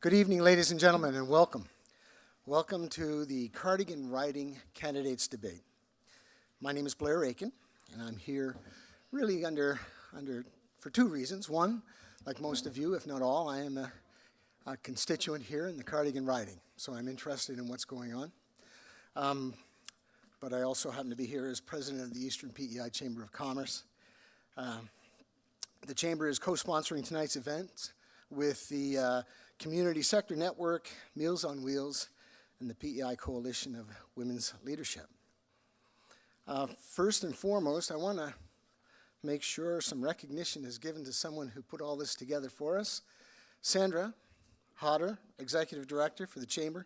Good evening, ladies and gentlemen, and welcome. Welcome to the Cardigan Riding Candidates Debate. My name is Blair Aiken, and I'm here really for two reasons. One, like most of you, if not all, I am a constituent here in the Cardigan riding, so I'm interested in what's going on. But I also happen to be here as president of the Eastern PEI Chamber of Commerce. The Chamber is co-sponsoring tonight's event with the Community Sector Network, Meals on Wheels, and the PEI Coalition of Women's Leadership. First and foremost, I want to make sure some recognition is given to someone who put all this together for us. Sandra Hodder, Executive Director for the Chamber.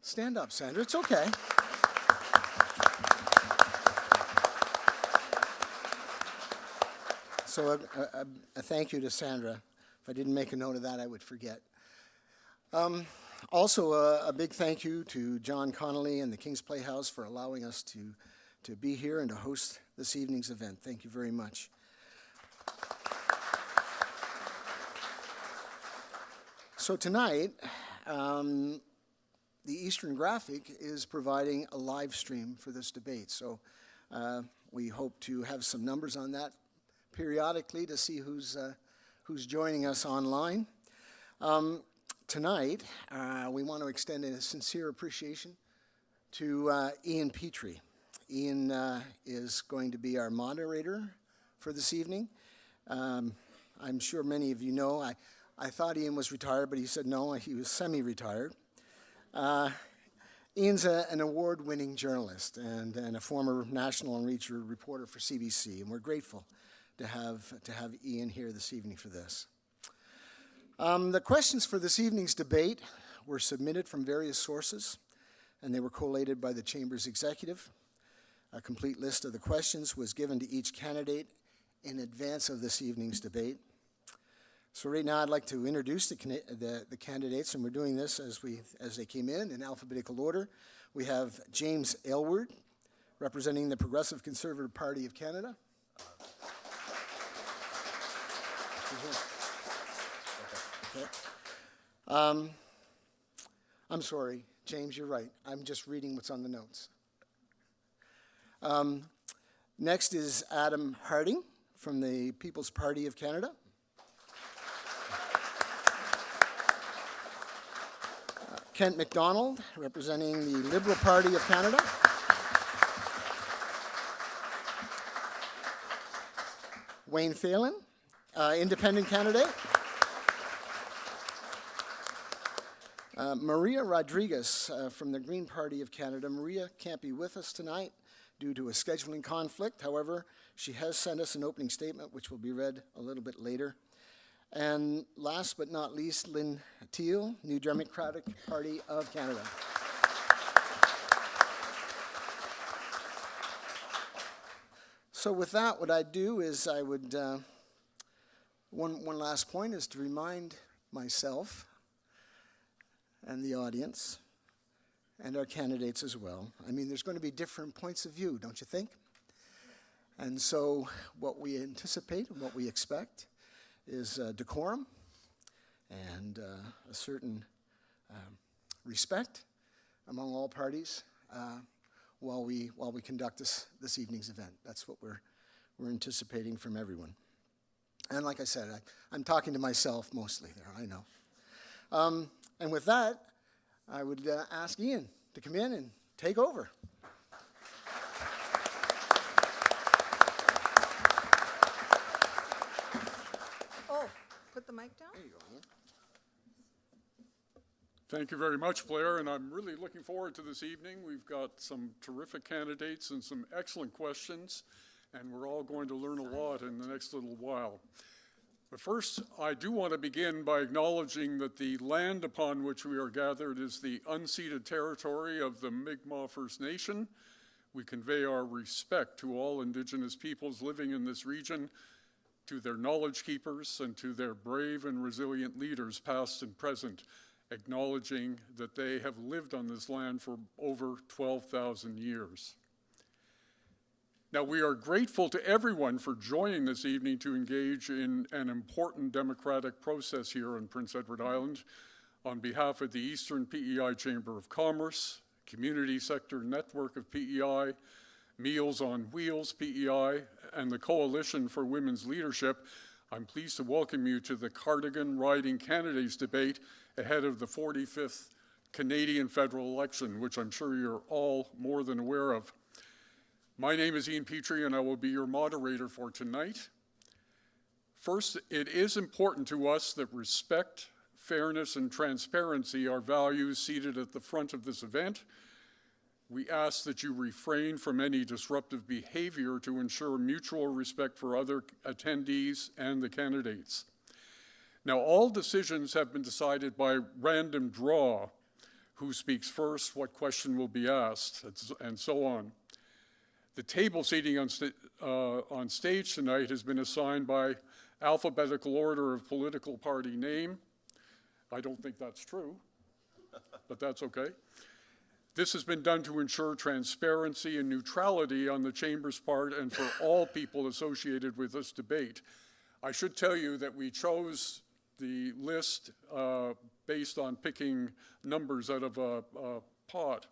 Stand up, Sandra, it's okay. So a thank you to Sandra. If I didn't make a note of that, I would forget. Also, a big thank you to John Connolly and the Kings Playhouse for allowing us to be here and to host this evening's event. Thank you very much. So tonight, the Eastern Graphic is providing a live stream for this debate. So we hope to have some numbers on that periodically to see who's joining us online. Tonight, we want to extend a sincere appreciation to Ian Petrie. Ian is going to be our moderator for this evening. I'm sure many of you know, I thought Ian was retired, but he said no, he was semi-retired. Ian's an award-winning journalist and a former national and regional reporter for CBC, and we're grateful to have Ian here this evening for this. The questions for this evening's debate were submitted from various sources, and they were collated by the Chamber's executive. A complete list of the questions was given to each candidate in advance of this evening's debate. So right now I'd like to introduce the candidates, and we're doing this as they came in alphabetical order. We have James Aylward, representing the Progressive Conservative Party of Canada. Okay. I'm sorry, James, you're right. I'm just reading what's on the notes. Next is Adam Harding from the People's Party of Canada. Kent MacDonald, representing the Liberal Party of Canada. Wayne Phelan, independent candidate. Maria Rodriguez from the Green Party of Canada. Maria can't be with us tonight due to a scheduling conflict. However, she has sent us an opening statement, which will be read a little bit later. And last but not least, Lynne Thiele, New Democratic Party of Canada. So with that, what I'd do is I would, one last point is to remind myself and the audience and our candidates as well. I mean, there's going to be different points of view, don't you think? And so what we anticipate and what we expect is decorum and a certain respect among all parties while we conduct this evening's event. That's what we're anticipating from everyone. And like I said, I'm talking to myself mostly there, I know. And with that, I would ask Ian to come in and take over. Oh, put the mic down? There you go, Ian. Thank you very much, Blair, and I'm really looking forward to this evening. We've got some terrific candidates and some excellent questions, and we're all going to learn a lot in the next little while. But first, I do want to begin by acknowledging that the land upon which we are gathered is the unceded territory of the Mi'kmaq First Nation. We convey our respect to all Indigenous peoples living in this region, to their knowledge keepers, and to their brave and resilient leaders, past and present, acknowledging that they have lived on this land for over 12,000 years. Now, we are grateful to everyone for joining this evening to engage in an important democratic process here in Prince Edward Island on behalf of the Eastern PEI Chamber of Commerce, Community Sector Network of PEI, Meals on Wheels PEI, and the Coalition for Women's Leadership. I'm pleased to welcome you to the Cardigan Riding Candidates Debate ahead of the 45th Canadian federal election, which I'm sure you're all more than aware of. My name is Petrie, and I will be your moderator for tonight. First, it is important to us that respect, fairness, and transparency are values seated at the front of this event. We ask that you refrain from any disruptive behavior to ensure mutual respect for other attendees and the candidates. Now, all decisions have been decided by random draw, who speaks first, what question will be asked, and so on. The table seating on stage tonight has been assigned by alphabetical order of political party name. I don't think that's true, but that's okay. This has been done to ensure transparency and neutrality on the Chamber's part and for all people associated with this debate. I should tell you that we chose the list based on picking numbers out of a pot.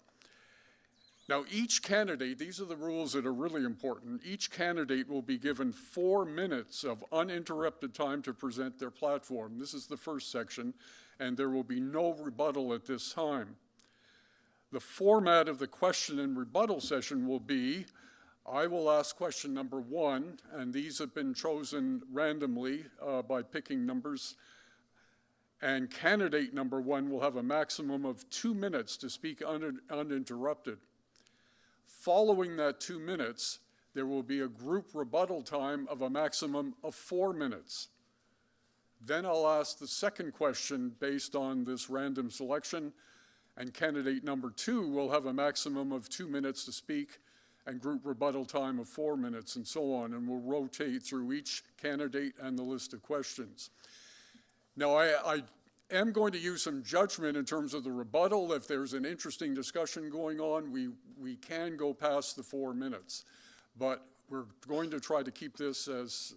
Now, each candidate, these are the rules that are really important, each candidate will be given 4 minutes of uninterrupted time to present their platform. This is the first section, and there will be no rebuttal at this time. The format of the question and rebuttal session will be, I will ask question number 1, and these have been chosen randomly by picking numbers, and candidate number 1 will have a maximum of 2 minutes to speak uninterrupted. Following that 2 minutes, there will be a group rebuttal time of a maximum of 4 minutes. Then I'll ask the second question based on this random selection, and candidate number 2 will have a maximum of 2 minutes to speak and group rebuttal time of 4 minutes, and so on, and we'll rotate through each candidate and the list of questions. Now, I am going to use some judgment in terms of the rebuttal. If there's an interesting discussion going on, we can go past the 4 minutes, but we're going to try to keep this as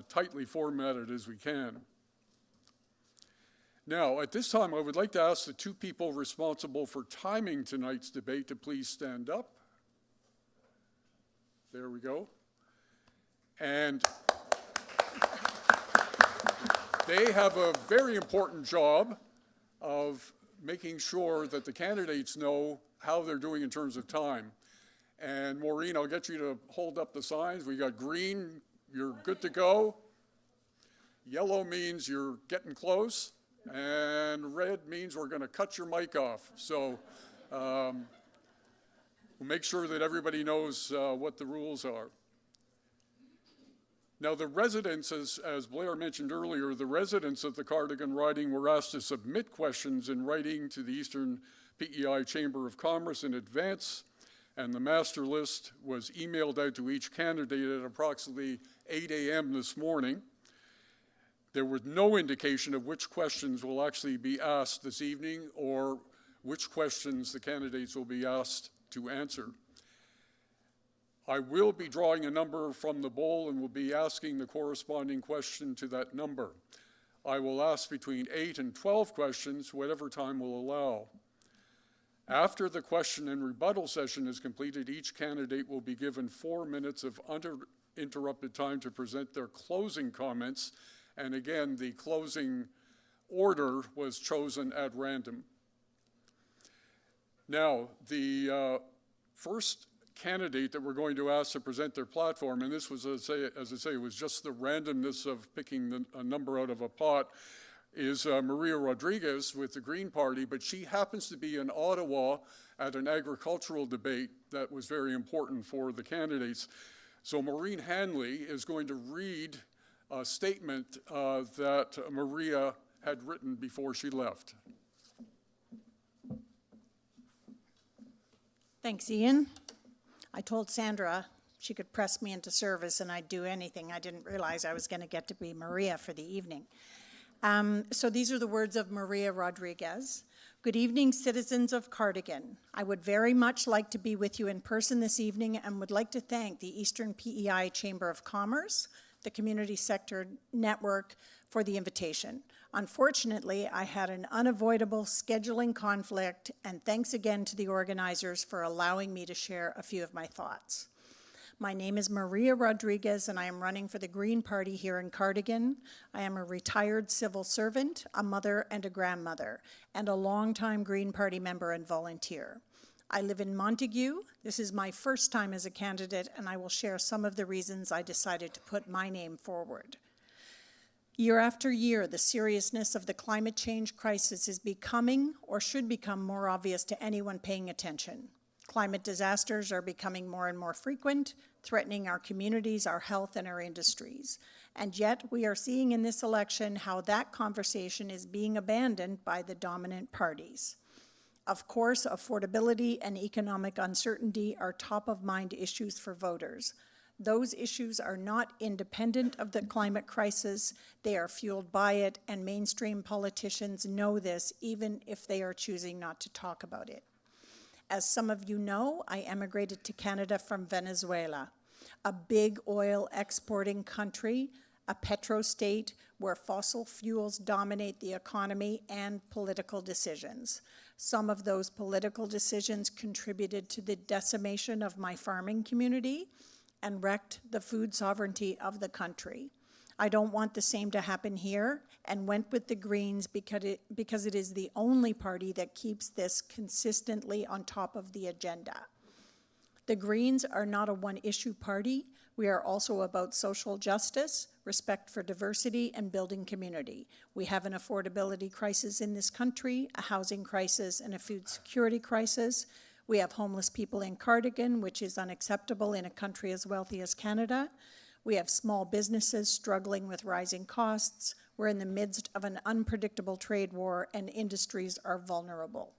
tightly formatted as we can. Now, at this time, I would like to ask the 2 people responsible for timing tonight's debate to please stand up. There we go. And they have a very important job of making sure that the candidates know how they're doing in terms of time. And Maureen, I'll get you to hold up the signs. We got green, you're good to go. Yellow means you're getting close. And red means we're going to cut your mic off. So we'll make sure that everybody knows what the rules are. Now, the residents, as Blair mentioned earlier, the residents of the Cardigan riding were asked to submit questions in writing to the Eastern PEI Chamber of Commerce in advance, and the master list was emailed out to each candidate at approximately 8 a.m. this morning. There was no indication of which questions will actually be asked this evening or which questions the candidates will be asked to answer. I will be drawing a number from the bowl and will be asking the corresponding question to that number. I will ask between 8 and 12 questions, whatever time will allow. After the question and rebuttal session is completed, each candidate will be given 4 minutes of uninterrupted time to present their closing comments. And again, the closing order was chosen at random. Now, the first candidate that we're going to ask to present their platform, and this was, as I say, it was just the randomness of picking a number out of a pot, is Maria Rodriguez with the Green Party, but she happens to be in Ottawa at an agricultural debate that was very important for the candidates. So Maureen Hanley is going to read a statement that Maria had written before she left. Thanks, Ian. I told Sandra she could press me into service and I'd do anything. I didn't realize I was going to get to be Maria for the evening. So these are the words of Maria Rodriguez. Good evening, citizens of Cardigan. I would very much like to be with you in person this evening and would like to thank the Eastern PEI Chamber of Commerce, the Community Sector Network, for the invitation. Unfortunately, I had an unavoidable scheduling conflict, and thanks again to the organizers for allowing me to share a few of my thoughts. My name is Maria Rodriguez, and I am running for the Green Party here in Cardigan. I am a retired civil servant, a mother and a grandmother, and a longtime Green Party member and volunteer. I live in Montague. This is my first time as a candidate, and I will share some of the reasons I decided to put my name forward. Year after year, the seriousness of the climate change crisis is becoming, or should become, more obvious to anyone paying attention. Climate disasters are becoming more and more frequent, threatening our communities, our health, and our industries. And yet, we are seeing in this election how that conversation is being abandoned by the dominant parties. Of course, affordability and economic uncertainty are top-of-mind issues for voters. Those issues are not independent of the climate crisis. They are fueled by it, and mainstream politicians know this, even if they are choosing not to talk about it. As some of you know, I emigrated to Canada from Venezuela, a big oil exporting country, a petrostate where fossil fuels dominate the economy and political decisions. Some of those political decisions contributed to the decimation of my farming community and wrecked the food sovereignty of the country. I don't want the same to happen here, and went with the Greens because it is the only party that keeps this consistently on top of the agenda. The Greens are not a one-issue party. We are also about social justice, respect for diversity, and building community. We have an affordability crisis in this country, a housing crisis, and a food security crisis. We have homeless people in Cardigan, which is unacceptable in a country as wealthy as Canada. We have small businesses struggling with rising costs. We're in the midst of an unpredictable trade war, and industries are vulnerable.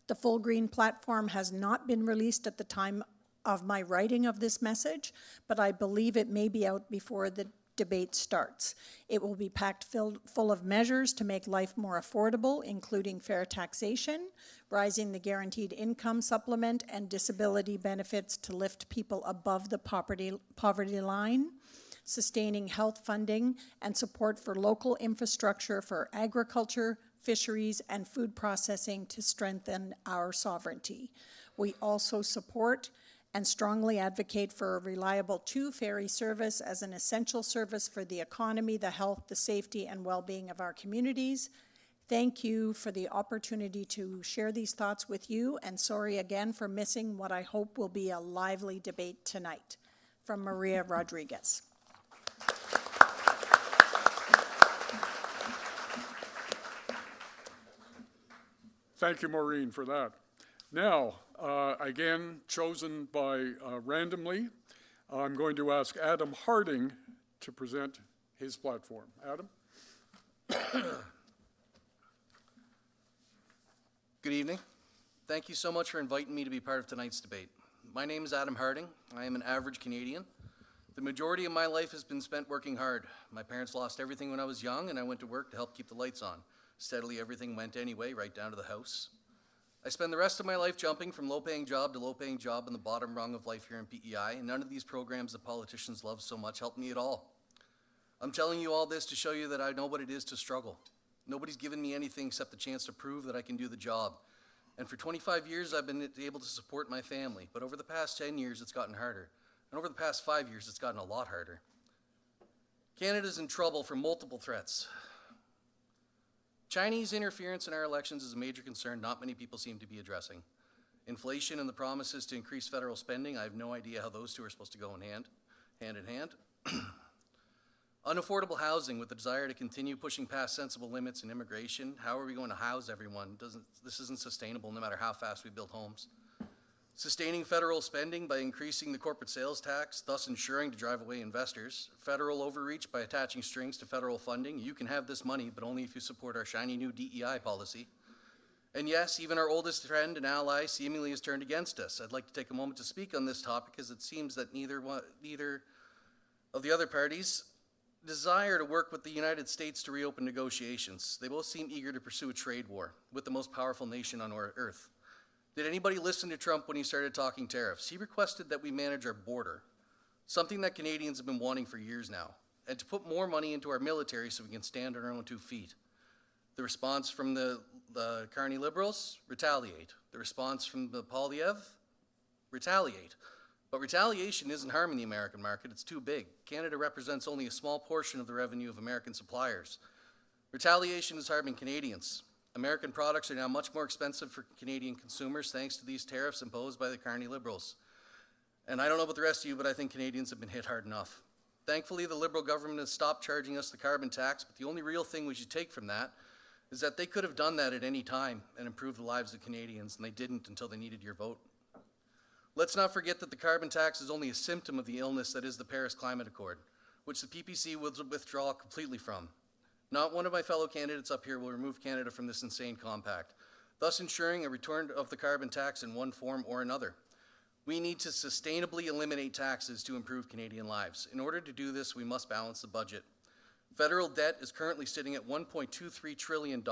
The full Green platform has not been released at the time of my writing of this message, but I believe it may be out before the debate starts. It will be packed full of measures to make life more affordable, including fair taxation, rising the guaranteed income supplement, and disability benefits to lift people above the poverty line, sustaining health funding, and support for local infrastructure for agriculture, fisheries, and food processing to strengthen our sovereignty. We also support and strongly advocate for a reliable two-ferry service as an essential service for the economy, the health, the safety, and well-being of our communities. Thank you for the opportunity to share these thoughts with you, and sorry again for missing what I hope will be a lively debate tonight. From Maria Rodriguez. Thank you, Maureen, for that. Now, again, chosen by randomly, I'm going to ask Adam Harding to present his platform. Adam? Good evening. Thank you so much for inviting me to be part of tonight's debate. My name is Adam Harding. I am an average Canadian. The majority of my life has been spent working hard. My parents lost everything when I was young, and I went to work to help keep the lights on. Steadily, everything went anyway, right down to the house. I spend the rest of my life jumping from low-paying job to low-paying job on the bottom rung of life here in PEI, and none of these programs that politicians love so much helped me at all. I'm telling you all this to show you that I know what it is to struggle. Nobody's given me anything except the chance to prove that I can do the job. And for 25 years, I've been able to support my family, but over the past 10 years, it's gotten harder. And over the past 5 years, it's gotten a lot harder. Canada's in trouble from multiple threats. Chinese interference in our elections is a major concern not many people seem to be addressing. Inflation and the promises to increase federal spending, I have no idea how those two are supposed to go hand in hand. Unaffordable housing with the desire to continue pushing past sensible limits in immigration. How are we going to house everyone? This isn't sustainable no matter how fast we build homes. Sustaining federal spending by increasing the corporate sales tax, thus ensuring to drive away investors. Federal overreach by attaching strings to federal funding. You can have this money, but only if you support our shiny new DEI policy. And yes, even our oldest friend and ally seemingly has turned against us. I'd like to take a moment to speak on this topic, as it seems that neither of the other parties desire to work with the United States to reopen negotiations. They both seem eager to pursue a trade war with the most powerful nation on earth. Did anybody listen to Trump when he started talking tariffs? He requested that we manage our border, something that Canadians have been wanting for years now, and to put more money into our military so we can stand on our own 2 feet. The response from the Carney Liberals? Retaliate. The response from the Polyev? Retaliate. But retaliation isn't harming the American market. It's too big. Canada represents only a small portion of the revenue of American suppliers. Retaliation is harming Canadians. American products are now much more expensive for Canadian consumers thanks to these tariffs imposed by the Carney Liberals. And I don't know about the rest of you, but I think Canadians have been hit hard enough. Thankfully, the Liberal government has stopped charging us the carbon tax, but the only real thing we should take from that is that they could have done that at any time and improved the lives of Canadians, and they didn't until they needed your vote. Let's not forget that the carbon tax is only a symptom of the illness that is the Paris Climate Accord, which the PPC will withdraw completely from. Not one of my fellow candidates up here will remove Canada from this insane compact, thus ensuring a return of the carbon tax in one form or another. We need to sustainably eliminate taxes to improve Canadian lives. In order to do this, we must balance the budget. Federal debt is currently sitting at $1.23 trillion.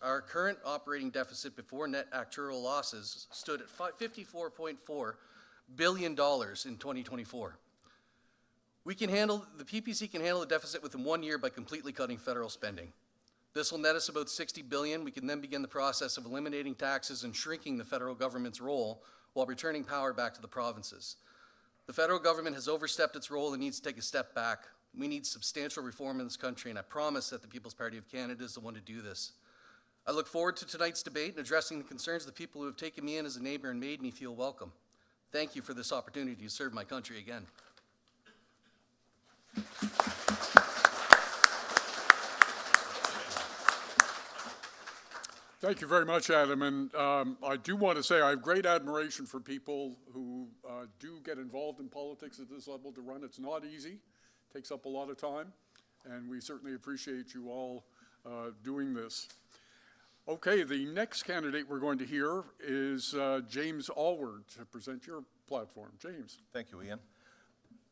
Our current operating deficit before net actuarial losses stood at $54.4 billion in 2024. The PPC can handle the deficit within 1 year by completely cutting federal spending. This will net us about $60 billion. We can then begin the process of eliminating taxes and shrinking the federal government's role while returning power back to the provinces. The federal government has overstepped its role and needs to take a step back. We need substantial reform in this country, and I promise that the People's Party of Canada is the one to do this. I look forward to tonight's debate and addressing the concerns of the people who have taken me in as a neighbor and made me feel welcome. Thank you for this opportunity to serve my country again. Thank you very much, Adam. And I do want to say I have great admiration for people who do get involved in politics at this level to run. It's not easy. It takes up a lot of time. And we certainly appreciate you all doing this. Okay, the next candidate we're going to hear is James Aylward to present your platform. James. Thank you, Ian.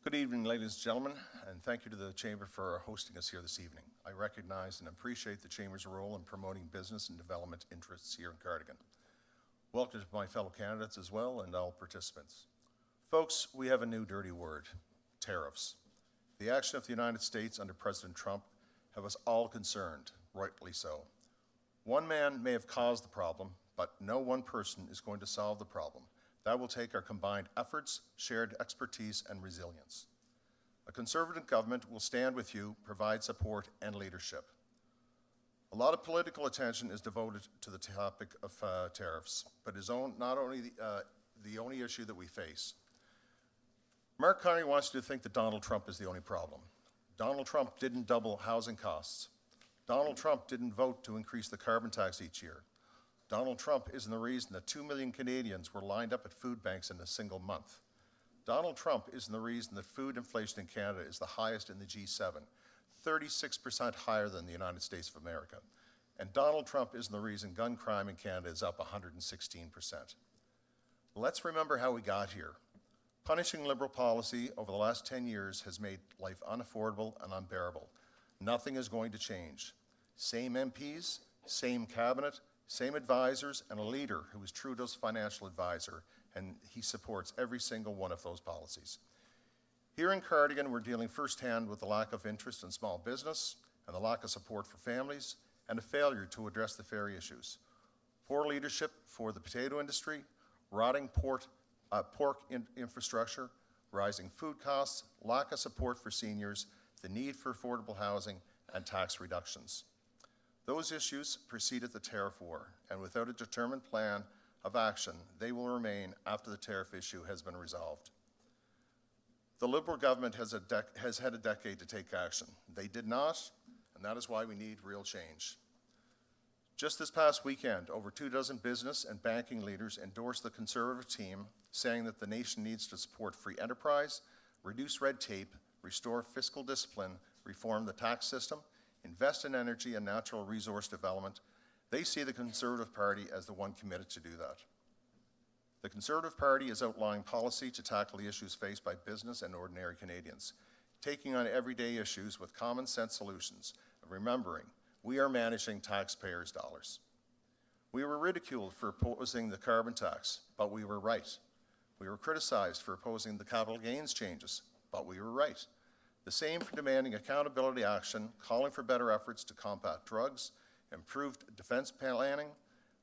Good evening, ladies and gentlemen, and thank you to the Chamber for hosting us here this evening. I recognize and appreciate the Chamber's role in promoting business and development interests here in Cardigan. Welcome to my fellow candidates as well and all participants. Folks, we have a new dirty word, tariffs. The action of the United States under President Trump have us all concerned, rightly so. One man may have caused the problem, but no one person is going to solve the problem. That will take our combined efforts, shared expertise, and resilience. A Conservative government will stand with you, provide support and leadership. A lot of political attention is devoted to the topic of tariffs, but is not only the only issue that we face. Mark Carney wants you to think that Donald Trump is the only problem. Donald Trump didn't double housing costs. Donald Trump didn't vote to increase the carbon tax each year. Donald Trump isn't the reason that 2 million Canadians were lined up at food banks in a single month. Donald Trump isn't the reason that food inflation in Canada is the highest in the G7, 36% higher than the United States of America. And Donald Trump isn't the reason gun crime in Canada is up 116%. Let's remember how we got here. Punishing Liberal policy over the last 10 years has made life unaffordable and unbearable. Nothing is going to change. Same MPs, same cabinet, same advisors, and a leader who is Trudeau's financial advisor, and he supports every single one of those policies. Here in Cardigan, we're dealing firsthand with the lack of interest in small business and the lack of support for families and a failure to address the fair issues. Poor leadership for the potato industry, rotting pork infrastructure, rising food costs, lack of support for seniors, the need for affordable housing, and tax reductions. Those issues preceded the tariff war, and without a determined plan of action, they will remain after the tariff issue has been resolved. The Liberal government has had a decade to take action. They did not, and that is why we need real change. Just this past weekend, over 24 business and banking leaders endorsed the Conservative team, saying that the nation needs to support free enterprise, reduce red tape, restore fiscal discipline, reform the tax system, invest in energy and natural resource development. They see the Conservative Party as the one committed to do that. The Conservative Party is outlining policy to tackle the issues faced by business and ordinary Canadians. taking on everyday issues with common sense solutions, and remembering we are managing taxpayers' dollars. We were ridiculed for opposing the carbon tax, but we were right. We were criticized for opposing the capital gains changes, but we were right. The same for demanding accountability action, calling for better efforts to combat drugs, improved defense planning,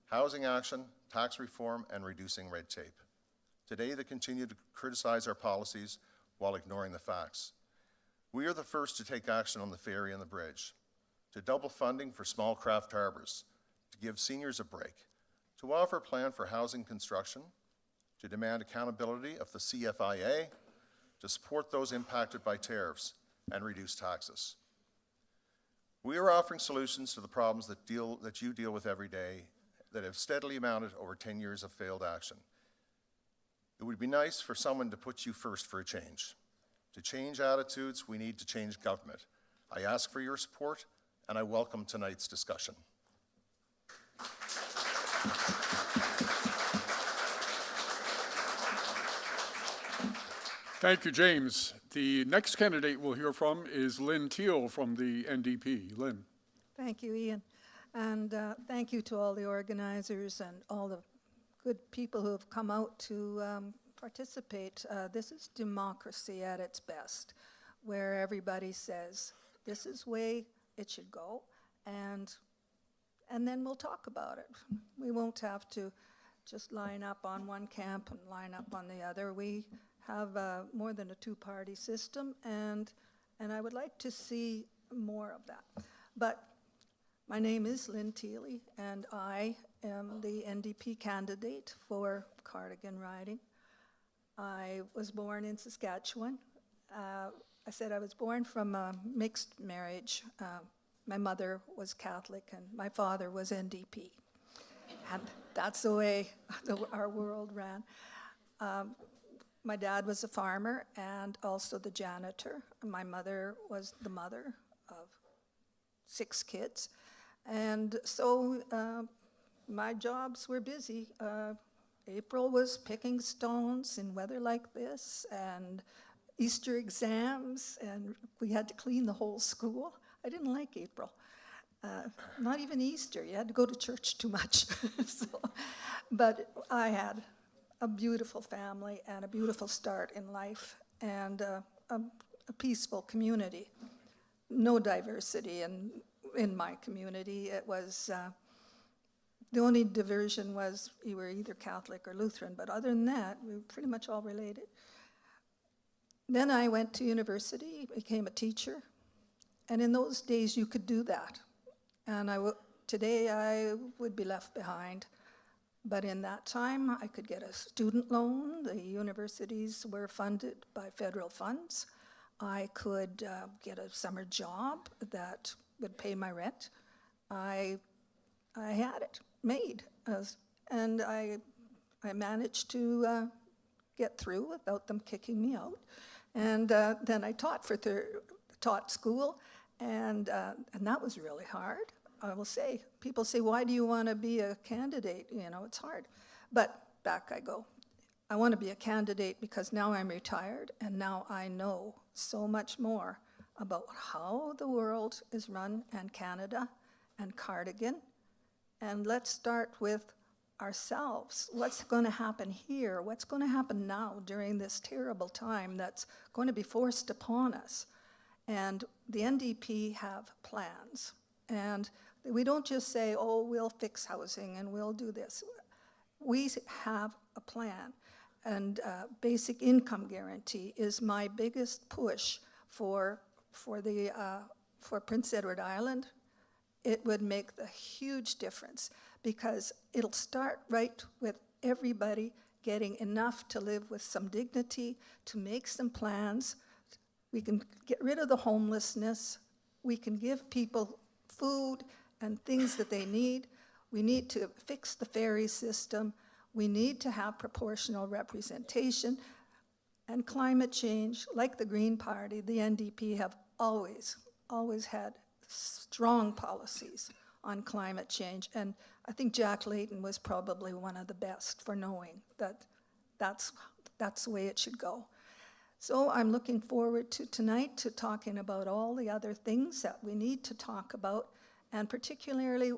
housing action, tax reform, and reducing red tape. Today, they continue to criticize our policies while ignoring the facts. We are the first to take action on the ferry and the bridge, to double funding for small craft harbors, to give seniors a break, to offer a plan for housing construction, to demand accountability of the CFIA, to support those impacted by tariffs, and reduce taxes. We are offering solutions to the problems that you deal with every day that have steadily mounted over 10 years of failed action. It would be nice for someone to put you first for a change. To change attitudes, we need to change government. I ask for your support, and I welcome tonight's discussion. Thank you, James. The next candidate we'll hear from is Lynne Thiele from the NDP. Lynne. Thank you, Ian. And thank you to all the organizers and all the good people who have come out to participate. This is democracy at its best, where everybody says, this is the way it should go, and then we'll talk about it. We won't have to just line up on one camp and line up on the other. We have more than a two-party system, and I would like to see more of that. But my name is Lynne Thiele, and I am the NDP candidate for Cardigan riding. I was born in Saskatchewan. I said I was born from a mixed marriage. My mother was Catholic and my father was NDP. And that's the way our world ran. My dad was a farmer and also the janitor. My mother was the mother of 6 kids. And so my jobs were busy. April was picking stones in weather like this, and Easter exams, and we had to clean the whole school. I didn't like April. Not even Easter. You had to go to church too much. But I had a beautiful family and a beautiful start in life, and a peaceful community. No diversity in my community. It was the only diversion was you were either Catholic or Lutheran, but other than that, we were pretty much all related. Then I went to university, became a teacher, and in those days you could do that. And today I would be left behind. But in that time, I could get a student loan. The universities were funded by federal funds. I could get a summer job that would pay my rent. I had it made, and I managed to get through without them kicking me out. And then I taught school, and that was really hard. I will say, people say, why do you want to be a candidate? You know, it's hard. But back I go. I want to be a candidate because now I'm retired, and now I know so much more about how the world is run, and Canada, and Cardigan. And let's start with ourselves. What's going to happen here? What's going to happen now during this terrible time that's going to be forced upon us? And the NDP have plans. And we don't just say, oh, we'll fix housing and we'll do this. We have a plan. And basic income guarantee is my biggest push for Prince Edward Island. It would make a huge difference because it'll start right with everybody getting enough to live with some dignity, to make some plans. We can get rid of the homelessness. We can give people food and things that they need. We need to fix the ferry system. We need to have proportional representation. And climate change, like the Green Party, the NDP have always had strong policies on climate change. And I think Jack Layton was probably one of the best for knowing that that's the way it should go. So I'm looking forward to tonight to talking about all the other things that we need to talk about, and particularly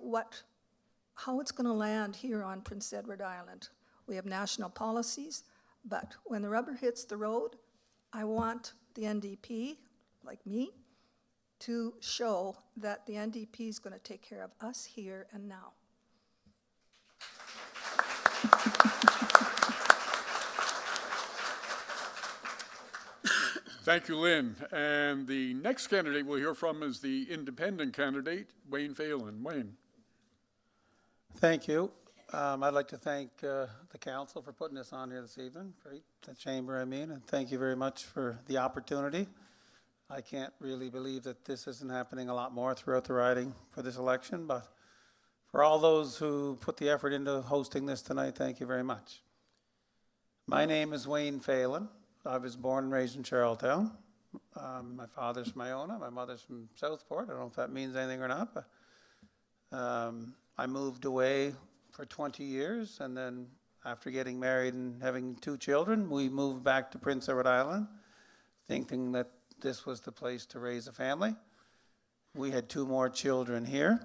how it's going to land here on Prince Edward Island. We have national policies, but when the rubber hits the road, I want the NDP, like me, to show that the NDP is going to take care of us here and now. Thank you, Lynn. And the next candidate we'll hear from is the independent candidate, Wayne Phelan. Wayne. Thank you. I'd like to thank the council for putting this on here this evening, the chamber, and thank you very much for the opportunity. I can't really believe that this isn't happening a lot more throughout the riding for this election, but for all those who put the effort into hosting this tonight, thank you very much. My name is Wayne Phelan. I was born and raised in Charlottetown. My father's from Iona, my mother's from Southport. I don't know if that means anything or not, but I moved away for 20 years, and then after getting married and having 2 children, we moved back to Prince Edward Island, thinking that this was the place to raise a family. We had 2 more children here.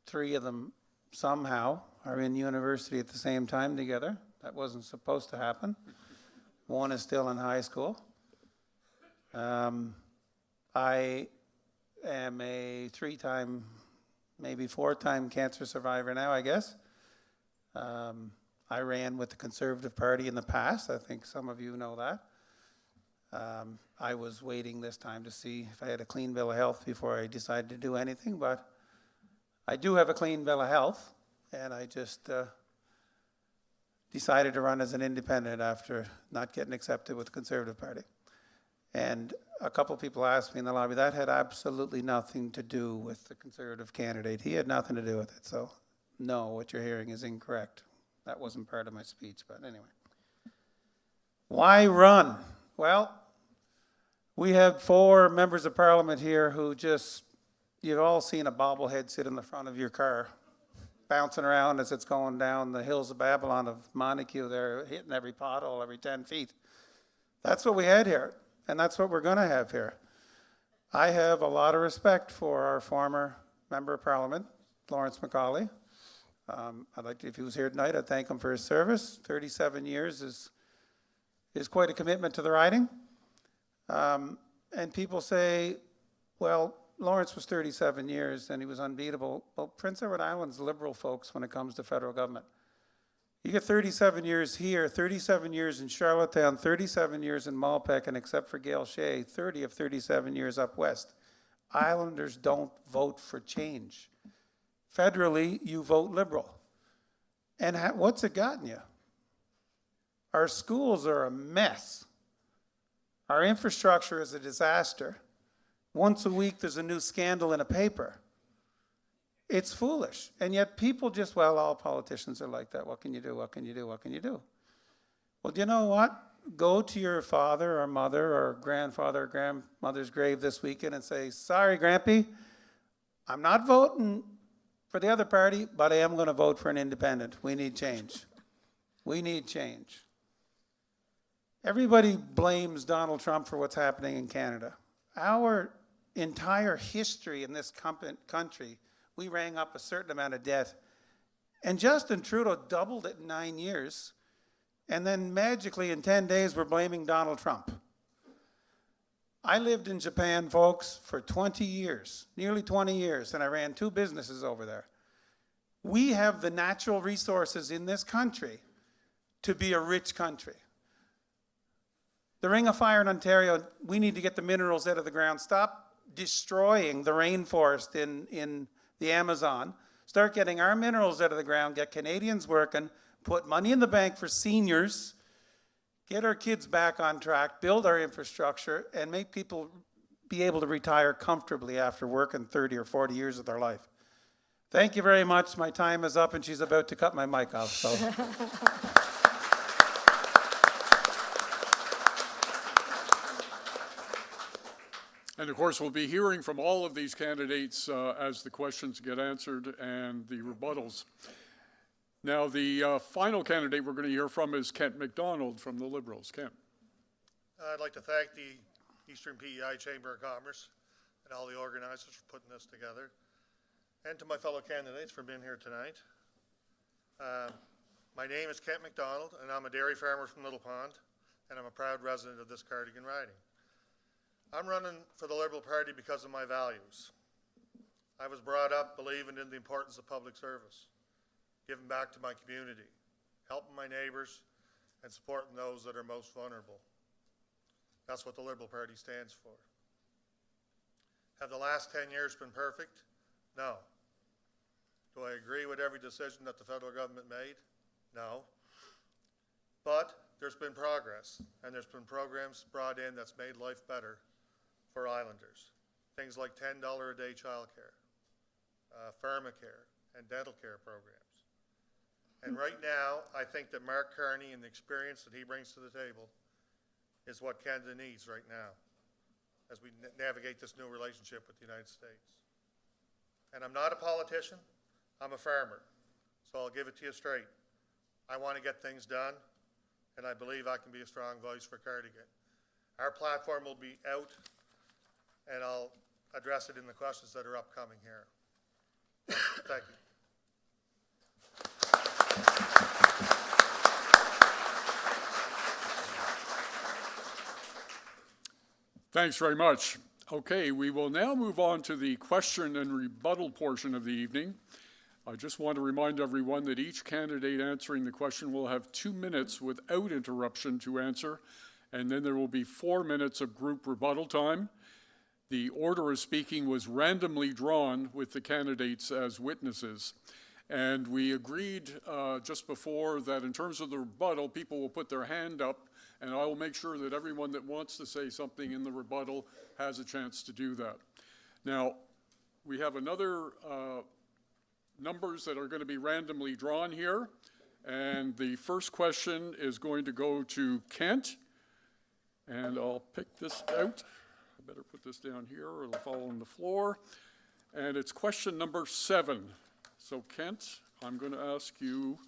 3 of them somehow are in university at the same time together. That wasn't supposed to happen. 1 is still in high school. I am a 3-time, maybe 4-time cancer survivor now, I guess. I ran with the Conservative Party in the past. I think some of you know that. I was waiting this time to see if I had a clean bill of health before I decided to do anything, but I do have a clean bill of health, and I just decided to run as an independent after not getting accepted with the Conservative Party. And a couple of people asked me in the lobby, that had absolutely nothing to do with the Conservative candidate. He had nothing to do with it. So no, what you're hearing is incorrect. That wasn't part of my speech, but anyway. Why run? Well, we have 4 members of parliament here who just, you've all seen a bobblehead sit in the front of your car, bouncing around as it's going down the hills of Babylon of Montague there, hitting every pothole every 10 feet. That's what we had here, and that's what we're going to have here. I have a lot of respect for our former member of parliament, Lawrence McCauley. I'd like to, if he was here tonight, I'd thank him for his service. 37 years is quite a commitment to the riding. And people say, well, Lawrence was 37 years and he was unbeatable. Well, Prince Edward Island's liberal, folks, when it comes to federal government. You get 37 years here, 37 years in Charlottetown, 37 years in Malpeque, and except for Gail Shea, 30 of 37 years up west. Islanders don't vote for change. Federally, you vote liberal. And what's it gotten you? Our schools are a mess. Our infrastructure is a disaster. Once a week, there's a new scandal in a paper. It's foolish. And yet people just, well, all politicians are like that. What can you do? What can you do? What can you do? Well, do you know what? Go to your father or mother or grandfather or grandmother's grave this weekend and say, sorry, Grampy, I'm not voting for the other party, but I am going to vote for an independent. We need change. We need change. Everybody blames Donald Trump for what's happening in Canada. Our entire history in this country, we rang up a certain amount of debt. And Justin Trudeau doubled it in 9 years. And then magically in 10 days, we're blaming Donald Trump. I lived in Japan, folks, for 20 years, nearly 20 years, and I ran 2 businesses over there. We have the natural resources in this country to be a rich country. The Ring of Fire in Ontario, we need to get the minerals out of the ground. Stop destroying the rainforest in the Amazon. Start getting our minerals out of the ground, get Canadians working, put money in the bank for seniors, get our kids back on track, build our infrastructure, and make people be able to retire comfortably after working 30 or 40 years of their life. Thank you very much. My time is up, and she's about to cut my mic off. So. And of course, we'll be hearing from all of these candidates as the questions get answered and the rebuttals. Now, the final candidate we're going to hear from is Kent MacDonald from the Liberals. Kent. I'd like to thank the Eastern PEI Chamber of Commerce and all the organizers for putting this together, and to my fellow candidates for being here tonight. My name is Kent MacDonald, and I'm a dairy farmer from Little Pond, and I'm a proud resident of this Cardigan riding. I'm running for the Liberal Party because of my values. I was brought up believing in the importance of public service, giving back to my community, helping my neighbors, and supporting those that are most vulnerable. That's what the Liberal Party stands for. Have the last 10 years been perfect? No. Do I agree with every decision that the federal government made? No. But there's been progress, and there's been programs brought in that's made life better for Islanders. Things like $10 a day childcare, pharmacare, and dental care programs. And right now, I think that Mark Carney and the experience that he brings to the table is what Canada needs right now as we navigate this new relationship with the United States. And I'm not a politician, I'm a farmer. So I'll give it to you straight. I want to get things done, and I believe I can be a strong voice for Cardigan. Our platform will be out, and I'll address it in the questions that are upcoming here. Thank you. Thanks very much. Okay, we will now move on to the question and rebuttal portion of the evening. I just want to remind everyone that each candidate answering the question will have 2 minutes without interruption to answer, and then there will be 4 minutes of group rebuttal time. The order of speaking was randomly drawn with the candidates as witnesses. And we agreed just before that in terms of the rebuttal, people will put their hand up, and I will make sure that everyone that wants to say something in the rebuttal has a chance to do that. Now, we have another numbers that are going to be randomly drawn here. And the first question is going to go to Kent. And I'll pick this out. I better put this down here or it'll fall on the floor. And it's question number 7. So Kent, I'm going to ask you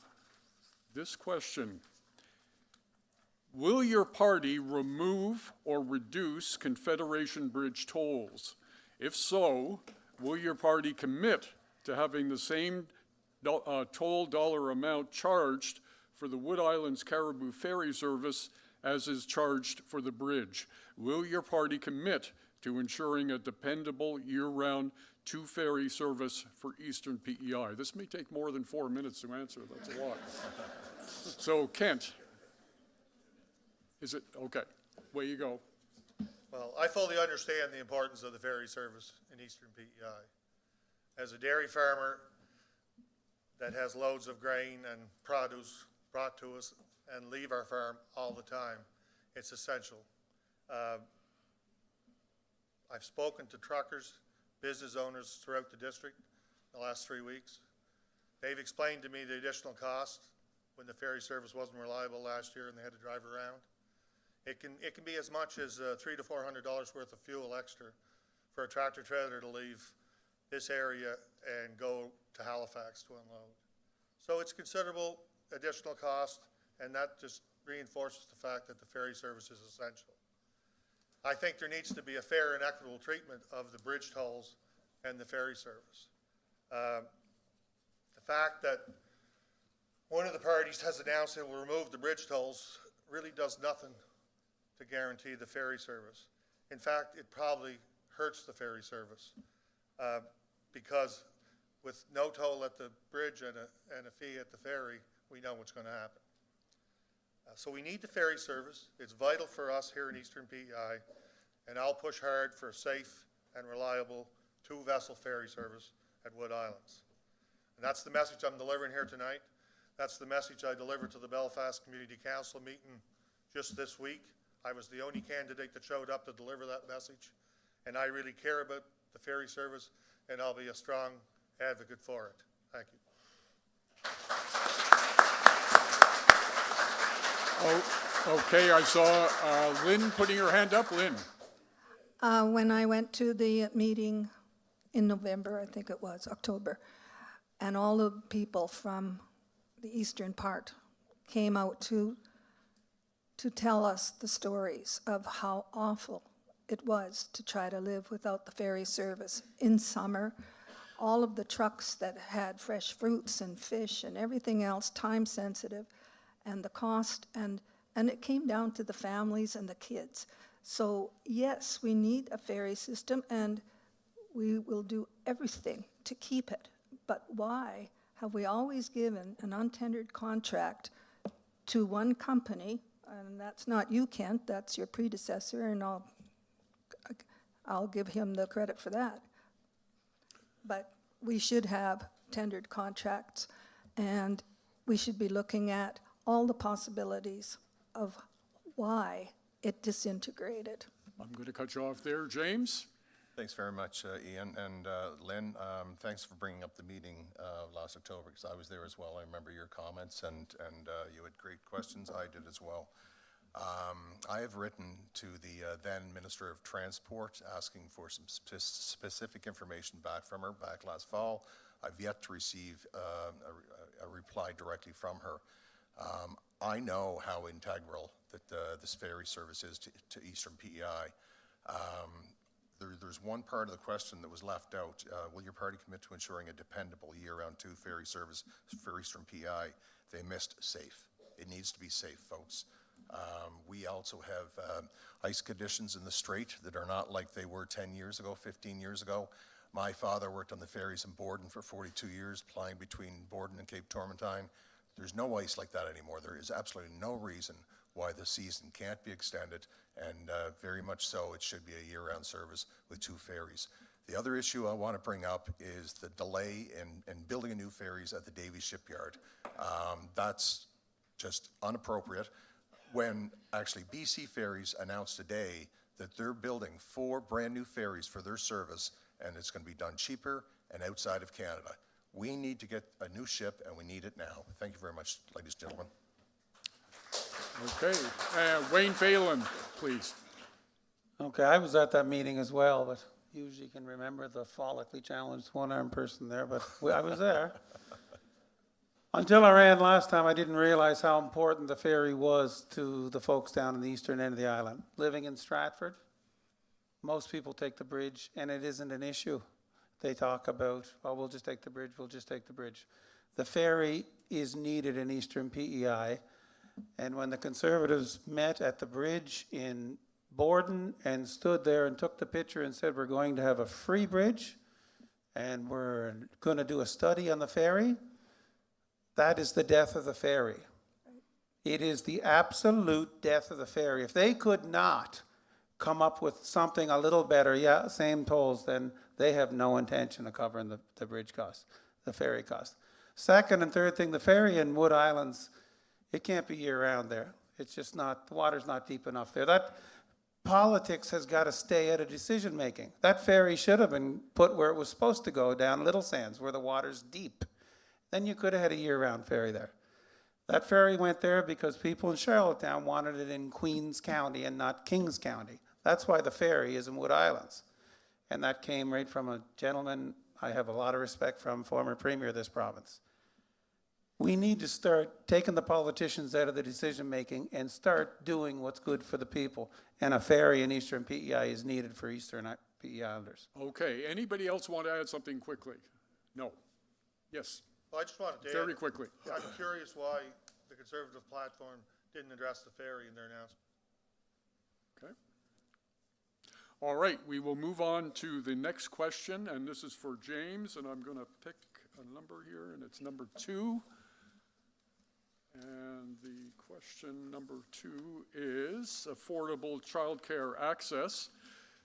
this question. Will your party remove or reduce Confederation Bridge tolls? If so, will your party commit to having the same toll dollar amount charged for the Wood Islands Caribou Ferry service as is charged for the bridge? Will your party commit to ensuring a dependable year-round 2-ferry service for Eastern PEI? This may take more than 4 minutes to answer. That's a lot. So, Kent, is it okay? Way you go. Well, I fully understand the importance of the ferry service in Eastern PEI. As a dairy farmer that has loads of grain and produce brought to us and leave our farm all the time, it's essential. I've spoken to truckers, business owners throughout the district the last 3 weeks. They've explained to me the additional cost when the ferry service wasn't reliable last year and they had to drive around. It can be as much as $300 to $400 worth of fuel extra for a tractor trailer to leave this area and go to Halifax to unload. So it's considerable additional cost, and that just reinforces the fact that the ferry service is essential. I think there needs to be a fair and equitable treatment of the bridge tolls and the ferry service. The fact that one of the parties has announced it will remove the bridge tolls really does nothing to guarantee the ferry service. In fact, it probably hurts the ferry service because with no toll at the bridge and a fee at the ferry, we know what's going to happen. So we need the ferry service. It's vital for us here in Eastern PEI, and I'll push hard for a safe and reliable 2-vessel ferry service at Wood Islands. And that's the message I'm delivering here tonight. That's the message I delivered to the Belfast Community Council meeting just this week. I was the only candidate that showed up to deliver that message, and I really care about the ferry service, and I'll be a strong advocate for it. Thank you. Oh, okay, I saw Lynne putting her hand up. Lynne. When I went to the meeting in November, I think it was, October, and all the people from the eastern part came out to to tell us the stories of how awful it was to try to live without the ferry service in summer. All of the trucks that had fresh fruits and fish and everything else, time sensitive, and the cost, and it came down to the families and the kids. So yes, we need a ferry system, and we will do everything to keep it. But why have we always given an untendered contract to one company? And that's not you, Kent, that's your predecessor, and I'll give him the credit for that. But we should have tendered contracts, and we should be looking at all the possibilities of why it disintegrated. I'm going to cut you off there. James? Thanks very much, Ian. And Lynn, thanks for bringing up the meeting last October, because I was there as well. I remember your comments, and you had great questions. I did as well. I have written to the then Minister of Transport asking for some specific information back from her back last fall. I've yet to receive a reply directly from her. I know how integral that this ferry service is to Eastern PEI. There's one part of the question that was left out. Will your party commit to ensuring a dependable year-round ferry service for Eastern PEI? They missed safe. It needs to be safe, folks. We also have ice conditions in the strait that are not like they were 10 years ago, 15 years ago. My father worked on the ferries in Borden for 42 years, plying between Borden and Cape Tormentine. There's no ice like that anymore. There is absolutely no reason why the season can't be extended, and very much so it should be a year-round service with 2 ferries. The other issue I want to bring up is the delay in building a new ferries at the Davie Shipyard. That's just inappropriate. When actually BC Ferries announced today that they're building 4 brand new ferries for their service, and it's going to be done cheaper and outside of Canada. We need to get a new ship, and we need it now. Thank you very much, ladies and gentlemen. Okay. Wayne Phelan, please. Okay, I was at that meeting as well, but usually can remember the follically challenged one-armed person there, but I was there. Until I ran last time, I didn't realize how important the ferry was to the folks down in the eastern end of the island. Living in Stratford, most people take the bridge, and it isn't an issue. They talk about, oh, we'll just take the bridge, we'll just take the bridge. The ferry is needed in Eastern PEI, and when the Conservatives met at the bridge in Borden and stood there and took the picture and said, we're going to have a free bridge, and we're going to do a study on the ferry, that is the death of the ferry. It is the absolute death of the ferry. If they could not come up with something a little better, yeah, same tolls, then they have no intention of covering the bridge cost, the ferry cost. Second and third thing, the ferry in Wood Islands, it can't be year-round there. It's just not, the water's not deep enough there. That politics has got to stay out of decision-making. That ferry should have been put where it was supposed to go, down Little Sands, where the water's deep. Then you could have had a year-round ferry there. That ferry went there because people in Charlottetown wanted it in Queens County and not Kings County. That's why the ferry is in Wood Islands. And that came right from a gentleman I have a lot of respect from, former premier of this province. We need to start taking the politicians out of the decision-making and start doing what's good for the people. And a ferry in Eastern PEI is needed for Eastern PEI Islanders. Okay. Anybody else want to add something quickly? No. Yes. Well, I just wanted to Very add, quickly. I'm curious why the Conservative platform didn't address the ferry in their announcement. Okay. All right, we will move on to the next question, and this is for James, and I'm going to pick a number here, and it's number 2. And the question number 2 is affordable childcare access.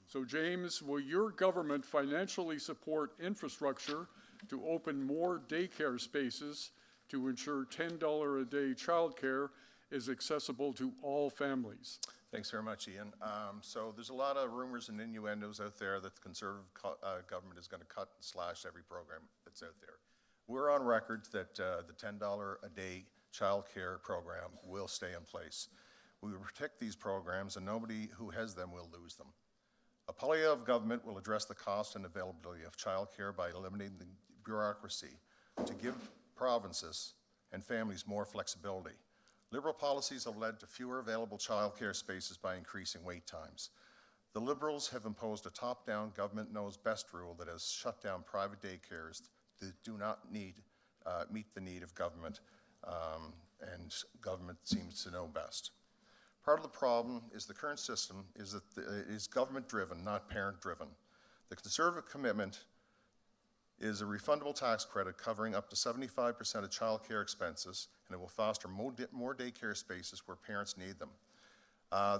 So James, will your government financially support infrastructure to open more daycare spaces to ensure $10 a day childcare is accessible to all families? Thanks very much, Ian. So there's a lot of rumors and innuendos out there that the Conservative government is going to cut and slash every program that's out there. We're on record that the $10 a day childcare program will stay in place. We will protect these programs, and nobody who has them will lose them. A palliative government will address the cost and availability of childcare by eliminating the bureaucracy to give provinces and families more flexibility. Liberal policies have led to fewer available childcare spaces by increasing wait times. The Liberals have imposed a top-down, government-knows-best rule that has shut down private daycares that do not meet the need of government, and government seems to know best. Part of the problem is the current system is that it is government-driven, not parent-driven. The Conservative commitment is a refundable tax credit covering up to 75% of childcare expenses, and it will foster more daycare spaces where parents need them.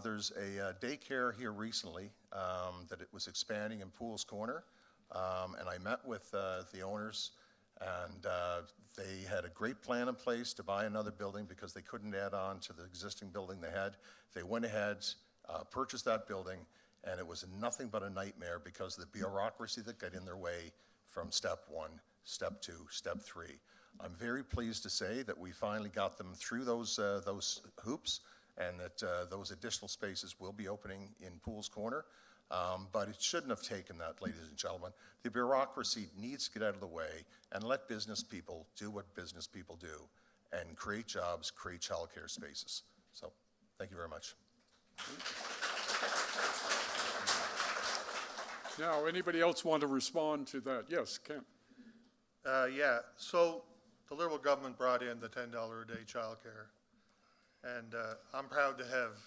There's a daycare here recently that it was expanding in Pools Corner, and I met with the owners, and they had a great plan in place to buy another building because they couldn't add on to the existing building they had. They went ahead, purchased that building, and it was nothing but a nightmare because of the bureaucracy that got in their way from step 1, step 2, step 3. I'm very pleased to say that we finally got them through those hoops, and that those additional spaces will be opening in Pools Corner. But it shouldn't have taken that, ladies and gentlemen. The bureaucracy needs to get out of the way and let business people do what business people do and create jobs, create childcare spaces. So, thank you very much. Now, anybody else want to respond to that? Yes, Ken. Yeah, so the Liberal government brought in the $10 a day childcare, and I'm proud to have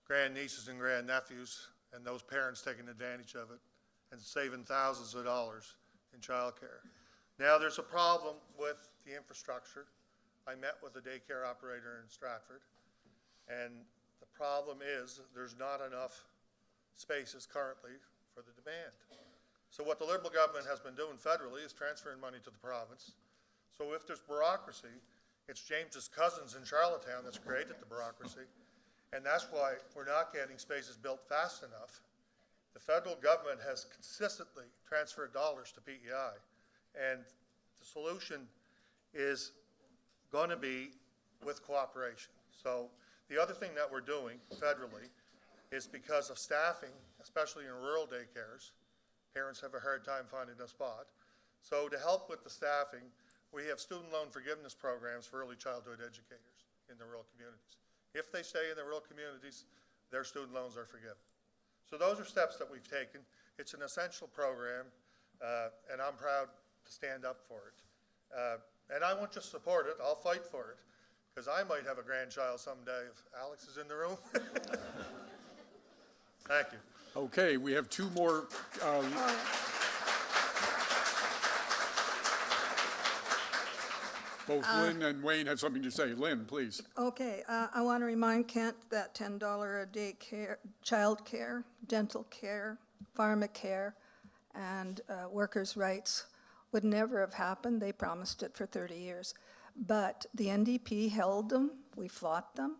grandnieces and grandnephews and those parents taking advantage of it and saving thousands of dollars in childcare. Now, there's a problem with the infrastructure. I met with a daycare operator in Stratford, and the problem is there's not enough spaces currently for the demand. So what the Liberal government has been doing federally is transferring money to the province. So if there's bureaucracy, it's James's cousins in Charlottetown that's created the bureaucracy, and that's why we're not getting spaces built fast enough. The federal government has consistently transferred dollars to PEI, and the solution is going to be with cooperation. So the other thing that we're doing federally is because of staffing, especially in rural daycares, parents have a hard time finding a spot. So to help with the staffing, we have student loan forgiveness programs for early childhood educators in the rural communities. If they stay in the rural communities, their student loans are forgiven. So those are steps that we've taken. It's an essential program, and I'm proud to stand up for it. And I won't just support it, I'll fight for it, because I might have a grandchild someday if Alex is in the room. Thank you. Okay, we have two more. Both Lynn and Wayne have something to say. Lynn, please. Okay, I want to remind Kent that $10 a day care, child care, dental care, pharmacare, and workers' rights would never have happened. They promised it for 30 years. But the NDP held them, we fought them,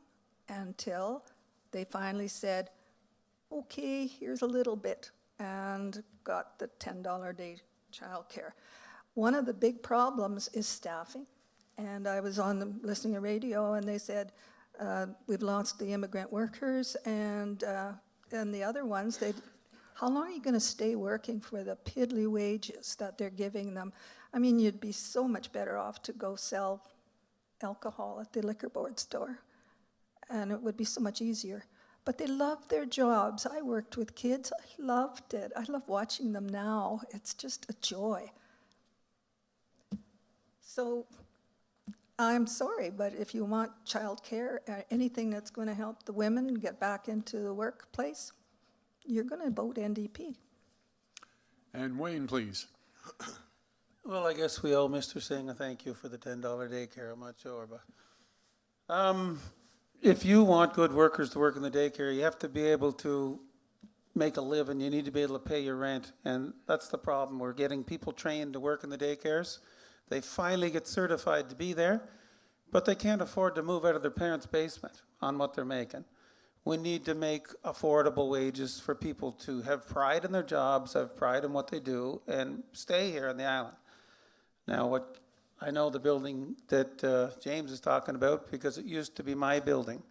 until they finally said, okay, here's a little bit, and got the $10 a day child care. One of the big problems is staffing. And I was on the listening to radio, and they said, we've lost the immigrant workers, and the other ones, how long are you going to stay working for the piddly wages that they're giving them? I mean, you'd be so much better off to go sell alcohol at the liquor board store, and it would be so much easier. But they love their jobs. I worked with kids. I loved it. I love watching them now. It's just a joy. So I'm sorry, but if you want child care, anything that's going to help the women get back into the workplace, you're going to vote NDP. And Wayne, please. Well, I guess we owe Mr. Singh a thank you for the $10 daycare. I'm not sure, but if you want good workers to work in the daycare, you have to be able to make a living. You need to be able to pay your rent, and that's the problem. We're getting people trained to work in the daycares. They finally get certified to be there, but they can't afford to move out of their parents' basement on what they're making. We need to make affordable wages for people to have pride in their jobs, have pride in what they do, and stay here on the island. Now, I know the building that James is talking about because it used to be my building.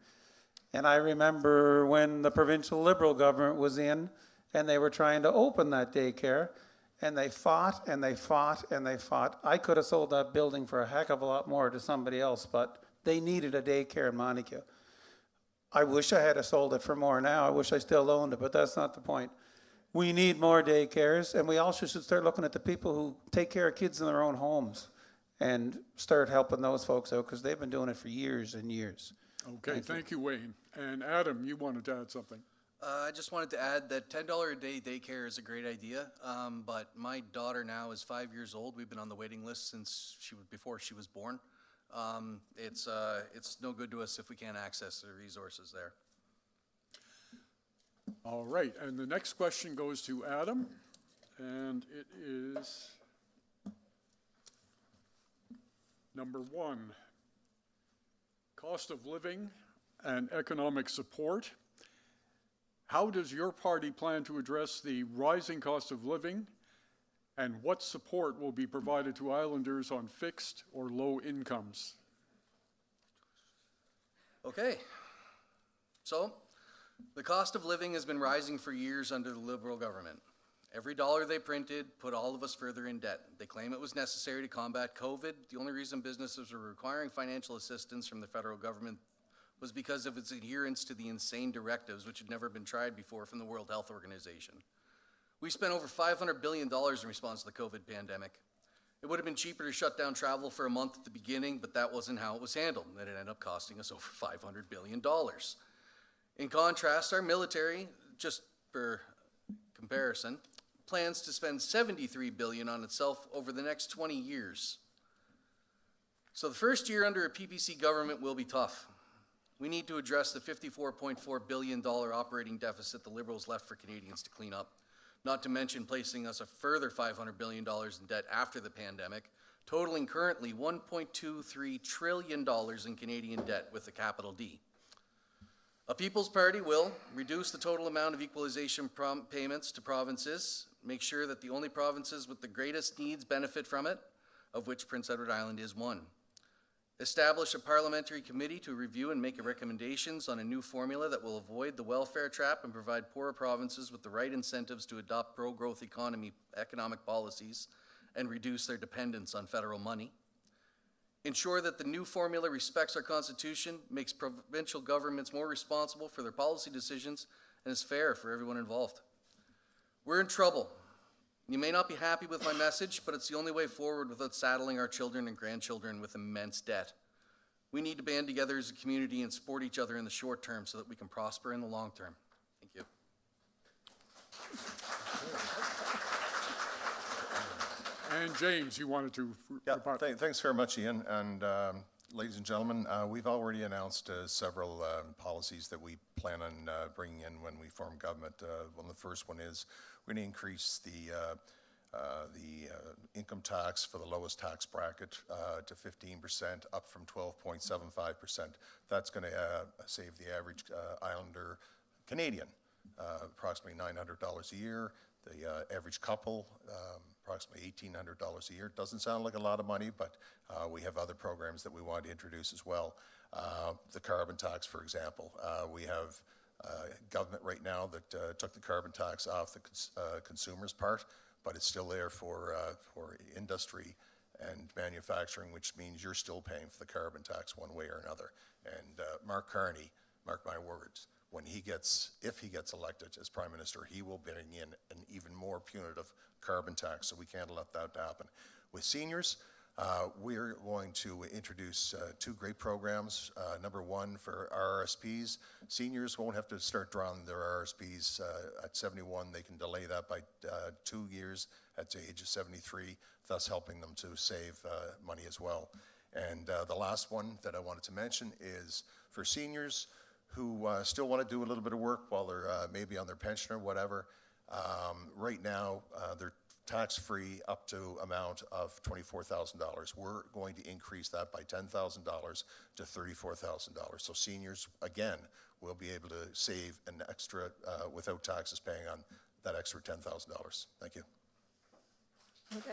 And I remember when the provincial Liberal government was in and they were trying to open that daycare, and they fought and they fought and they fought. I could have sold that building for a heck of a lot more to somebody else, but They needed a daycare in Montague. I wish I had sold it for more now. I wish I still owned it, but that's not the point. We need more daycares, and we also should start looking at the people who take care of kids in their own homes and start helping those folks out, because they've been doing it for years and years. Okay, thank you, Wayne. And Adam, you wanted to add something? I just wanted to add that $10 a day daycare is a great idea, but my daughter now is 5 years old. We've been on the waiting list since before she was born. It's no good to us if we can't access the resources there. All right, and the next question goes to Adam, and it is number 1, cost of living and economic support. How does your party plan to address the rising cost of living, and what support will be provided to islanders on fixed or low incomes? Okay, so the cost of living has been rising for years under the Liberal government. Every dollar they printed put all of us further in debt. They claim it was necessary to combat COVID. The only reason businesses were requiring financial assistance from the federal government was because of its adherence to the insane directives which had never been tried before from the World Health Organization. We spent over $500 billion in response to the COVID pandemic. It would have been cheaper to shut down travel for a month at the beginning, but that wasn't how it was handled, and it ended up costing us over $500 billion. In contrast, our military, just for comparison, plans to spend $73 billion on itself over the next 20 years. So the first year under a PPC government will be tough. We need to address the $54.4 billion operating deficit the Liberals left for Canadians to clean up, not to mention placing us a further $500 billion in debt after the pandemic, totaling currently $1.23 trillion in Canadian debt with a capital D. A People's Party will reduce the total amount of equalization payments to provinces, make sure that the only provinces with the greatest needs benefit from it, of which Prince Edward Island is one. Establish a parliamentary committee to review and make recommendations on a new formula that will avoid the welfare trap and provide poorer provinces with the right incentives to adopt pro-growth economic policies and reduce their dependence on federal money. Ensure that the new formula respects our Constitution, makes provincial governments more responsible for their policy decisions, and is fair for everyone involved. We're in trouble. You may not be happy with my message, but it's the only way forward without saddling our children and grandchildren with immense debt. We need to band together as a community and support each other in the short term so that we can prosper in the long term. Thank you. And James, you wanted to rebut. Thanks very much, Ian. And ladies and gentlemen, we've already announced several policies that we plan on bringing in when we form government. The first one is we're going to increase the income tax for the lowest tax bracket to 15%, up from 12.75%. That's going to save the average Islander Canadian approximately $900 a year. The average couple, approximately $1,800 a year. Doesn't sound like a lot of money, but we have other programs that we want to introduce as well. The carbon tax, for example. We have government right now that took the carbon tax off the consumer's part, but it's still there for industry and manufacturing, which means you're still paying for the carbon tax one way or another. And Mark Carney, mark my words, if he gets elected as Prime Minister, he will bring in an even more punitive carbon tax, so we can't let that happen. With seniors, we're going to introduce two great programs. Number one, for RRSPs, seniors won't have to start drawing their RRSPs at 71. They can delay that by 2 years at the age of 73, thus helping them to save money as well. And the last one that I wanted to mention is for seniors who still want to do a little bit of work while they're maybe on their pension or whatever. Right now, they're tax-free up to amount of $24,000. We're going to increase that by $10,000 to $34,000. So seniors, again, will be able to save an extra, without taxes paying on that extra $10,000. Thank you. Okay.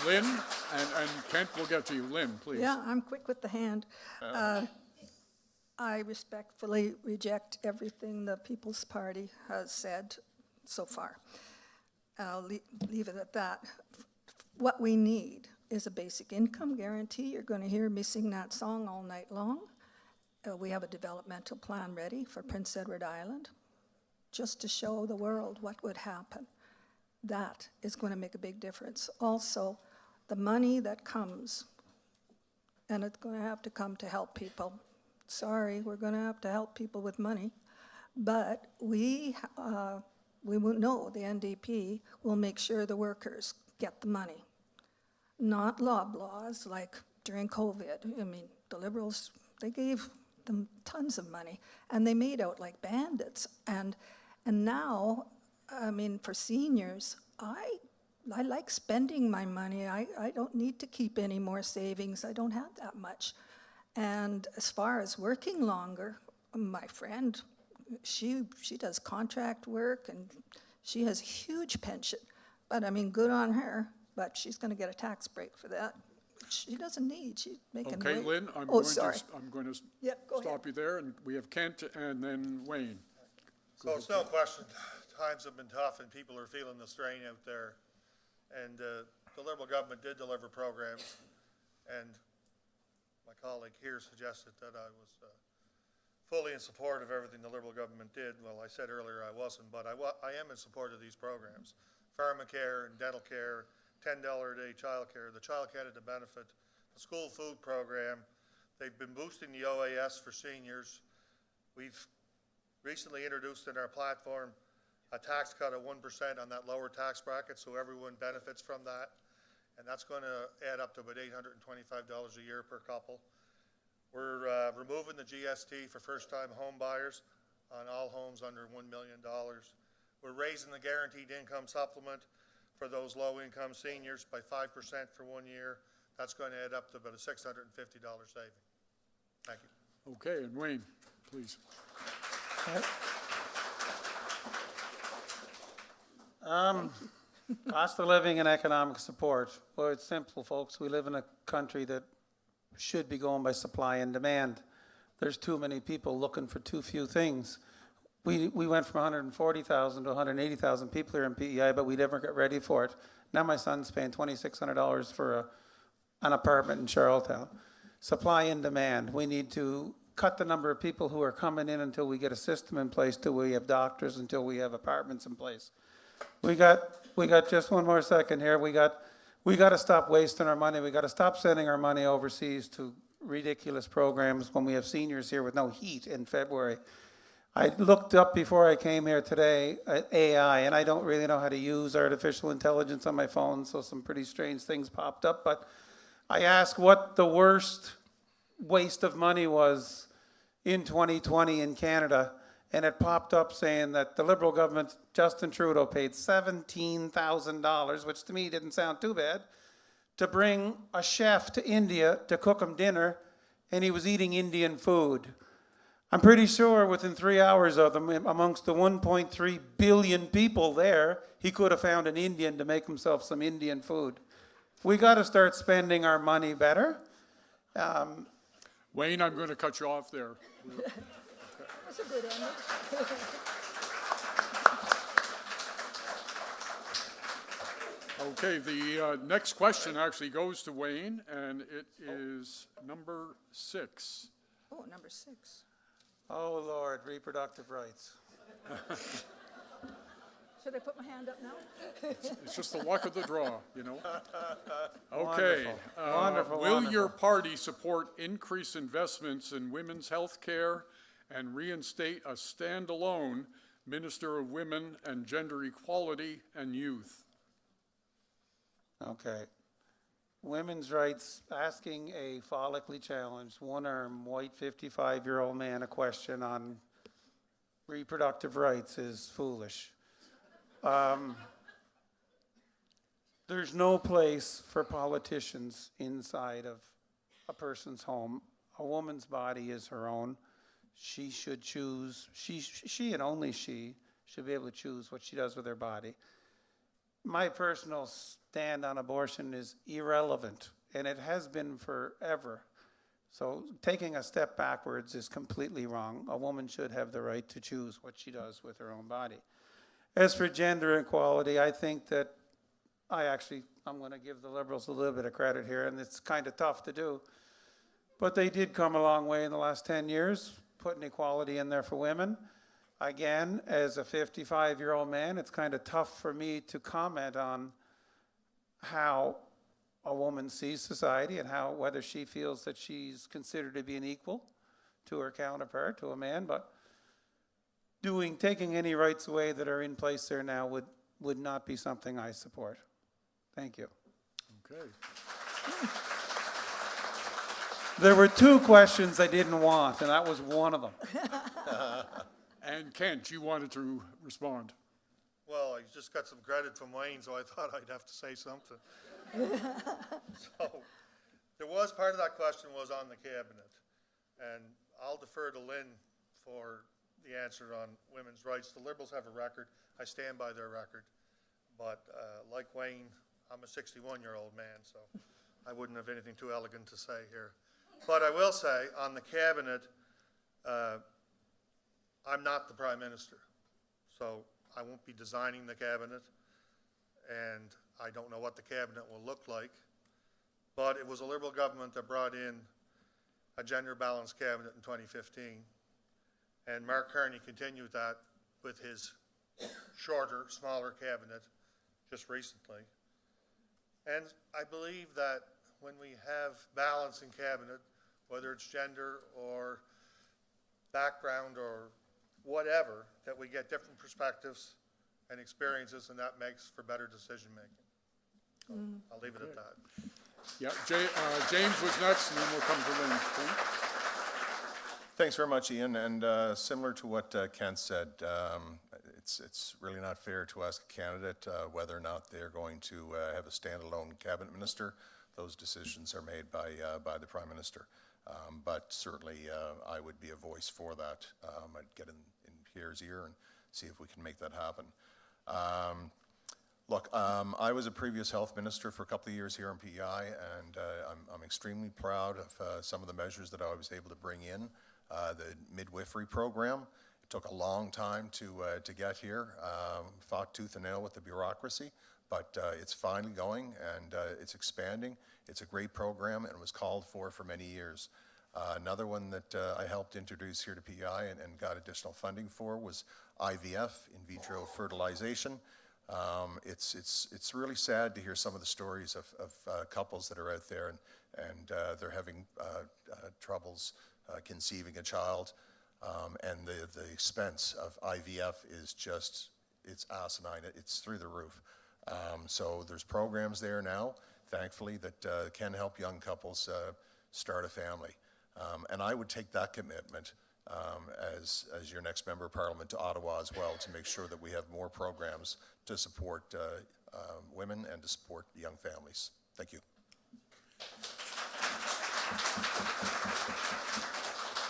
Lynne, and Kent will get to you. Lynne, please. Yeah, I'm quick with the hand. I respectfully reject everything the People's Party has said so far. I'll leave it at that. What we need is a basic income guarantee. You're going to hear me sing that song all night long. We have a developmental plan ready for Prince Edward Island, just to show the world what would happen. That is going to make a big difference. Also, the money that comes, and it's going to have to come to help people. Sorry, we're going to have to help people with money, but we will know, the NDP will make sure the workers get the money. Not laws like during COVID. I mean, the Liberals, they gave them tons of money, and they made out like bandits. And now, I mean, for seniors, I like spending my money. I don't need to keep any more savings. I don't have that much. And as far as working longer, my friend, she does contract work, and she has a huge pension. But I mean, good on her, but she's going to get a tax break for that. She doesn't need, she's making Okay, way- Lynn, I'm Oh, sorry. going to Yeah, go ahead. stop you there, and we have Kent and then Wayne. So it's no question, times have been tough and people are feeling the strain out there. And the Liberal government did deliver programs, and my colleague here suggested that I was fully in support of everything the Liberal government did. Well, I said earlier I wasn't, but I am in support of these programs. Pharmacare and dental care, $10 a day childcare, the Child Canada benefit, the school food program. They've been boosting the OAS for seniors. We've recently introduced in our platform a tax cut of 1% on that lower tax bracket, so everyone benefits from that. And that's going to add up to about $825 a year per couple. We're removing the GST for first-time home buyers on all homes under $1 million. We're raising the guaranteed income supplement for those low-income seniors by 5% for 1 year. That's going to add up to about a $650 saving. Thank you. Okay, and Wayne, please. Cost of living and economic support. Well, it's simple, folks. We live in a country that should be going by supply and demand. There's too many people looking for too few things. We went from 140,000 to 180,000 people here in PEI, but we never got ready for it. Now my son's paying $2,600 for an apartment in Charlottetown. Supply and demand. We need to cut the number of people who are coming in until we get a system in place, till we have doctors, until we have apartments in place. We got just one more second here. We got to stop wasting our money. We got to stop sending our money overseas to ridiculous programs when we have seniors here with no heat in February. I looked up before I came here today at AI, and I don't really know how to use artificial intelligence on my phone, so some pretty strange things popped up. But I asked what the worst waste of money was in 2020 in Canada, and it popped up saying that the Liberal government, Justin Trudeau, paid $17,000, which to me didn't sound too bad, to bring a chef to India to cook him dinner, and he was eating Indian food. I'm pretty sure within 3 hours of them, amongst the 1.3 billion people there, he could have found an Indian to make himself some Indian food. We got to start spending our money better. Wayne, I'm going to cut you off there. That's a good ending. Okay, the next question actually goes to Wayne, and it is number 6. Oh, number 6. Oh, Lord, reproductive rights. Should I put my hand up now? It's just the luck of the draw, you know? Okay. Wonderful, Will wonderful. your party support increased investments in women's health care and reinstate a standalone Minister of Women and Gender Equality and Youth? Okay. Women's rights, asking a follically challenged, one-armed, white 55-year-old man a question on reproductive rights is foolish. There's no place for politicians inside of a person's home. A woman's body is her own. She should choose, she and only she should be able to choose what she does with her body. My personal stand on abortion is irrelevant, and it has been forever. So taking a step backwards is completely wrong. A woman should have the right to choose what she does with her own body. As for gender equality, I think that I'm going to give the Liberals a little bit of credit here, and it's kind of tough to do. But they did come a long way in the last 10 years, putting equality in there for women. Again, as a 55-year-old man, it's kind of tough for me to comment on how a woman sees society and whether she feels that she's considered to be an equal to her counterpart, to a man. But taking any rights away that are in place there now would not be something I support. Thank you. Okay. There were 2 questions I didn't want, and that was one of them. And Kent, you wanted to respond. Well, I just got some credit from Wayne, so I thought I'd have to say something. So, there was, part of that question was on the cabinet, and I'll defer to Lynne for the answer on women's rights. The Liberals have a record. I stand by their record. But like Wayne, I'm a 61-year-old man, so I wouldn't have anything too elegant to say here. But I will say, on the cabinet, I'm not the prime minister, so I won't be designing the cabinet, and I don't know what the cabinet will look like. But it was a Liberal government that brought in a gender-balanced cabinet in 2015, and Mark Carney continued that with his shorter, smaller cabinet just recently. And I believe that when we have balance in cabinet, whether it's gender or background or whatever, that we get different perspectives and experiences, and that makes for better decision-making. So I'll leave it at that. Yeah, James was next, and then we'll come to Lynne. James? Thanks very much, Ian. And similar to what Kent said, it's really not fair to ask a candidate whether or not they're going to have a standalone cabinet minister. Those decisions are made by the Prime Minister. But certainly I would be a voice for that. I'd get in Pierre's ear and see if we can make that happen. Look, I was a previous health minister for a couple of years here in PEI, and I'm extremely proud of some of the measures that I was able to bring in. The midwifery program, it took a long time to get here, fought tooth and nail with the bureaucracy, but it's finally going, and it's expanding. It's a great program, and it was called for many years. Another one that I helped introduce here to PEI and got additional funding for was IVF, in vitro fertilization. It's really sad to hear some of the stories of couples that are out there and they're having troubles conceiving a child, and the expense of IVF is just, it's asinine. It's through the roof. So there's programs there now, thankfully, that can help young couples start a family. And I would take that commitment as your next member of Parliament to Ottawa as well, to make sure that we have more programs to support women and to support young families. Thank you.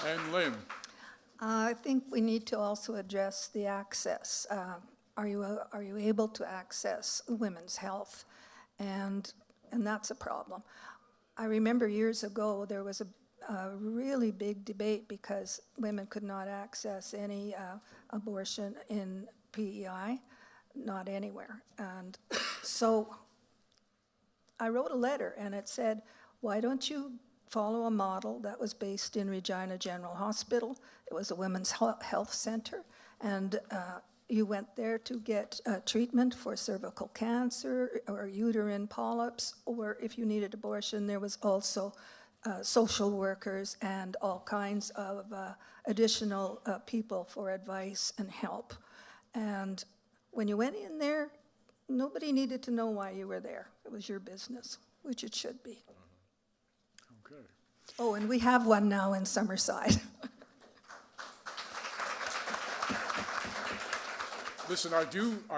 And Lynne? I think we need to also address the access. Are you able to access women's health? And that's a problem. I remember years ago there was a really big debate because women could not access any abortion in PEI, not anywhere. And so I wrote a letter, and it said, why don't you follow a model that was based in Regina General Hospital? It was a women's health center, and you went there to get treatment for cervical cancer or uterine polyps, or if you needed abortion, there was also social workers and all kinds of additional people for advice and help. And when you went in there, nobody needed to know why you were there. It was your business, which it should be. Okay. Oh, and we have one now in Summerside. Listen, I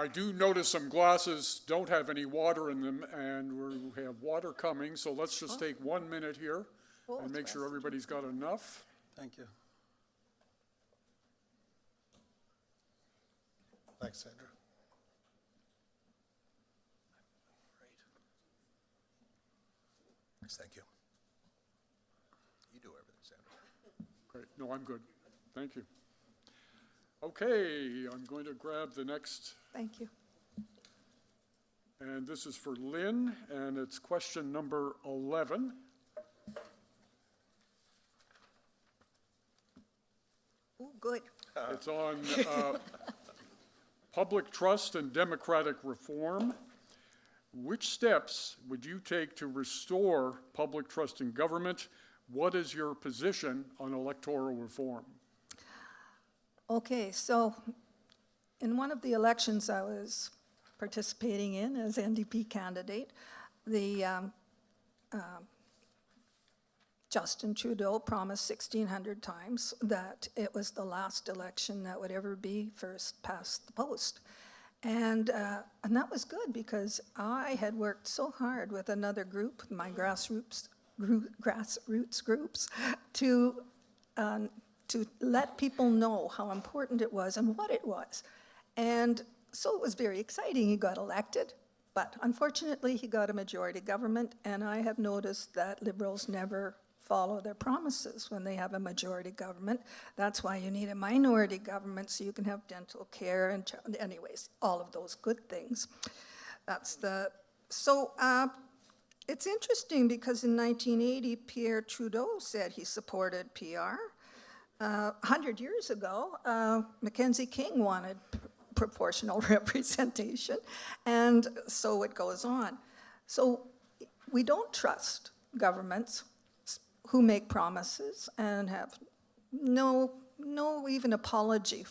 do notice some glasses don't have any water in them, and we have water coming, so let's just take 1 minute here and make sure everybody's got enough. Thank you. Thanks, Sandra. Thank you. You do everything, Sandra. Great. No, I'm good. Thank you. Okay, I'm going to grab the next. Thank you. And this is for Lynn, and it's question number 11. Oh, good. It's on public trust and democratic reform. Which steps would you take to restore public trust in government? What is your position on electoral reform? Okay, so in one of the elections I was participating in as NDP candidate, the Justin Trudeau promised 1,600 times that it was the last election that would ever be first past the post. And that was good because I had worked so hard with another group, my grassroots groups, to let people know how important it was and what it was. And so it was very exciting. He got elected, but unfortunately he got a majority government, and I have noticed that Liberals never follow their promises when they have a majority government. That's why you need a minority government so you can have dental care and anyways, all of those good things. It's interesting because in 1980, Pierre Trudeau said he supported PR. 100 years ago, Mackenzie King wanted proportional representation, and so it goes on. So we don't trust governments who make promises and have no even apology.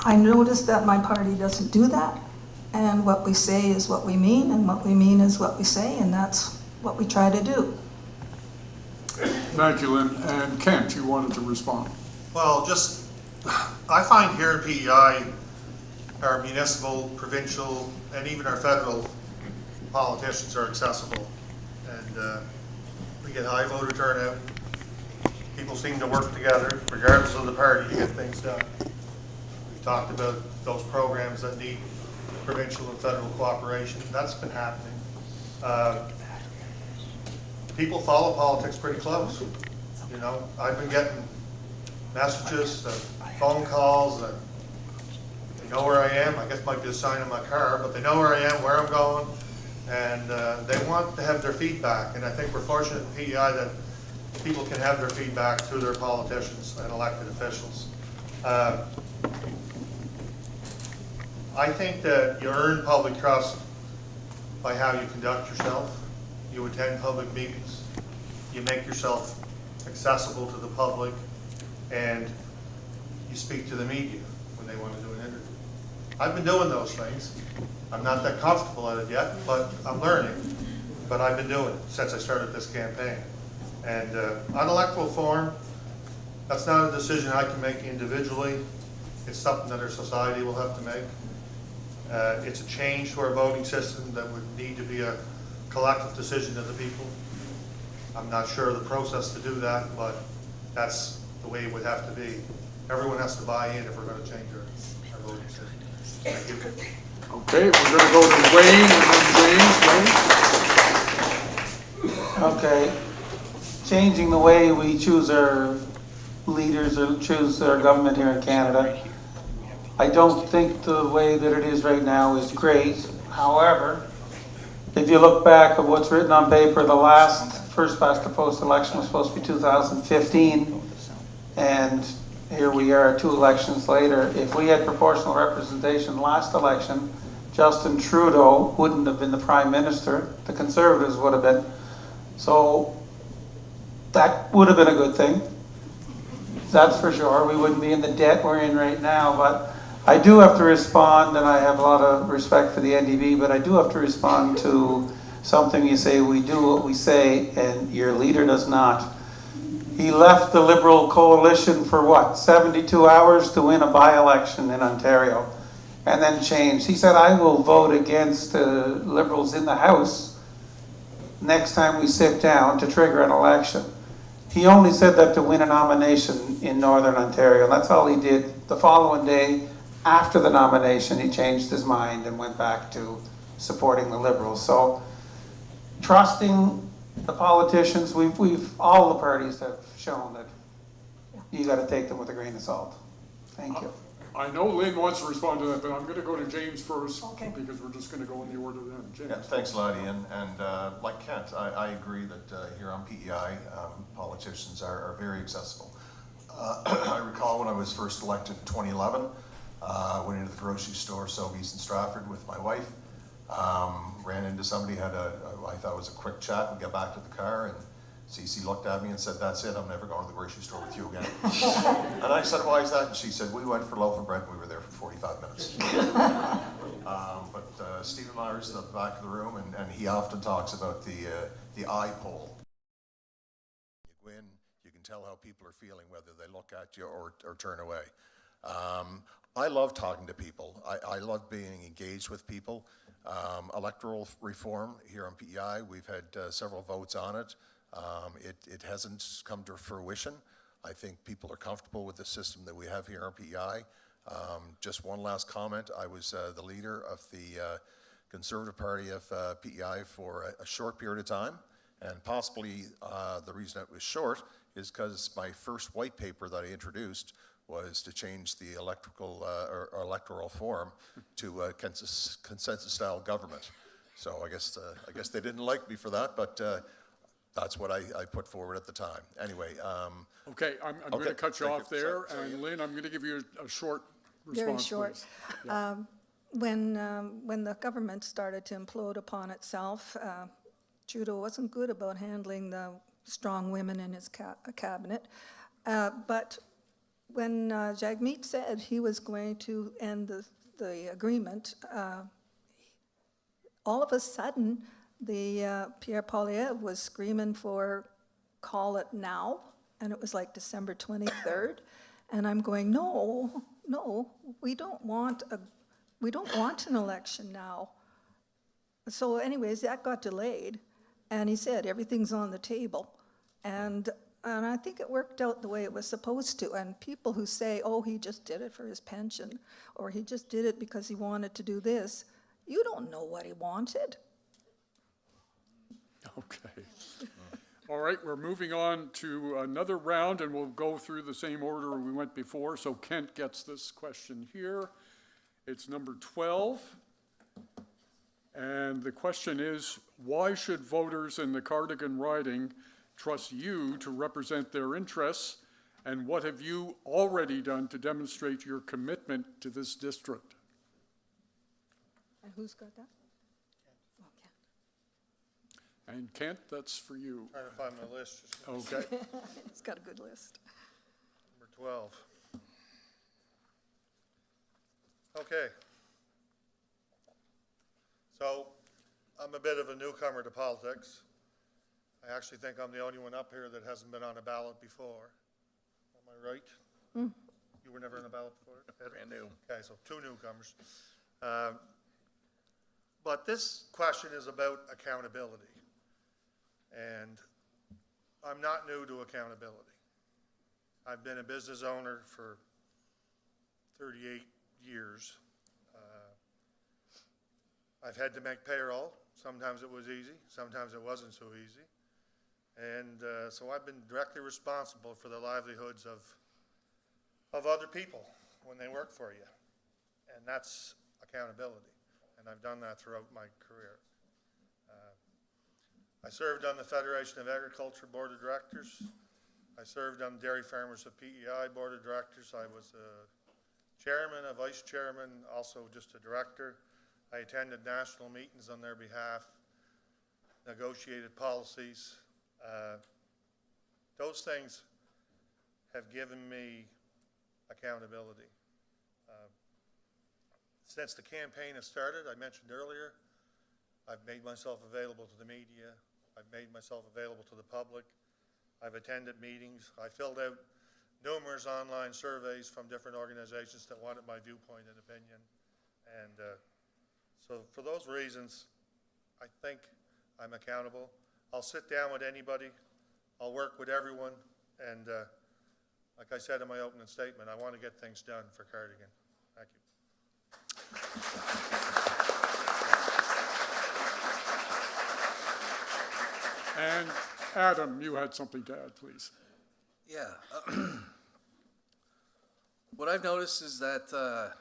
I noticed that my party doesn't do that, and what we say is what we mean, and what we mean is what we say, and that's what we try to do. Thank you, Lynn. And Kent, you wanted to respond. Well, I find here in PEI, our municipal, provincial, and even our federal politicians are accessible. And we get high voter turnout. People seem to work together, regardless of the party, to get things done. We've talked about those programs that need provincial and federal cooperation. That's been happening. People follow politics pretty close. You know, I've been getting messages, phone calls, they know where I am. I guess it might be a sign in my car, but they know where I am, where I'm going, and they want to have their feedback. And I think we're fortunate in PEI that people can have their feedback through their politicians and elected officials. I think that you earn public trust by how you conduct yourself. You attend public meetings, you make yourself accessible to the public, and you speak to the media when they want to do an interview. I've been doing those things. I'm not that comfortable at it yet, but I'm learning. But I've been doing it since I started this campaign. And on electoral reform, that's not a decision I can make individually. It's something that our society will have to make. It's a change to our voting system that would need to be a collective decision of the people. I'm not sure of the process to do that, but that's the way it would have to be. Everyone has to buy in if we're going to change our voting system. Thank you. Okay, we're going to go to Wayne and then James. Wayne? Okay. Changing the way we choose our leaders or choose our government here in Canada. I don't think the way that it is right now is great. However, if you look back at what's written on paper, the last first past the post election was supposed to be 2015, and here we are 2 elections later. If we had proportional representation last election, Justin Trudeau wouldn't have been the Prime Minister. The Conservatives would have been. So that would have been a good thing. That's for sure. We wouldn't be in the debt we're in right now, but I do have to respond, and I have a lot of respect for the NDP, but I do have to respond to something you say. We do what we say, and your leader does not. He left the Liberal coalition for what, 72 hours to win a by-election in Ontario, and then changed. He said, I will vote against the Liberals in the House next time we sit down to trigger an election. He only said that to win a nomination in Northern Ontario. That's all he did. The following day, after the nomination, he changed his mind and went back to supporting the Liberals. So trusting the politicians, all the parties have shown that you got to take them with a grain of salt. Thank you. I know Lynn wants to respond to that, but I'm going to go to James first. Okay. Because we're just going to go in the order then. James. Yeah, thanks a lot, Ian. And like Kent, I agree that here on PEI, politicians are very accessible. I recall when I was first elected in 2011, went into the grocery store, Sobeys in Stratford with my wife. Ran into somebody, had I thought it was a quick chat. We got back to the car and Cece looked at me and said, "That's it, I'm never going to the grocery store with you again." And I said, "Why is that?" And she said, "We went for a loaf of bread and we were there for 45 minutes. But Stephen Myers is at the back of the room, and he often talks about the eye poll. You go in, you can tell how people are feeling, whether they look at you or turn away. I love talking to people. I love being engaged with people. Electoral reform here on PEI, we've had several votes on it. It hasn't come to fruition. I think people are comfortable with the system that we have here on PEI. Just one last comment. I was the leader of the Conservative Party of PEI for a short period of time, and possibly the reason it was short is because my first white paper that I introduced was to change the electoral form to a consensus-style government. So I guess they didn't like me for that, but that's what I put forward at the time. Anyway. Okay, I'm going to cut you off there. And Lynn, I'm going to give you a short response, Very short. please. Yeah. When the government started to implode upon itself, Trudeau wasn't good about handling the strong women in his cabinet. But when Jagmeet said he was going to end the agreement, all of a sudden, Pierre Poilievre was screaming for call it now, and it was like December 23rd, and I'm going, no, we don't want an election now. So anyways, that got delayed, and he said everything's on the table, and I think it worked out the way it was supposed to. And people who say, oh, he just did it for his pension, or he just did it because he wanted to do this, you don't know what he wanted. Okay. All right, we're moving on to another round, and we'll go through the same order we went before. So Kent gets this question here. It's number 12. And the question is, why should voters in the Cardigan riding trust you to represent their interests, and what have you already done to demonstrate your commitment to this district? And who's got that? And Kent, that's for you. Trying to find my list. Okay. It's got a good list. Number 12. Okay. So, I'm a bit of a newcomer to politics. I actually think I'm the only one up here that hasn't been on a ballot before. Am I right? You were never on a ballot before? Brand new. Okay, so 2 newcomers. But this question is about accountability. And I'm not new to accountability. I've been a business owner for 38 years. I've had to make payroll. Sometimes it was easy, sometimes it wasn't so easy. And so I've been directly responsible for the livelihoods of other people when they work for you. And that's accountability. And I've done that throughout my career. I served on the Federation of Agriculture Board of Directors. I served on Dairy Farmers of PEI Board of Directors. I was a chairman, a vice chairman, also just a director. I attended national meetings on their behalf, negotiated policies. Those things have given me accountability. Since the campaign has started, I mentioned earlier, I've made myself available to the media. I've made myself available to the public. I've attended meetings. I filled out numerous online surveys from different organizations that wanted my viewpoint and opinion. And so for those reasons, I think I'm accountable. I'll sit down with anybody. I'll work with everyone. And like I said in my opening statement, I want to get things done for Cardigan. Thank you. And Adam, you had something to add, please. Yeah. What I've noticed is that, so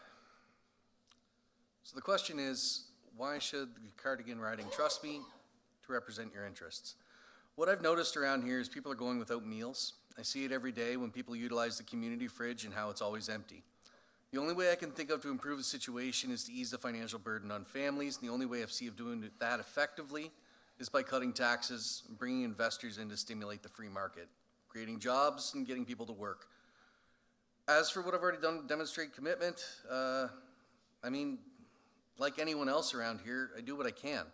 the question is, why should the Cardigan riding trust me to represent your interests? What I've noticed around here is people are going without meals. I see it every day when people utilize the community fridge and how it's always empty. The only way I can think of to improve the situation is to ease the financial burden on families. And the only way I see of doing that effectively is by cutting taxes and bringing investors in to stimulate the free market, creating jobs and getting people to work. As for what I've already done to demonstrate commitment, I mean, like anyone else around here, I do what I can.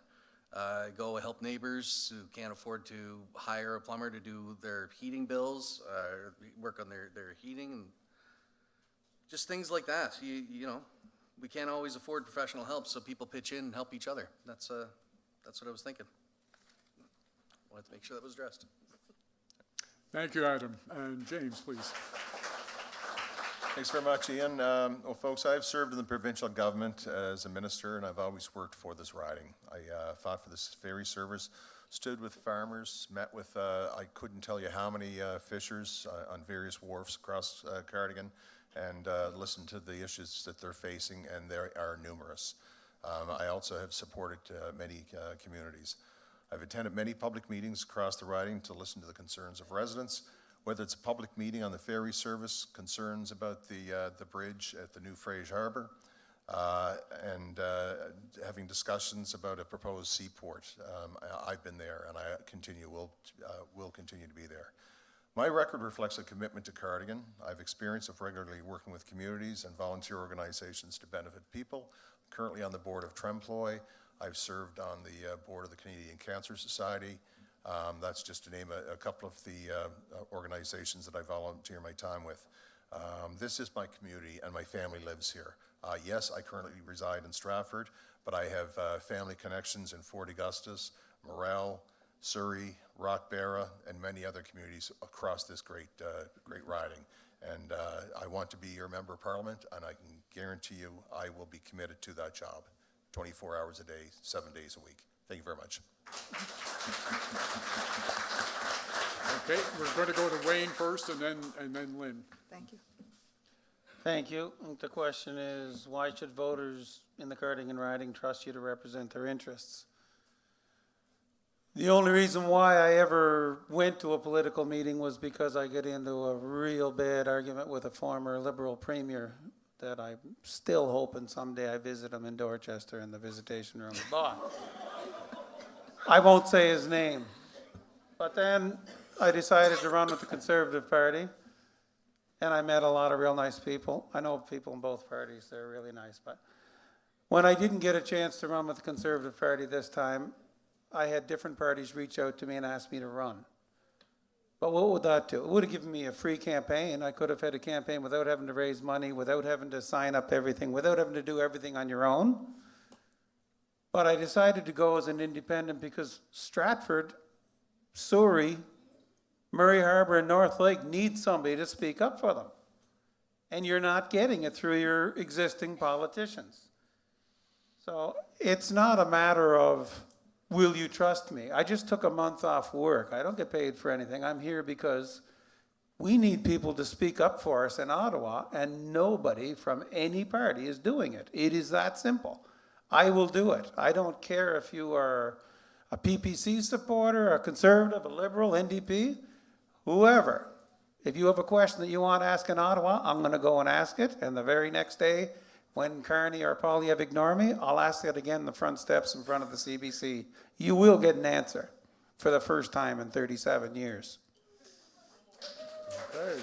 I go help neighbors who can't afford to hire a plumber to do their heating bills, work on their heating, and just things like that. You know, we can't always afford professional help, so people pitch in and help each other. That's what I was thinking. Wanted to make sure that was addressed. Thank you, Adam. And James, please. Thanks very much, Ian. Well, folks, I've served in the provincial government as a minister, and I've always worked for this riding. I fought for this ferry service, stood with farmers, met with, I couldn't tell you how many fishers on various wharfs across Cardigan, and listened to the issues that they're facing, and they are numerous. I also have supported many communities. I've attended many public meetings across the riding to listen to the concerns of residents, whether it's a public meeting on the ferry service, concerns about the bridge at the new Frege Harbor, and having discussions about a proposed seaport. I've been there, and I will continue to be there. My record reflects a commitment to Cardigan. I've experience of regularly working with communities and volunteer organizations to benefit people. I'm currently on the board of Tremploy. I've served on the board of the Canadian Cancer Society. That's just to name a couple of the organizations that I volunteer my time with. This is my community, and my family lives here. Yes, I currently reside in Stratford, but I have family connections in Fort Augustus, Morel, Surrey, Rockbarrow, and many other communities across this great riding. And I want to be your member of parliament, and I can guarantee you I will be committed to that job 24 hours a day, 7 days a week. Thank you very much. Okay, we're going to go to Wayne first, and then Lynn. Thank you. Thank you. The question is, why should voters in the Cardigan riding trust you to represent their interests? The only reason why I ever went to a political meeting was because I got into a real bad argument with a former Liberal premier that I'm still hoping someday I visit him in Dorchester in the visitation room. But I won't say his name. But then I decided to run with the Conservative Party, and I met a lot of real nice people. I know people in both parties, they're really nice. But when I didn't get a chance to run with the Conservative Party this time, I had different parties reach out to me and ask me to run. But what would that do? It would have given me a free campaign. I could have had a campaign without having to raise money, without having to sign up everything, without having to do everything on your own. But I decided to go as an independent because Stratford, Surrey, Murray Harbour, and North Lake need somebody to speak up for them. And you're not getting it through your existing politicians. So it's not a matter of, will you trust me? I just took a month off work. I don't get paid for anything. I'm here because we need people to speak up for us in Ottawa, and nobody from any party is doing it. It is that simple. I will do it. I don't care if you are a PPC supporter, a Conservative, a Liberal, NDP, whoever. If you have a question that you want to ask in Ottawa, I'm going to go and ask it, and the very next day, when Carney or Polyev ignore me, I'll ask it again in the front steps in front of the CBC. You will get an answer for the first time in 37 years. Okay.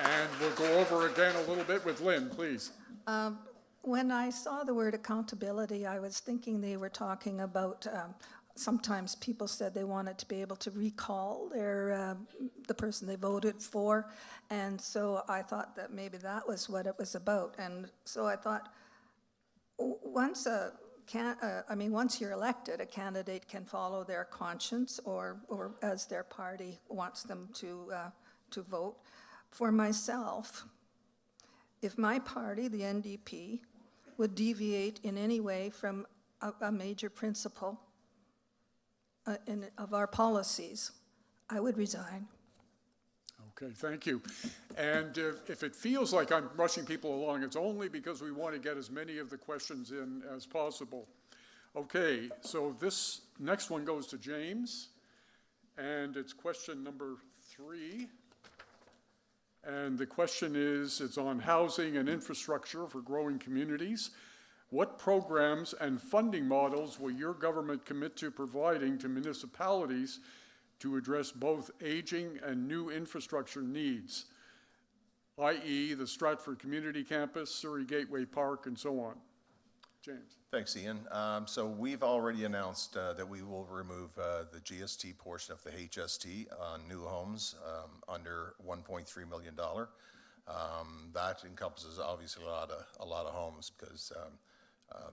And we'll go over again a little bit with Lynn, please. When I saw the word accountability, I was thinking they were talking about, sometimes people said they wanted to be able to recall the person they voted for, and so I thought that maybe that was what it was about. And so I thought, once you're elected, a candidate can follow their conscience or as their party wants them to vote. For myself, if my party, the NDP, would deviate in any way from a major principle of our policies, I would resign. Okay, thank you. And if it feels like I'm rushing people along, it's only because we want to get as many of the questions in as possible. Okay, so this next one goes to James, and it's question number 3. And the question is, it's on housing and infrastructure for growing communities. What programs and funding models will your government commit to providing to municipalities to address both aging and new infrastructure needs, i.e. the Stratford Community Campus, Surrey Gateway Park, and so on? James. Thanks, Ian. So we've already announced that we will remove the GST portion of the HST on new homes under $1.3 million. That encompasses obviously a lot of homes because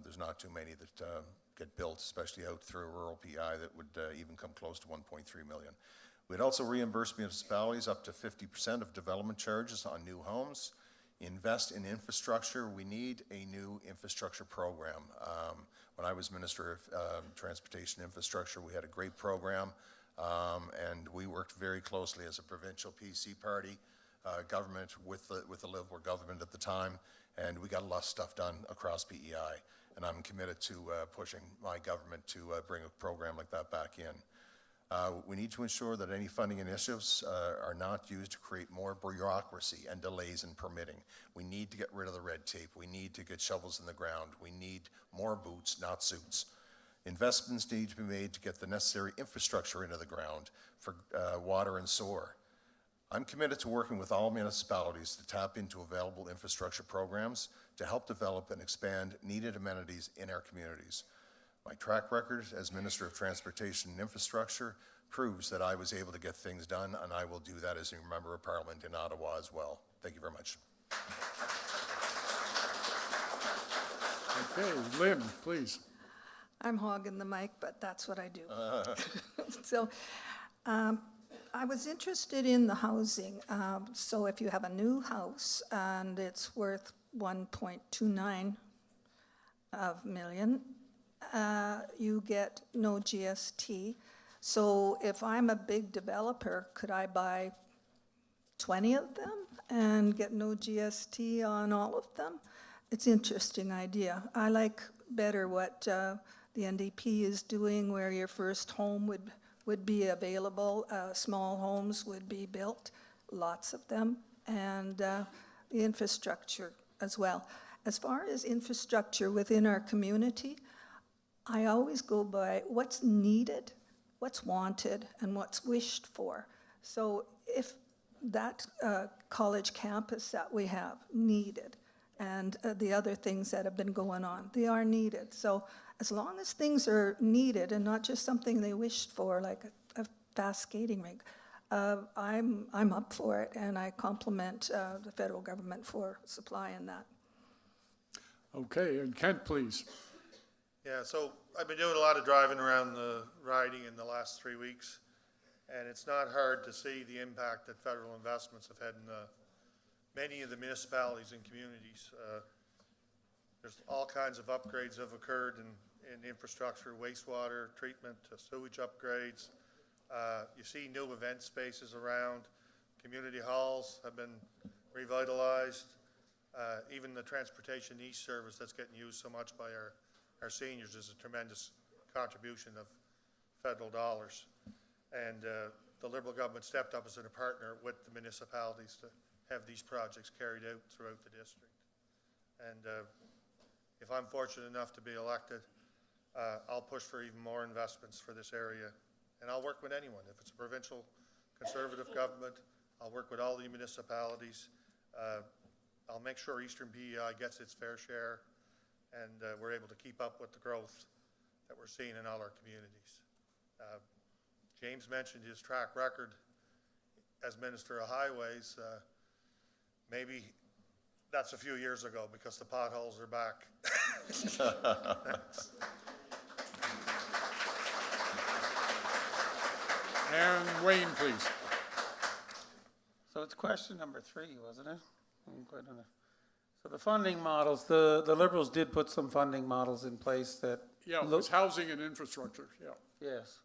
there's not too many that get built, especially out through rural PI, that would even come close to 1.3 million. We'd also reimburse municipalities up to 50% of development charges on new homes. Invest in infrastructure. We need a new infrastructure program. When I was Minister of Transportation Infrastructure, we had a great program, and we worked very closely as a provincial PC party government with the Liberal government at the time, and we got a lot of stuff done across PEI, and I'm committed to pushing my government to bring a program like that back in. We need to ensure that any funding initiatives are not used to create more bureaucracy and delays in permitting. We need to get rid of the red tape. We need to get shovels in the ground. We need more boots, not suits. Investments need to be made to get the necessary infrastructure into the ground for water and sewer. I'm committed to working with all municipalities to tap into available infrastructure programs to help develop and expand needed amenities in our communities. My track record as Minister of Transportation and Infrastructure proves that I was able to get things done, and I will do that as a Member of Parliament in Ottawa as well. Thank you very much. Okay, Lynne, please. I'm hogging the mic, but that's what I do. So I was interested in the housing. So if you have a new house and it's worth 1.29 million, you get no GST. So if I'm a big developer, could I buy 20 of them and get no GST on all of them? It's an interesting idea. I like better what the NDP is doing, where your first home would be available, small homes would be built, lots of them, and the infrastructure as well. As far as infrastructure within our community, I always go by what's needed, what's wanted, and what's wished for. So if that college campus that we have needed, and the other things that have been going on, they are needed. So as long as things are needed and not just something they wished for, like a fast skating rink, I'm up for it, and I compliment the federal government for supplying that. Okay, and Kent, please. Yeah, so I've been doing a lot of driving around the riding in the last 3 weeks, and it's not hard to see the impact that federal investments have had in many of the municipalities and communities. There's all kinds of upgrades have occurred in infrastructure, wastewater treatment, sewage upgrades. You see new event spaces around. Community halls have been revitalized. Even the Transportation East service that's getting used so much by our seniors is a tremendous contribution of federal dollars. And the Liberal government stepped up as a partner with the municipalities to have these projects carried out throughout the district. And if I'm fortunate enough to be elected, I'll push for even more investments for this area. And I'll work with anyone. If it's a provincial Conservative government, I'll work with all the municipalities. I'll make sure Eastern PEI gets its fair share, and we're able to keep up with the growth that we're seeing in all our communities. James mentioned his track record as Minister of Highways. Maybe that's a few years ago because the potholes are back. And Wayne, please. So it's question number 3, wasn't it? So the funding models, the Liberals did put some funding models in place that... Yeah, it was housing and infrastructure, yeah. Yes.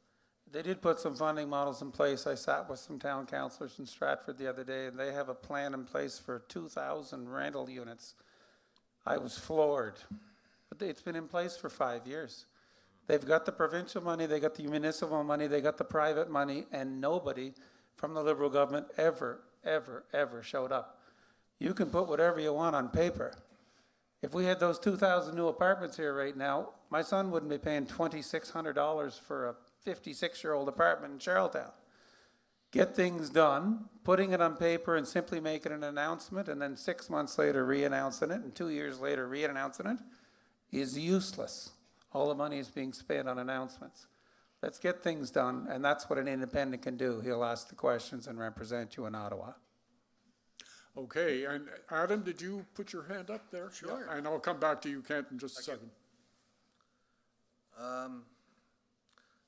They did put some funding models in place. I sat with some town councilors in Stratford the other day, and they have a plan in place for 2,000 rental units. I was floored. But it's been in place for 5 years. They've got the provincial money, they got the municipal money, they got the private money, and nobody from the Liberal government ever showed up. You can put whatever you want on paper. If we had those 2,000 new apartments here right now, my son wouldn't be paying $2,600 for a 56-year-old apartment in Charlottetown. Get things done, putting it on paper and simply making an announcement, and then 6 months later re-announcing it, and 2 years later re-announcing it, is useless. All the money is being spent on announcements. Let's get things done, and that's what an independent can do. He'll ask the questions and represent you in Ottawa. Okay, and Adam, did you put your hand up there? Sure. Yeah, and I'll come back to you, Kent, in just a second.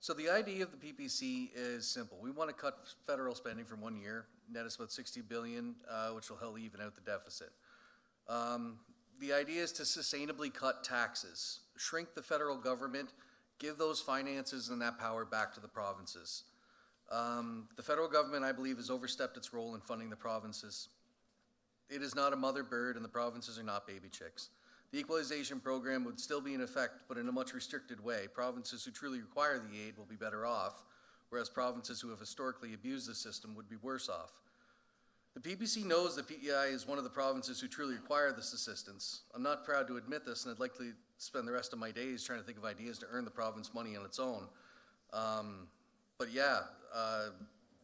So the idea of the PPC is simple. We want to cut federal spending from 1 year, net us about $60 billion, which will help even out the deficit. The idea is to sustainably cut taxes, shrink the federal government, give those finances and that power back to the provinces. The federal government, I believe, has overstepped its role in funding the provinces. It is not a mother bird, and the provinces are not baby chicks. The equalization program would still be in effect, but in a much restricted way. Provinces who truly require the aid will be better off, whereas provinces who have historically abused the system would be worse off. The PPC knows that PEI is one of the provinces who truly require this assistance. I'm not proud to admit this, and I'd like to spend the rest of my days trying to think of ideas to earn the province money on its own. But yeah,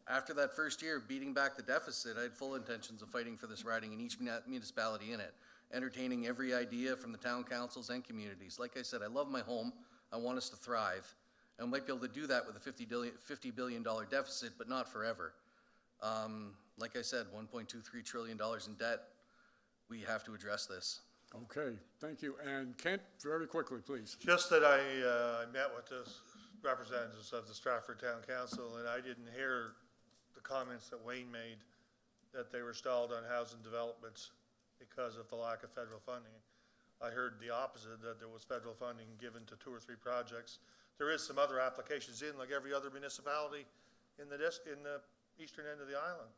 after that first year beating back the deficit, I had full intentions of fighting for this riding in each municipality in it, entertaining every idea from the town councils and communities. Like I said, I love my home. I want us to thrive. And we might be able to do that with a $50 billion deficit, but not forever. Like I said, $1.23 trillion in debt. We have to address this. Okay, thank you. And Kent, very quickly, please. Just that I met with the representatives of the Stratford Town Council, and I didn't hear the comments that Wayne made that they were stalled on housing developments because of the lack of federal funding. I heard the opposite, that there was federal funding given to 2 or 3 projects. There is some other applications in, like every other municipality in the eastern end of the island.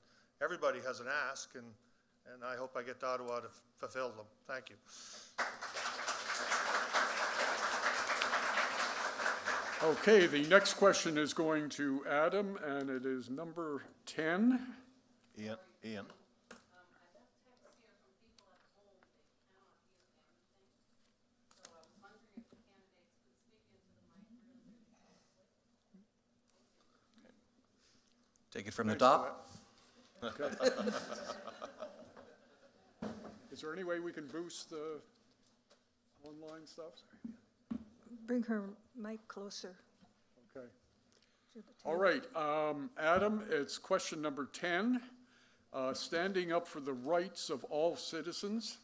Everybody has an ask, and I hope I get to Ottawa to fulfill them. Thank you. Okay, the next question is going to Adam, and it is number 10. Ian? Take it from the top. Okay. Is there any way we can boost the online stuff? Bring her mic closer Okay. to the All right, Adam, it's question number 10. Standing up for the rights of all citizens.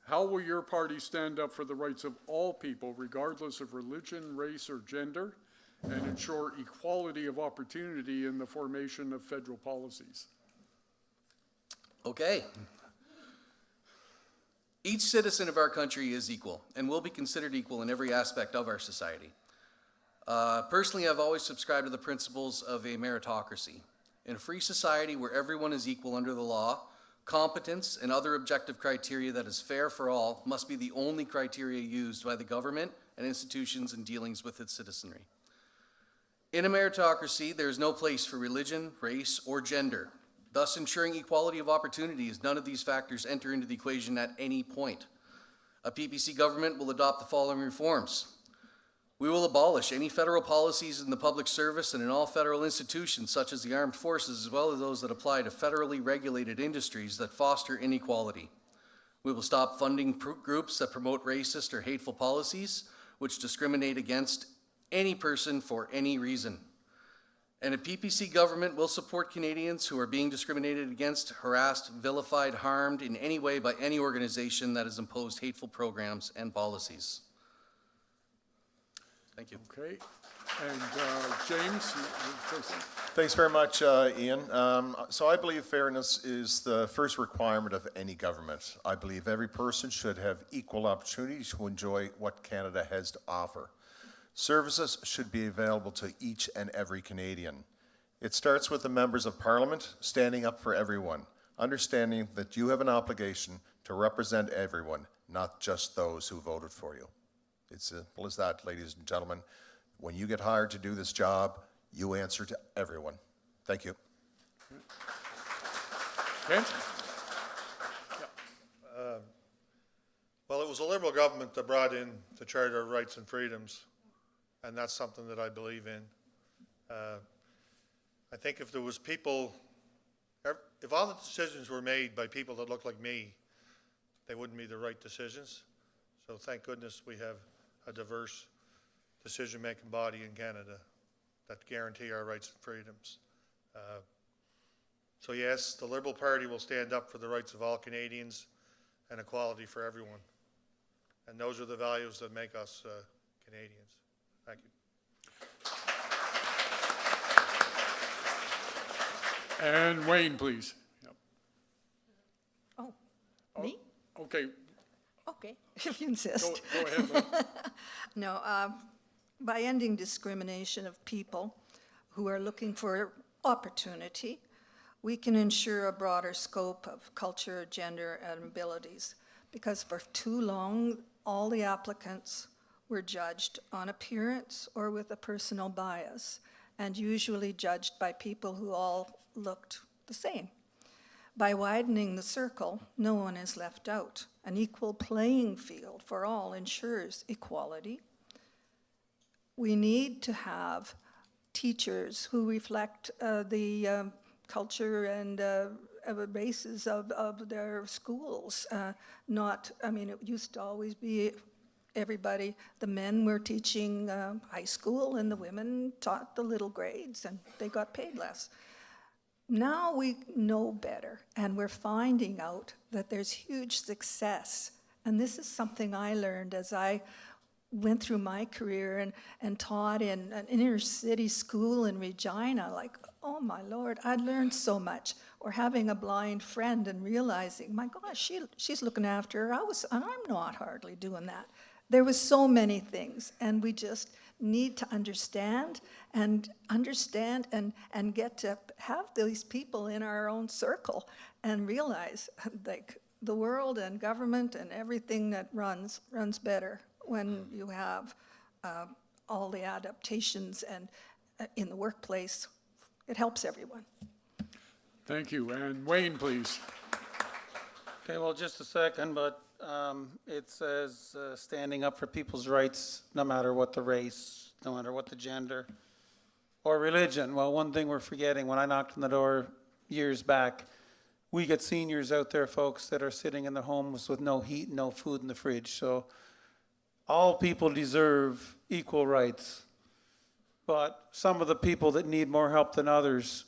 How will your party stand up for the rights of all people, regardless of religion, race, or gender, and ensure equality of opportunity in the formation of federal policies? Okay. Each citizen of our country is equal and will be considered equal in every aspect of our society. Personally, I've always subscribed to the principles of a meritocracy. In a free society where everyone is equal under the law, competence and other objective criteria that is fair for all must be the only criteria used by the government and institutions in dealings with its citizenry. In a meritocracy, there is no place for religion, race, or gender, thus ensuring equality of opportunity as none of these factors enter into the equation at any point. A PPC government will adopt the following reforms. We will abolish any federal policies in the public service and in all federal institutions, such as the armed forces, as well as those that apply to federally regulated industries that foster inequality. We will stop funding groups that promote racist or hateful policies, which discriminate against any person for any reason. And a PPC government will support Canadians who are being discriminated against, harassed, vilified, harmed in any way by any organization that has imposed hateful programs and policies. Thank you. Okay, and James, Thanks very much, Ian. So I believe fairness is the first requirement of any government. I believe every person should have equal opportunity to enjoy what Canada has to offer. Services should be available to each and every Canadian. It starts with the members of Parliament standing up for everyone, understanding that you have an obligation to represent everyone, not just those who voted for you. It's simple as that, ladies and gentlemen. When you get hired to do this job, you answer to everyone. Thank you. Kent? Well, it was a Liberal government that brought in the Charter of Rights and Freedoms, and that's something that I believe in. I think if there was people, if all the decisions were made by people that look like me, they wouldn't be the right decisions. So thank goodness we have a diverse decision-making body in Canada that guarantee our rights and freedoms. So yes, the Liberal Party will stand up for the rights of all Canadians and equality for everyone. And those are the values that make us Canadians. Thank you. And Wayne, please. Yep. Oh, me? Okay, Okay, if you insist. go ahead, Lynne. No, by ending discrimination of people who are looking for opportunity, we can ensure a broader scope of culture, gender, and abilities. Because for too long, all the applicants were judged on appearance or with a personal bias, and usually judged by people who all looked the same. By widening the circle, no one is left out. An equal playing field for all ensures equality. We need to have teachers who reflect the culture and races of their schools. It used to always be everybody, the men were teaching high school and the women taught the little grades and they got paid less. Now we know better, and we're finding out that there's huge success. And this is something I learned as I went through my career and taught in an inner city school in Regina. Like, oh my Lord, I learned so much. Or having a blind friend and realizing, my gosh, she's looking after her house, and I'm not hardly doing that. There was so many things, and we just need to understand and get to have these people in our own circle and realize like the world and government and everything that runs better when you have all the adaptations and in the workplace. It helps everyone. Thank you. And Wayne, please. Okay, well, just a second, but it says standing up for people's rights, no matter what the race, no matter what the gender or religion. Well, one thing we're forgetting, when I knocked on the door years back, we get seniors out there, folks, that are sitting in their homes with no heat, no food in the fridge. So all people deserve equal rights. But some of the people that need more help than others,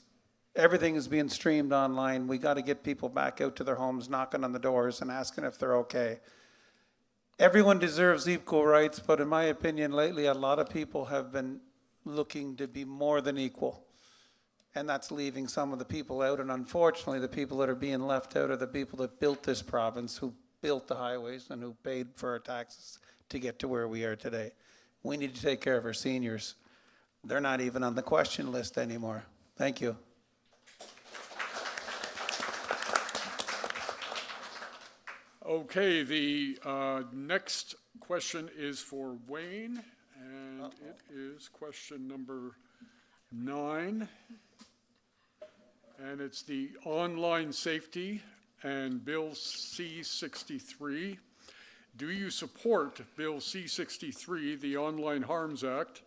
everything is being streamed online. We got to get people back out to their homes, knocking on the doors and asking if they're okay. Everyone deserves equal rights, but in my opinion, lately, a lot of people have been looking to be more than equal. And that's leaving some of the people out. And unfortunately, the people that are being left out are the people that built this province, who built the highways and who paid for our taxes to get to where we are today. We need to take care of our seniors. They're not even on the question list anymore. Thank you. Okay, the next question is for Wayne, and it is question number 9. And it's the online safety and Bill C-63. Do you support Bill C-63, the Online Harms Act?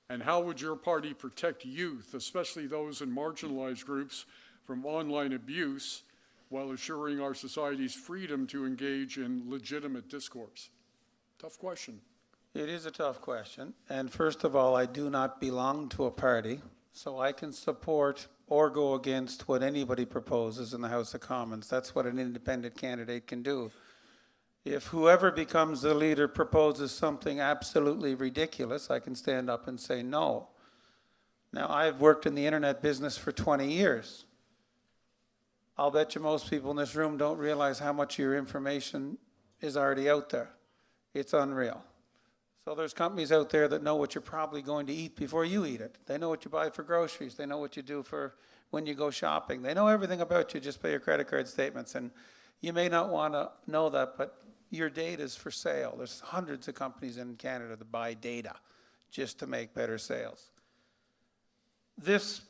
And how would your party protect youth, especially those in marginalized groups, from online abuse while assuring our society's freedom to engage in legitimate discourse? Tough question. It is a tough question. And first of all, I do not belong to a party, so I can support or go against what anybody proposes in the House of Commons. That's what an independent candidate can do. If whoever becomes the leader proposes something absolutely ridiculous, I can stand up and say no. Now, I've worked in the internet business for 20 years. I'll bet you most people in this room don't realize how much of your information is already out there. It's unreal. So there's companies out there that know what you're probably going to eat before you eat it. They know what you buy for groceries. They know what you do for when you go shopping. They know everything about you just by your credit card statements. And you may not want to know that, but your data is for sale. There's hundreds of companies in Canada that buy data just to make better sales. This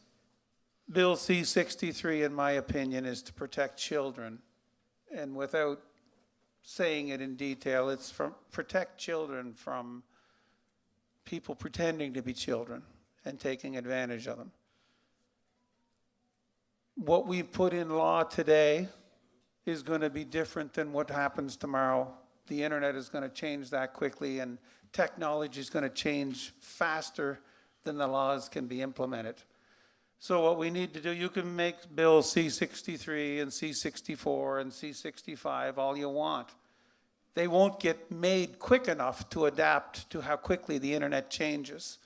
Bill C-63, in my opinion, is to protect children. And without saying it in detail, it's from protect children from people pretending to be children and taking advantage of them. What we put in law today is going to be different than what happens tomorrow. The internet is going to change that quickly, and technology is going to change faster than the laws can be implemented. So what we need to do, you can make Bill C-63 and C-64 and C-65 all you want. They won't get made quick enough to adapt to how quickly the internet changes.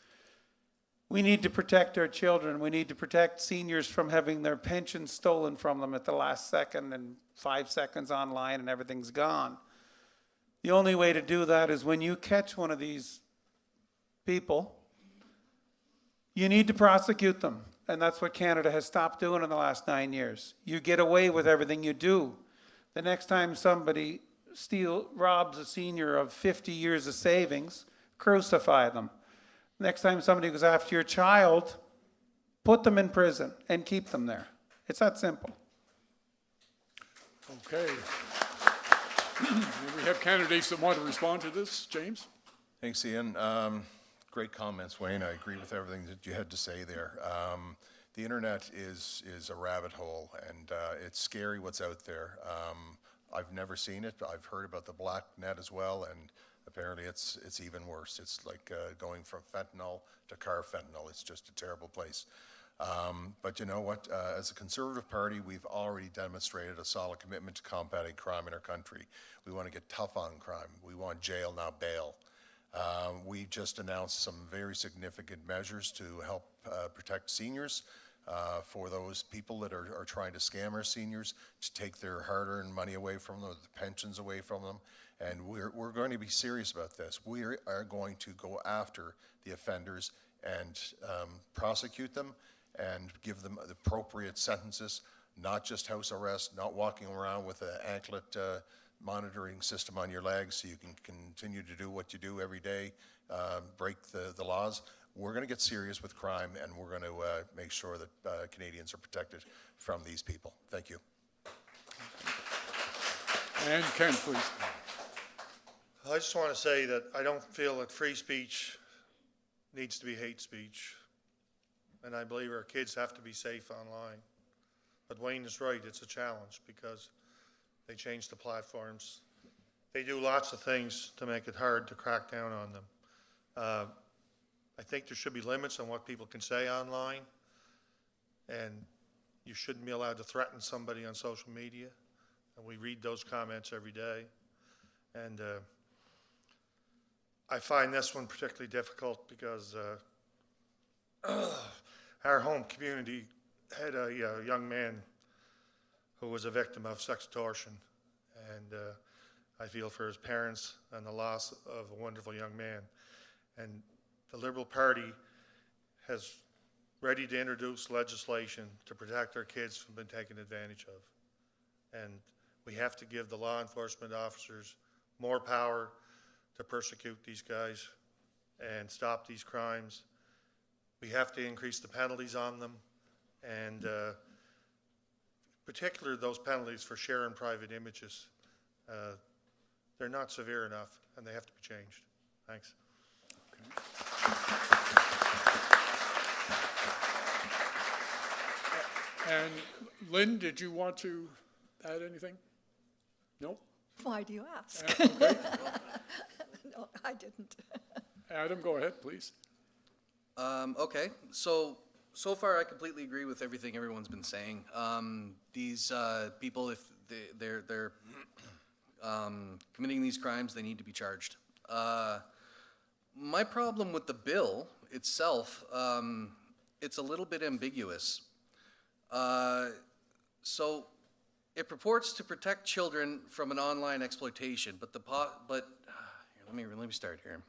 We need to protect our children. We need to protect seniors from having their pensions stolen from them at the last second and 5 seconds online and everything's gone. The only way to do that is when you catch one of these people, you need to prosecute them. And that's what Canada has stopped doing in the last 9 years. You get away with everything you do. The next time somebody robs a senior of 50 years of savings, crucify them. Next time somebody goes after your child, put them in prison and keep them there. It's that simple. Okay. We have candidates that want to respond to this. James? Thanks, Ian. Great comments, Wayne. I agree with everything that you had to say there. The internet is a rabbit hole, and it's scary what's out there. I've never seen it. I've heard about the black net as well, and apparently it's even worse. It's like going from fentanyl to carfentanil. It's just a terrible place. But you know what? As a Conservative Party, we've already demonstrated a solid commitment to combating crime in our country. We want to get tough on crime. We want jail, not bail. We just announced some very significant measures to help protect seniors for those people that are trying to scam our seniors, to take their hard-earned money away from them, the pensions away from them. And we're going to be serious about this. We are going to go after the offenders and prosecute them and give them the appropriate sentences, not just house arrest, not walking around with an anklet monitoring system on your legs so you can continue to do what you do every day, break the laws. We're going to get serious with crime, and we're going to make sure that Canadians are protected from these people. Thank you. And Ken, please. I just want to say that I don't feel that free speech needs to be hate speech, and I believe our kids have to be safe online. But Wayne is right, it's a challenge because they change the platforms. They do lots of things to make it hard to crack down on them. I think there should be limits on what people can say online, and you shouldn't be allowed to threaten somebody on social media. And we read those comments every day. And I find this one particularly difficult because our home community had a young man who was a victim of sex extortion, and I feel for his parents and the loss of a wonderful young man. And the Liberal Party has ready to introduce legislation to protect our kids from being taken advantage of. And we have to give the law enforcement officers more power to persecute these guys and stop these crimes. We have to increase the penalties on them, and particularly those penalties for sharing private images. They're not severe enough, and they have to be changed. Thanks. And Lynne, did you want to add anything? No? Why do you ask? Okay. No, I didn't. Adam, go ahead, please. Okay, so far I completely agree with everything everyone's been saying. These people, if they're committing these crimes, they need to be charged. My problem with the bill itself, it's a little bit ambiguous. So it purports to protect children from an online exploitation, but let me start here.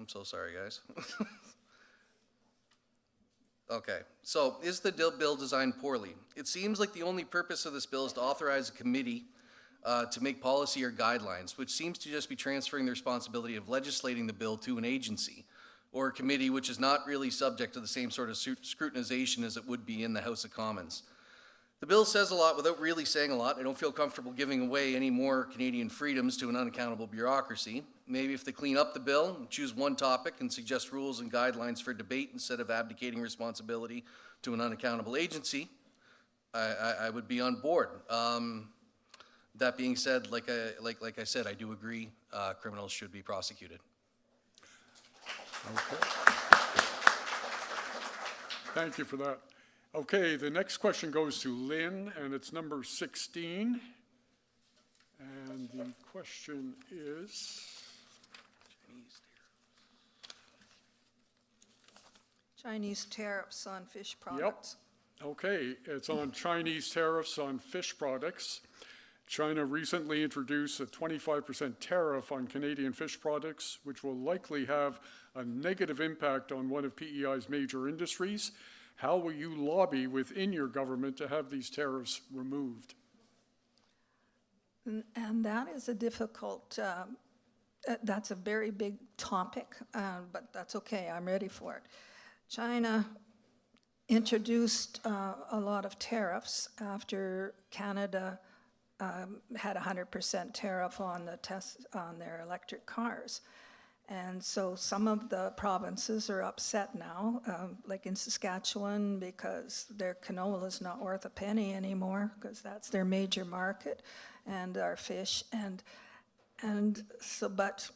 I'm so sorry, guys. Okay, so is the bill designed poorly? It seems like the only purpose of this bill is to authorize a committee to make policy or guidelines, which seems to just be transferring the responsibility of legislating the bill to an agency or a committee which is not really subject to the same sort of scrutinization as it would be in the House of Commons. The bill says a lot without really saying a lot. I don't feel comfortable giving away any more Canadian freedoms to an unaccountable bureaucracy. Maybe if they clean up the bill, choose one topic and suggest rules and guidelines for debate instead of abdicating responsibility to an unaccountable agency, I would be on board. That being said, like I said, I do agree criminals should be prosecuted. Okay. Thank you for that. Okay, the next question goes to Lynn, and it's number 16. And the question is, Chinese tariffs on fish products. okay, it's on Chinese tariffs on fish products. China recently introduced a 25% tariff on Canadian fish products, which will likely have a negative impact on one of PEI's major industries. How will you lobby within your government to have these tariffs removed? And that is a difficult, that's a very big topic, but that's okay, I'm ready for it. China introduced a lot of tariffs after Canada had 100% tariff on their electric cars. And so some of the provinces are upset now, like in Saskatchewan, because their canola is not worth a penny anymore, because that's their major market, and our fish. And so, but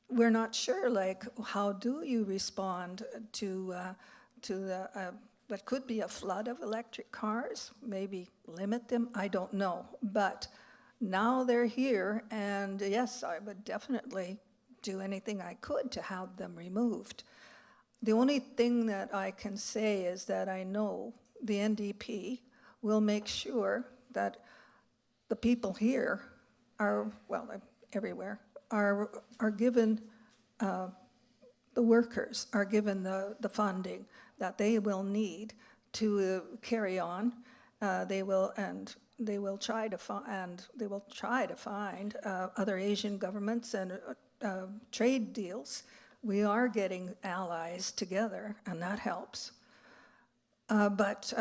we're not sure, like, how do you respond to what could be a flood of electric cars? Maybe limit them, I don't know. But now they're here, and yes, I would definitely do anything I could to have them removed. The only thing that I can say is that I know the NDP will make sure that the people here are, well, everywhere, are given, the workers are given the funding that they will need to carry on. They will try to find other Asian governments and trade deals. We are getting allies together, and that helps. But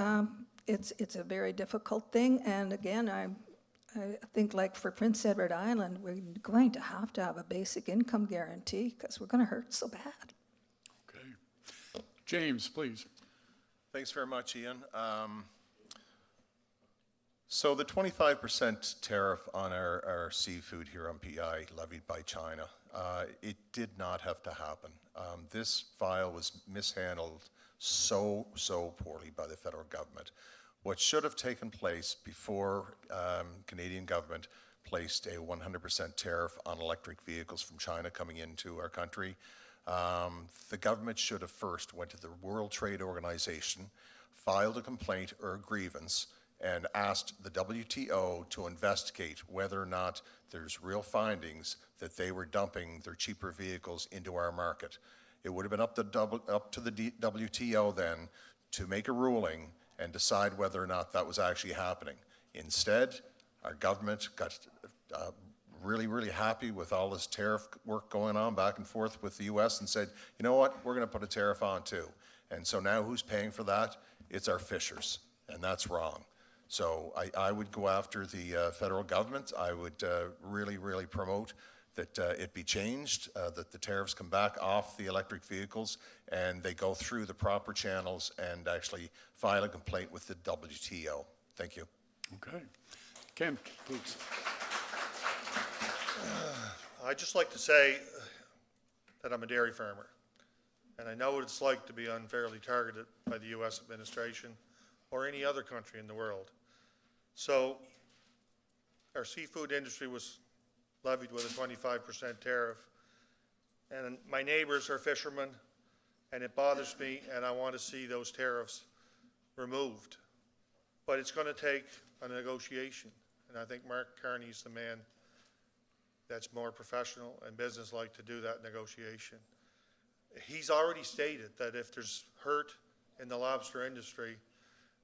it's a very difficult thing, and again, I think, like for Prince Edward Island, we're going to have a basic income guarantee because we're going to hurt so bad. Okay. James, please. Thanks very much, Ian. So the 25% tariff on our seafood here on PEI levied by China, it did not have to happen. This file was mishandled so poorly by the federal government. What should have taken place before Canadian government placed a 100% tariff on electric vehicles from China coming into our country, the government should have first went to the World Trade Organization, filed a complaint or a grievance, and asked the WTO to investigate whether or not there's real findings that they were dumping their cheaper vehicles into our market. It would have been up to the WTO then to make a ruling and decide whether or not that was actually happening. Instead, our government got really happy with all this tariff work going on back and forth with the US and said, you know what, we're gonna put a tariff on too. And so now who's paying for that? It's our fishers, and that's wrong. So I would go after the federal government. I would really promote that it be changed, that the tariffs come back off the electric vehicles and they go through the proper channels and actually file a complaint with the WTO. Thank you. Okay. Ken, please. I'd just like to say that I'm a dairy farmer, and I know what it's like to be unfairly targeted by the U.S. administration or any other country in the world. So our seafood industry was levied with a 25% tariff, and my neighbors are fishermen, and it bothers me, and I want to see those tariffs removed. But it's going to take a negotiation, and I think Mark Carney's the man that's more professional and businesslike to do that negotiation. he's already stated that if there's hurt in the lobster industry,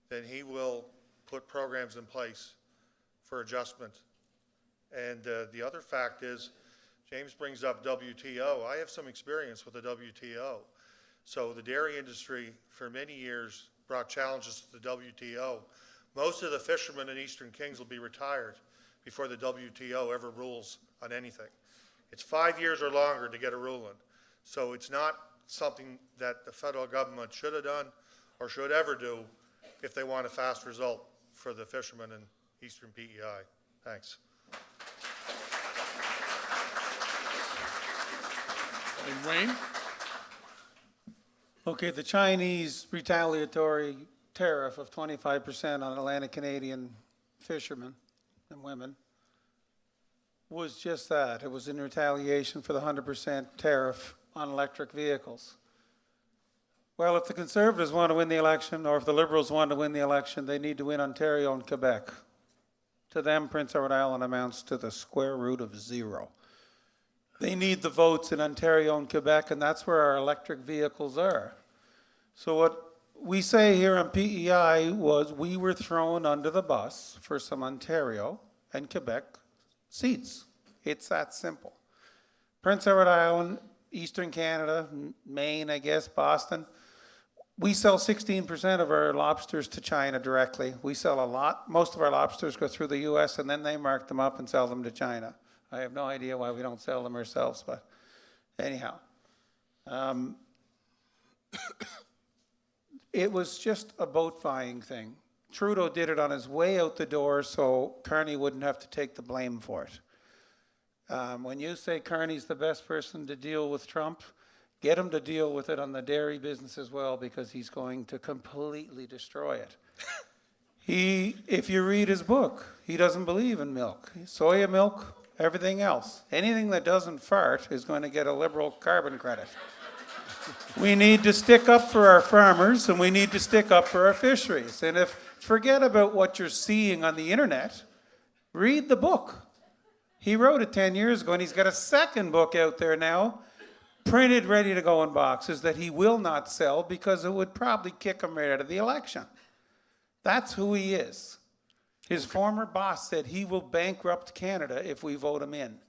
then he will put programs in place for adjustment. And the other fact is, James brings up WTO. I have some experience with the WTO. So the dairy industry for many years brought challenges to the WTO. Most of the fishermen in Eastern Kings will be retired before the WTO ever rules on anything. It's 5 years or longer to get a ruling. So it's not something that the federal government should have done or should ever do if they want a fast result for the fishermen in Eastern PEI. Thanks. And Wayne? Okay, the Chinese retaliatory tariff of 25% on Atlantic Canadian fishermen and women was just that. It was in retaliation for the 100% tariff on electric vehicles. Well, if the Conservatives want to win the election, or if the Liberals want to win the election, they need to win Ontario and Quebec. To them, Prince Edward Island amounts to the square root of 0. They need the votes in Ontario and Quebec, and that's where our electric vehicles are. So what we say here on PEI was we were thrown under the bus for some Ontario and Quebec seats. It's that simple. Prince Edward Island, Eastern Canada, Maine, I guess, Boston, we sell 16% of our lobsters to China directly. We sell a lot. Most of our lobsters go through the US and then they mark them up and sell them to China. I have no idea why we don't sell them ourselves, but anyhow. It was just a boat buying thing. Trudeau did it on his way out the door so Carney wouldn't have to take the blame for it. When you say Carney's the best person to deal with Trump, get him to deal with it on the dairy business as well, because he's going to completely destroy it. If you read his book, he doesn't believe in milk. Soya milk, everything else. Anything that doesn't fart is going to get a Liberal carbon credit. We need to stick up for our farmers, and we need to stick up for our fisheries. And forget about what you're seeing on the internet. Read the book. He wrote it 10 years ago, and he's got a second book out there now, printed, ready to go in boxes, that he will not sell because it would probably kick him right out of the election. That's who he is. His former boss said he will bankrupt Canada if we vote him in.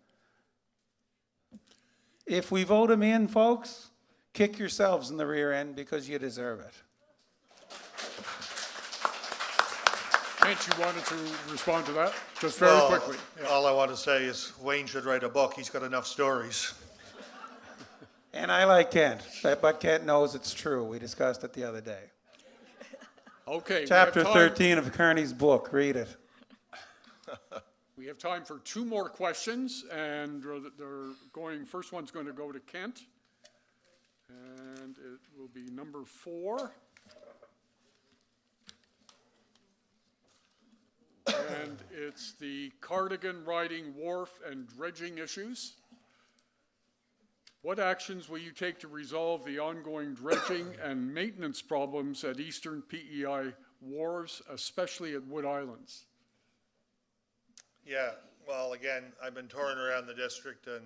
If we vote him in, folks, kick yourselves in the rear end because you deserve it. Kent, you wanted to respond to that? Just very quickly. Yeah. All I want to say is Wayne should write a book. He's got enough stories. And I like Kent, but Kent knows it's true. We discussed it the other day. Okay. Chapter 13 of Carney's book. Read it. We have time for 2 more questions, and first one's going to go to Kent. And it will be number 4. And it's the Cardigan riding wharf and dredging issues. What actions will you take to resolve the ongoing dredging and maintenance problems at Eastern PEI wharves, especially at Wood Islands? Yeah, well, again, I've been touring around the district, and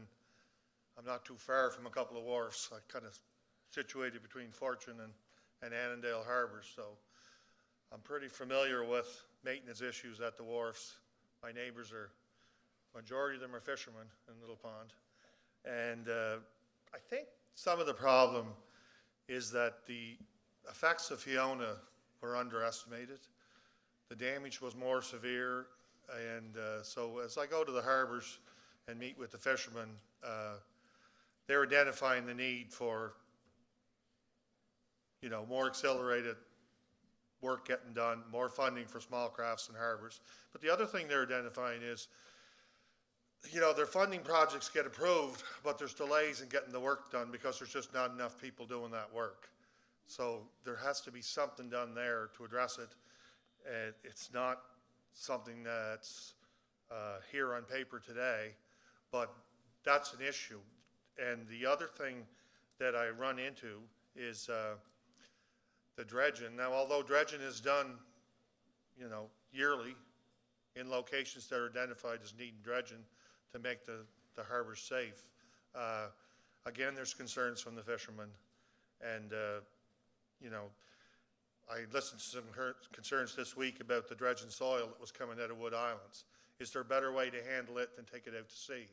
I'm not too far from a couple of wharfs. I'm kind of situated between Fortune and Annandale Harbors, so I'm pretty familiar with maintenance issues at the wharfs. My neighbors majority of them are fishermen in Little Pond. And I think some of the problem is that the effects of Fiona were underestimated. The damage was more severe, and so as I go to the harbors and meet with the fishermen, they're identifying the need for, more accelerated work getting done, more funding for small crafts and harbors. But the other thing they're identifying is, their funding projects get approved, but there's delays in getting the work done because there's just not enough people doing that work. So there has to be something done there to address it. It's not something that's here on paper today, but that's an issue. And the other thing that I run into is the dredging. Now, although dredging is done, yearly in locations that are identified as needing dredging to make the harbors safe, Again, there's concerns from the fishermen, and, you know, I listened to some concerns this week about the dredging soil that was coming out of Wood Islands. Is there a better way to handle it than take it out to sea?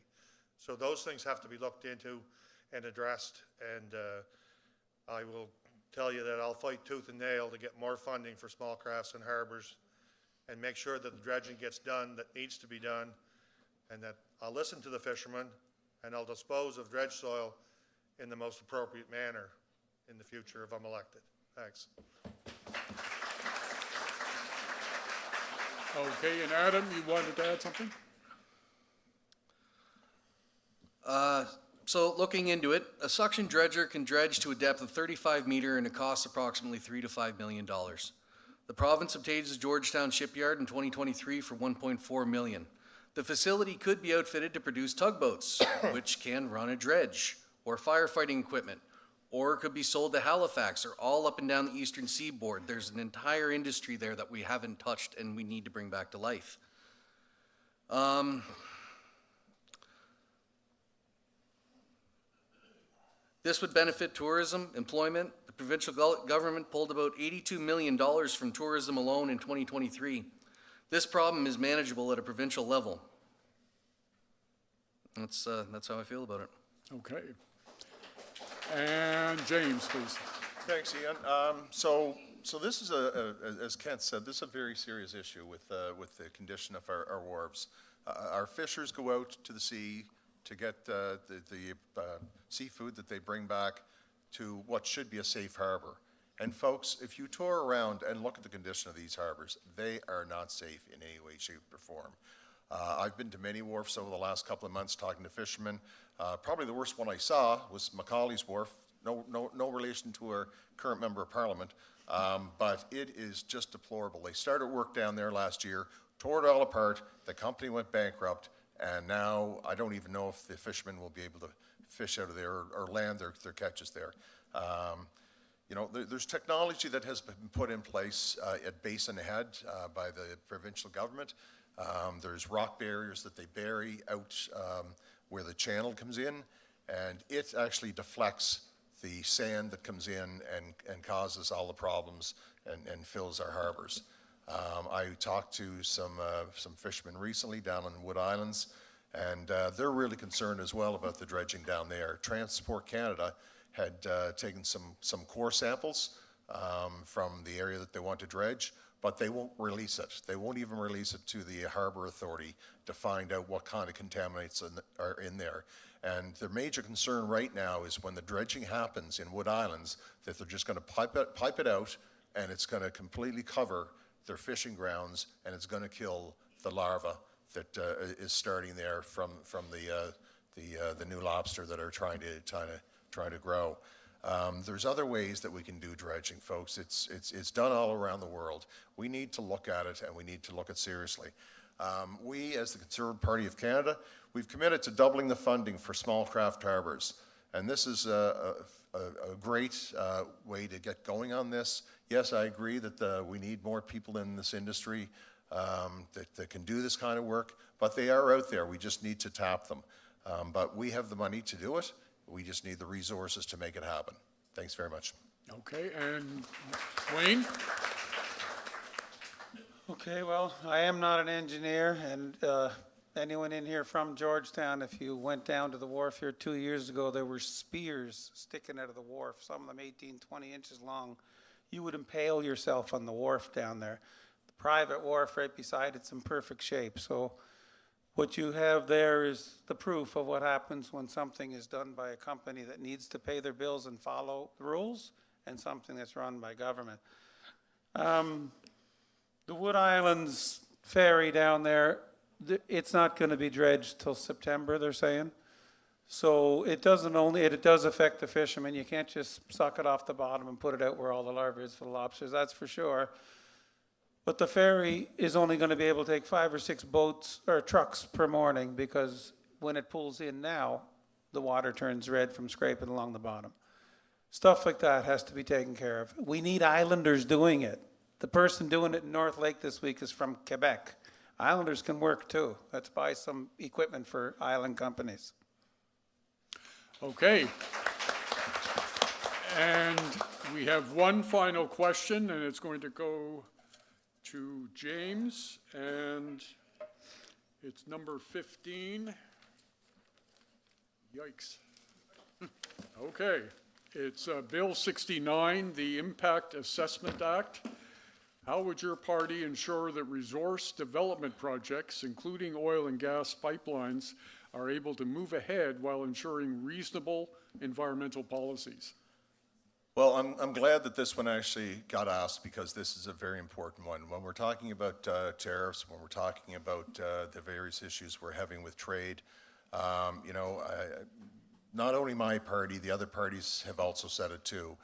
So those things have to be looked into and addressed, and I will tell you that I'll fight tooth and nail to get more funding for small crafts and harbors and make sure that the dredging gets done that needs to be done, and that I'll listen to the fishermen and I'll dispose of dredge soil in the most appropriate manner in the future if I'm elected. Thanks. Okay, and Adam, you wanted to add something? So looking into it, a suction dredger can dredge to a depth of 35 meter and it costs approximately $3 to $5 million. The province obtained the Georgetown shipyard in 2023 for $1.4 million. The facility could be outfitted to produce tugboats, which can run a dredge, or firefighting equipment, or it could be sold to Halifax or all up and down the eastern seaboard. There's an entire industry there that we haven't touched and we need to bring back to life. This would benefit tourism, employment. The provincial government pulled about $82 million from tourism alone in 2023. This problem is manageable at a provincial level. That's how I feel about it. Okay. And James, please. Thanks, Ian. So this is as Kent said, this is a very serious issue with the condition of our wharves. Our fishers go out to the sea to get the seafood that they bring back to what should be a safe harbor. And folks, if you tour around and look at the condition of these harbors, they are not safe in any way, shape, or form. I've been to many wharfs over the last couple of months talking to fishermen. Probably the worst one I saw was Macaulay's Wharf. No relation to our current member of parliament, but it is just deplorable. They started work down there last year, tore it all apart, the company went bankrupt, and now I don't even know if the fishermen will be able to fish out of there or land their catches there. You know, there's technology that has been put in place at Basin Head by the provincial government. There's rock barriers that they bury out where the channel comes in, and it actually deflects the sand that comes in and causes all the problems and fills our harbors. I talked to some fishermen recently down on Wood Islands, and they're really concerned as well about the dredging down there. Transport Canada had taken some core samples from the area that they want to dredge, but they won't release it. They won't even release it to the Harbour Authority to find out what kind of contaminants are in there. And their major concern right now is when the dredging happens in Wood Islands, that they're just going to pipe it out, and it's going to completely cover their fishing grounds, and it's going to kill the larva that is starting there from the new lobster that are trying to grow. There's other ways that we can do dredging, folks. It's done all around the world. We need to look at it, and we need to look at it seriously. We, as the Conservative Party of Canada, we've committed to doubling the funding for small craft harbors, and this is a great way to get going on this. Yes, I agree that we need more people in this industry that can do this kind of work, but they are out there. We just need to tap them. But we have the money to do it. We just need the resources to make it happen. Thanks very much. Okay, and Wayne? Okay, well, I am not an engineer, and anyone in here from Georgetown, if you went down to the wharf here 2 years ago, there were spears sticking out of the wharf, some of them 18, 20 inches long. You would impale yourself on the wharf down there. The private wharf right beside it's in perfect shape. So what you have there is the proof of what happens when something is done by a company that needs to pay their bills and follow the rules, and something that's run by government. The Wood Islands ferry down there, it's not going to be dredged till September, they're saying. So it does affect the fishermen. You can't just suck it off the bottom and put it out where all the larvae is for the lobsters, that's for sure. But the ferry is only going to be able to take 5 or 6 boats or trucks per morning, because when it pulls in now, the water turns red from scraping along the bottom. Stuff like that has to be taken care of. We need islanders doing it. The person doing it in North Lake this week is from Quebec. Islanders can work too. Let's buy some equipment for island companies. Okay. And we have one final question, and it's going to go to James, and it's number 15. Yikes. Okay. It's Bill 69, the Impact Assessment Act. How would your party ensure that resource development projects, including oil and gas pipelines, are able to move ahead while ensuring reasonable environmental policies? Well, I'm glad that this one actually got asked because this is a very important one. When we're talking about tariffs, when we're talking about the various issues we're having with trade, not only my party, the other parties have also said it too.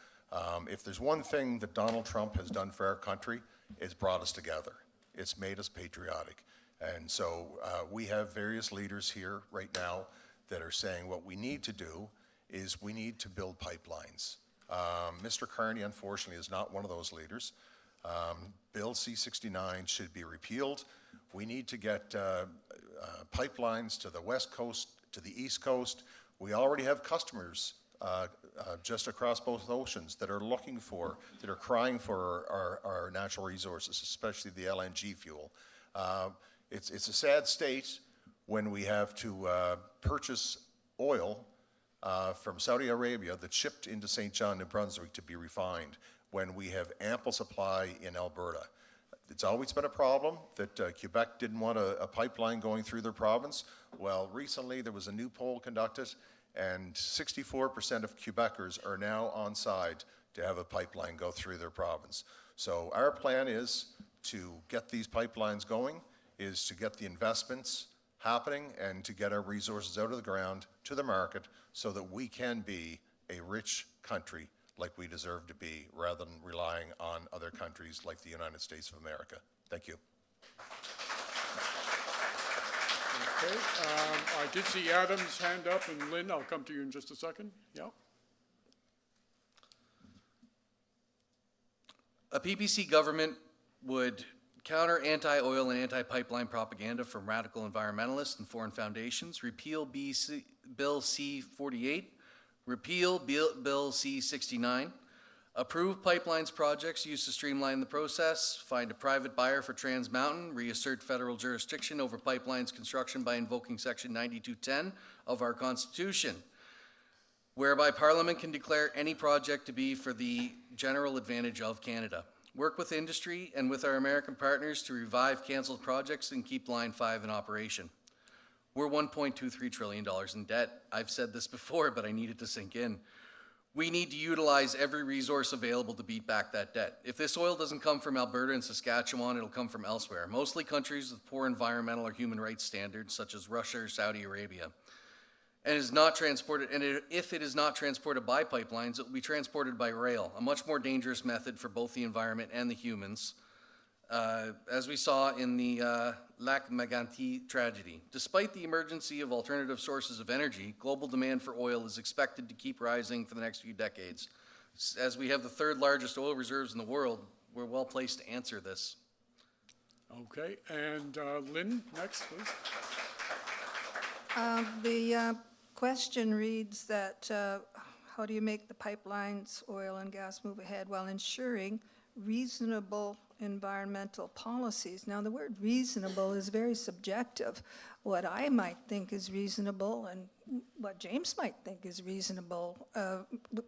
If there's one thing that Donald Trump has done for our country, it's brought us together. It's made us patriotic. And so we have various leaders here right now that are saying what we need to do is we need to build pipelines. Mr. Carney, unfortunately, is not one of those leaders. Bill C-69 should be repealed. We need to get pipelines to the West Coast, to the East Coast. We already have customers just across both oceans that are looking for, that are crying for our natural resources, especially the LNG fuel. It's a sad state when we have to purchase oil from Saudi Arabia that's shipped into St. John, New Brunswick to be refined when we have ample supply in Alberta. It's always been a problem that Quebec didn't want a pipeline going through their province. Well, recently there was a new poll conducted and 64% of Quebecers are now on side to have a pipeline go through their province. So our plan is to get these pipelines going, is to get the investments happening and to get our resources out of the ground to the market so that we can be a rich country like we deserve to be rather than relying on other countries like the United States of America. Thank you. Okay, I did see Adam's hand up, and Lynn, I'll come to you in just a second. Yeah. A PPC government would counter anti-oil and anti-pipeline propaganda from radical environmentalists and foreign foundations, repeal Bill C-48, repeal Bill C-69, approve pipelines projects used to streamline the process, find a private buyer for Trans Mountain, reassert federal jurisdiction over pipelines construction by invoking Section 9210 of our Constitution, whereby Parliament can declare any project to be for the general advantage of Canada. Work with industry and with our American partners to revive canceled projects and keep Line 5 in operation. We're $1.23 trillion in debt. I've said this before, but I need it to sink in. We need to utilize every resource available to beat back that debt. If this oil doesn't come from Alberta and Saskatchewan, it'll come from elsewhere, mostly countries with poor environmental or human rights standards, such as Russia or Saudi Arabia. And is not transported, and if it is not transported by pipelines, it will be transported by rail, a much more dangerous method for both the environment and the humans, as we saw in the Lac Mégantic tragedy. Despite the emergency of alternative sources of energy, global demand for oil is expected to keep rising for the next few decades. As we have the third largest oil reserves in the world, we're well placed to answer this. Okay, and Lynn, next, please. The question reads that how do you make the pipelines, oil and gas move ahead while ensuring reasonable environmental policies? Now, the word reasonable is very subjective. What I might think is reasonable and what James might think is reasonable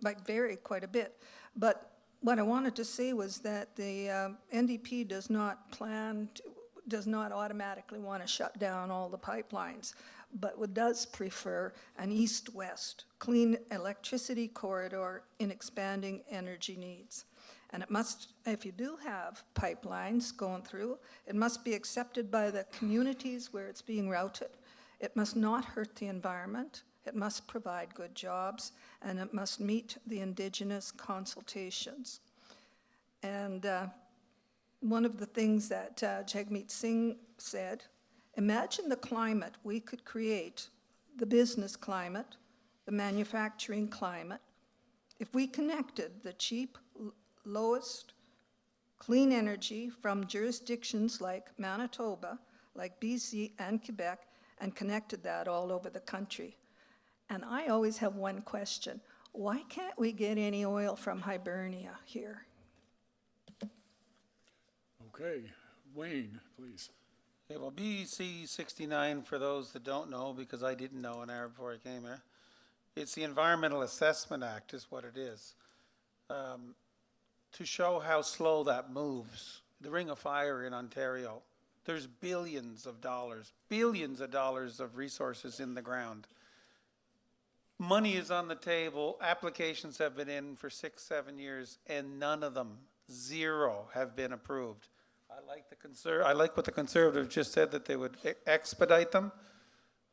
might vary quite a bit. But what I wanted to say was that the NDP does not automatically want to shut down all the pipelines, but does prefer an east-west clean electricity corridor in expanding energy needs. And it must, if you do have pipelines going through, it must be accepted by the communities where it's being routed. It must not hurt the environment. It must provide good jobs, and it must meet the Indigenous consultations. And one of the things that Jagmeet Singh said, imagine the climate we could create, the business climate, the manufacturing climate, if we connected the cheap, lowest clean energy from jurisdictions like Manitoba, like BC and Quebec, and connected that all over the country. And I always have one question. Why can't we get any oil from Hibernia here? Okay, Wayne, please. Okay, well, BC 69, for those that don't know, because I didn't know an hour before I came here, it's the Environmental Assessment Act is what it is. To show how slow that moves, the Ring of Fire in Ontario, there's billions of dollars of resources in the ground. Money is on the table, applications have been in for 6-7 years, and none of them, zero, have been approved. I like what the Conservatives just said, that they would expedite them.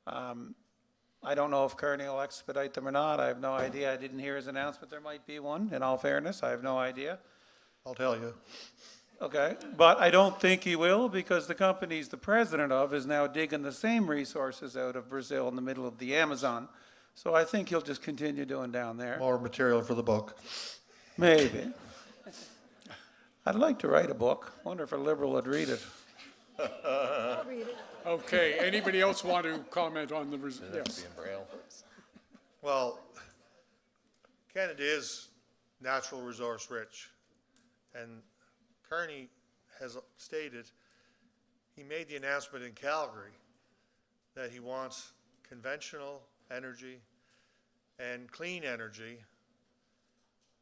I don't know if Kearney will expedite them or not. I have no idea. I didn't hear his announcement. There might be one, in all fairness. I have no idea. I'll tell you. Okay, but I don't think he will, because the company he's the president of is now digging the same resources out of Brazil in the middle of the Amazon. So I think he'll just continue doing down there. More material for the book. Maybe. I'd like to write a book. Wonder if a Liberal would read it. I'll read it. Okay, anybody else want to comment on the, yes? Well, Canada is natural resource rich. And Kearney has stated, he made the announcement in Calgary that he wants conventional energy and clean energy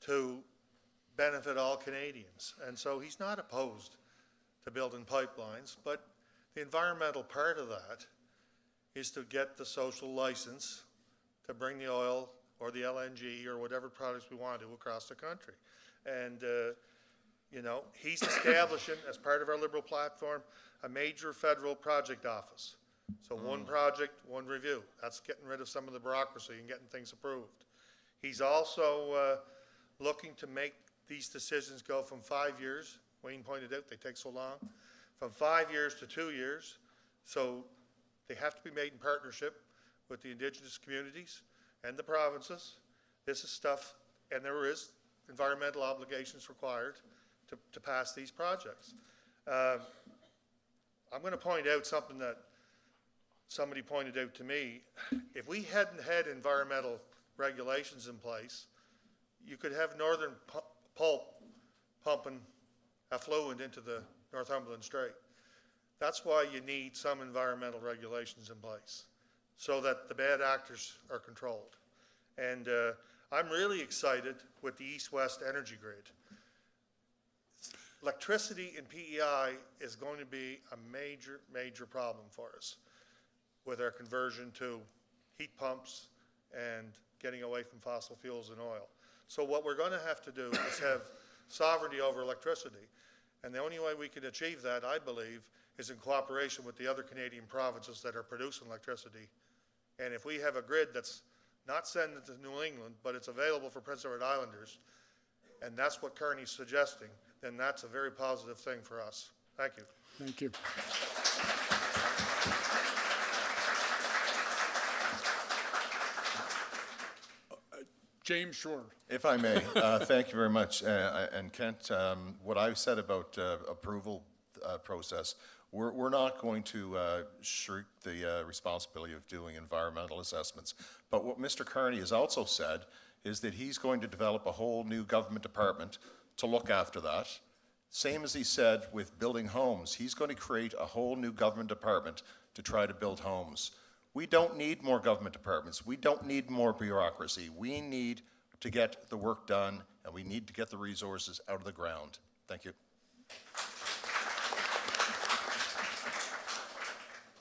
to benefit all Canadians. And so he's not opposed to building pipelines, but the environmental part of that is to get the social license to bring the oil or the LNG or whatever products we want to across the country. And, you know, he's establishing, as part of our Liberal platform, a major federal project office. So one project, one review. That's getting rid of some of the bureaucracy and getting things approved. He's also looking to make these decisions go from 5 years. Wayne pointed out they take so long. From 5 years to 2 years. So they have to be made in partnership with the Indigenous communities and the provinces. This is stuff, and there is environmental obligations required to pass these projects. I'm going to point out something that somebody pointed out to me. If we hadn't had environmental regulations in place, you could have Northern Pulp pumping effluent into the Northumberland Strait. That's why you need some environmental regulations in place, so that the bad actors are controlled. And I'm really excited with the east-west energy grid. Electricity in PEI is going to be a major, major problem for us with our conversion to heat pumps and getting away from fossil fuels and oil. So what we're going to have to do is have sovereignty over electricity. And the only way we can achieve that, I believe, is in cooperation with the other Canadian provinces that are producing electricity. And if we have a grid that's not sending it to New England, but it's available for Prince Edward Islanders, and that's what Kearney's suggesting, then that's a very positive thing for us. Thank you. Thank you. James Shore. If I may, thank you very much. And Kent, what I said about approval process, we're not going to shirk the responsibility of doing environmental assessments. But what Mr. Kearney has also said is that he's going to develop a whole new government department to look after that. Same as he said with building homes, he's going to create a whole new government department to try to build homes. We don't need more government departments. We don't need more bureaucracy. We need to get the work done, and we need to get the resources out of the ground. Thank you.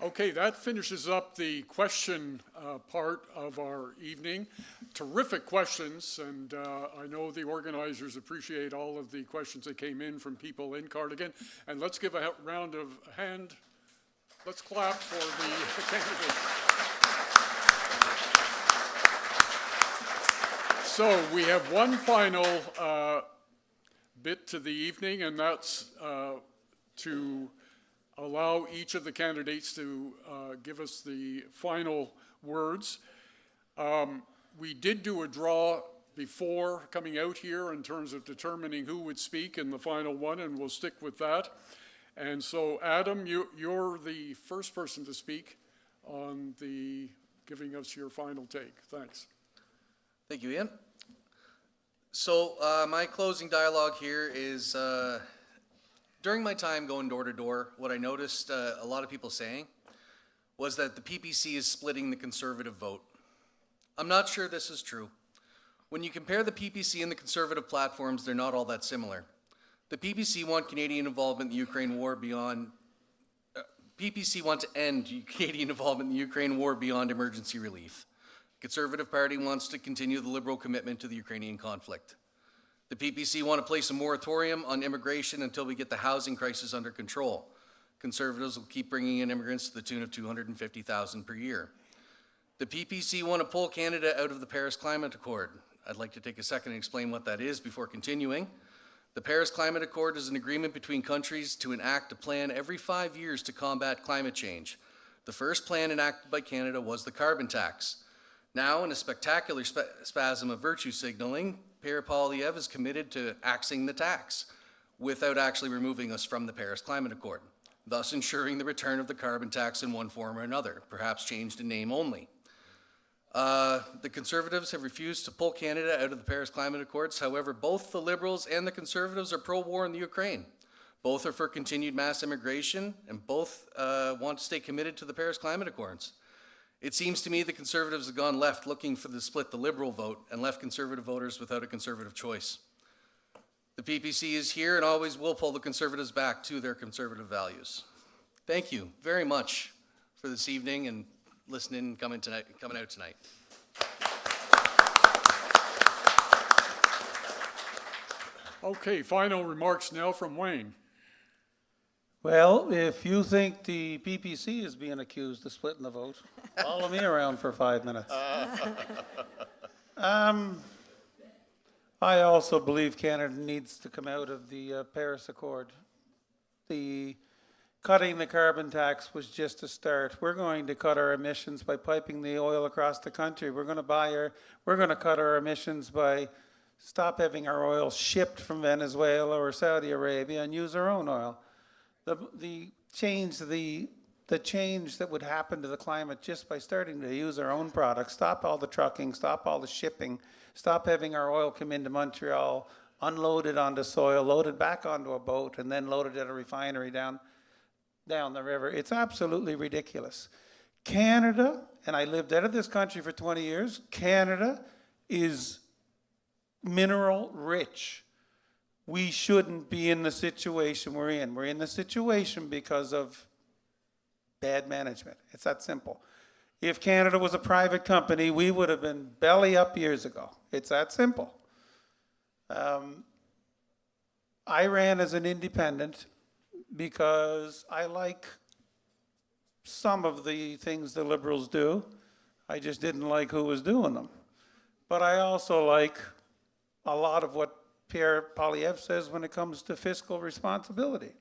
Okay, that finishes up the question part of our evening. Terrific questions, and I know the organizers appreciate all of the questions that came in from people in Cardigan. And let's give a round of hand. Let's clap for the candidates. So we have one final bit to the evening, and that's to allow each of the candidates to give us the final words. We did do a draw before coming out here in terms of determining who would speak in the final one, and we'll stick with that. And so, Adam, you're the first person to speak on the giving us your final take. Thanks. Thank you, Ian. So my closing dialogue here is, during my time going door to door, what I noticed a lot of people saying was that the PPC is splitting the Conservative vote. I'm not sure this is true. When you compare the PPC and the Conservative platforms, they're not all that similar. The PPC want Canadian involvement in the Ukraine war beyond, PPC want to end Canadian involvement in the Ukraine war beyond emergency relief. The Conservative Party wants to continue the Liberal commitment to the Ukrainian conflict. The PPC want to place a moratorium on immigration until we get the housing crisis under control. Conservatives will keep bringing in immigrants to the tune of 250,000 per year. The PPC want to pull Canada out of the Paris Climate Accord. I'd like to take a second and explain what that is before continuing. The Paris Climate Accord is an agreement between countries to enact a plan every 5 years to combat climate change. The first plan enacted by Canada was the carbon tax. Now, in a spectacular spasm of virtue signaling, Pierre Poilievre is committed to axing the tax without actually removing us from the Paris Climate Accord, thus ensuring the return of the carbon tax in one form or another, perhaps changed in name only. The Conservatives have refused to pull Canada out of the Paris Climate Accords. However, both the Liberals and the Conservatives are pro-war in the Ukraine. Both are for continued mass immigration, and both want to stay committed to the Paris Climate Accords. It seems to me the Conservatives have gone left looking for the split the Liberal vote and left Conservative voters without a Conservative choice. The PPC is here and always will pull the Conservatives back to their Conservative values. Thank you very much for this evening and listening and coming out tonight. Okay, final remarks now from Wayne. Well, if you think the PPC is being accused of splitting the vote, follow me around for 5 minutes. I also believe Canada needs to come out of the Paris Accord. The cutting the carbon tax was just a start. We're going to cut our emissions by piping the oil across the country. We're going to cut our emissions by stop having our oil shipped from Venezuela or Saudi Arabia and use our own oil. The change that would happen to the climate just by starting to use our own products, stop all the trucking, stop all the shipping, stop having our oil come into Montreal, unloaded onto soil, loaded back onto a boat, and then loaded at a refinery down the river. It's absolutely ridiculous. Canada, and I lived out of this country for 20 years, Canada is mineral rich. We shouldn't be in the situation we're in. We're in the situation because of bad management. It's that simple. If Canada was a private company, we would have been belly up years ago. It's that simple. I ran as an independent because I like some of the things the Liberals do. I just didn't like who was doing them. But I also like a lot of what Pierre Poilievre says when it comes to fiscal responsibility.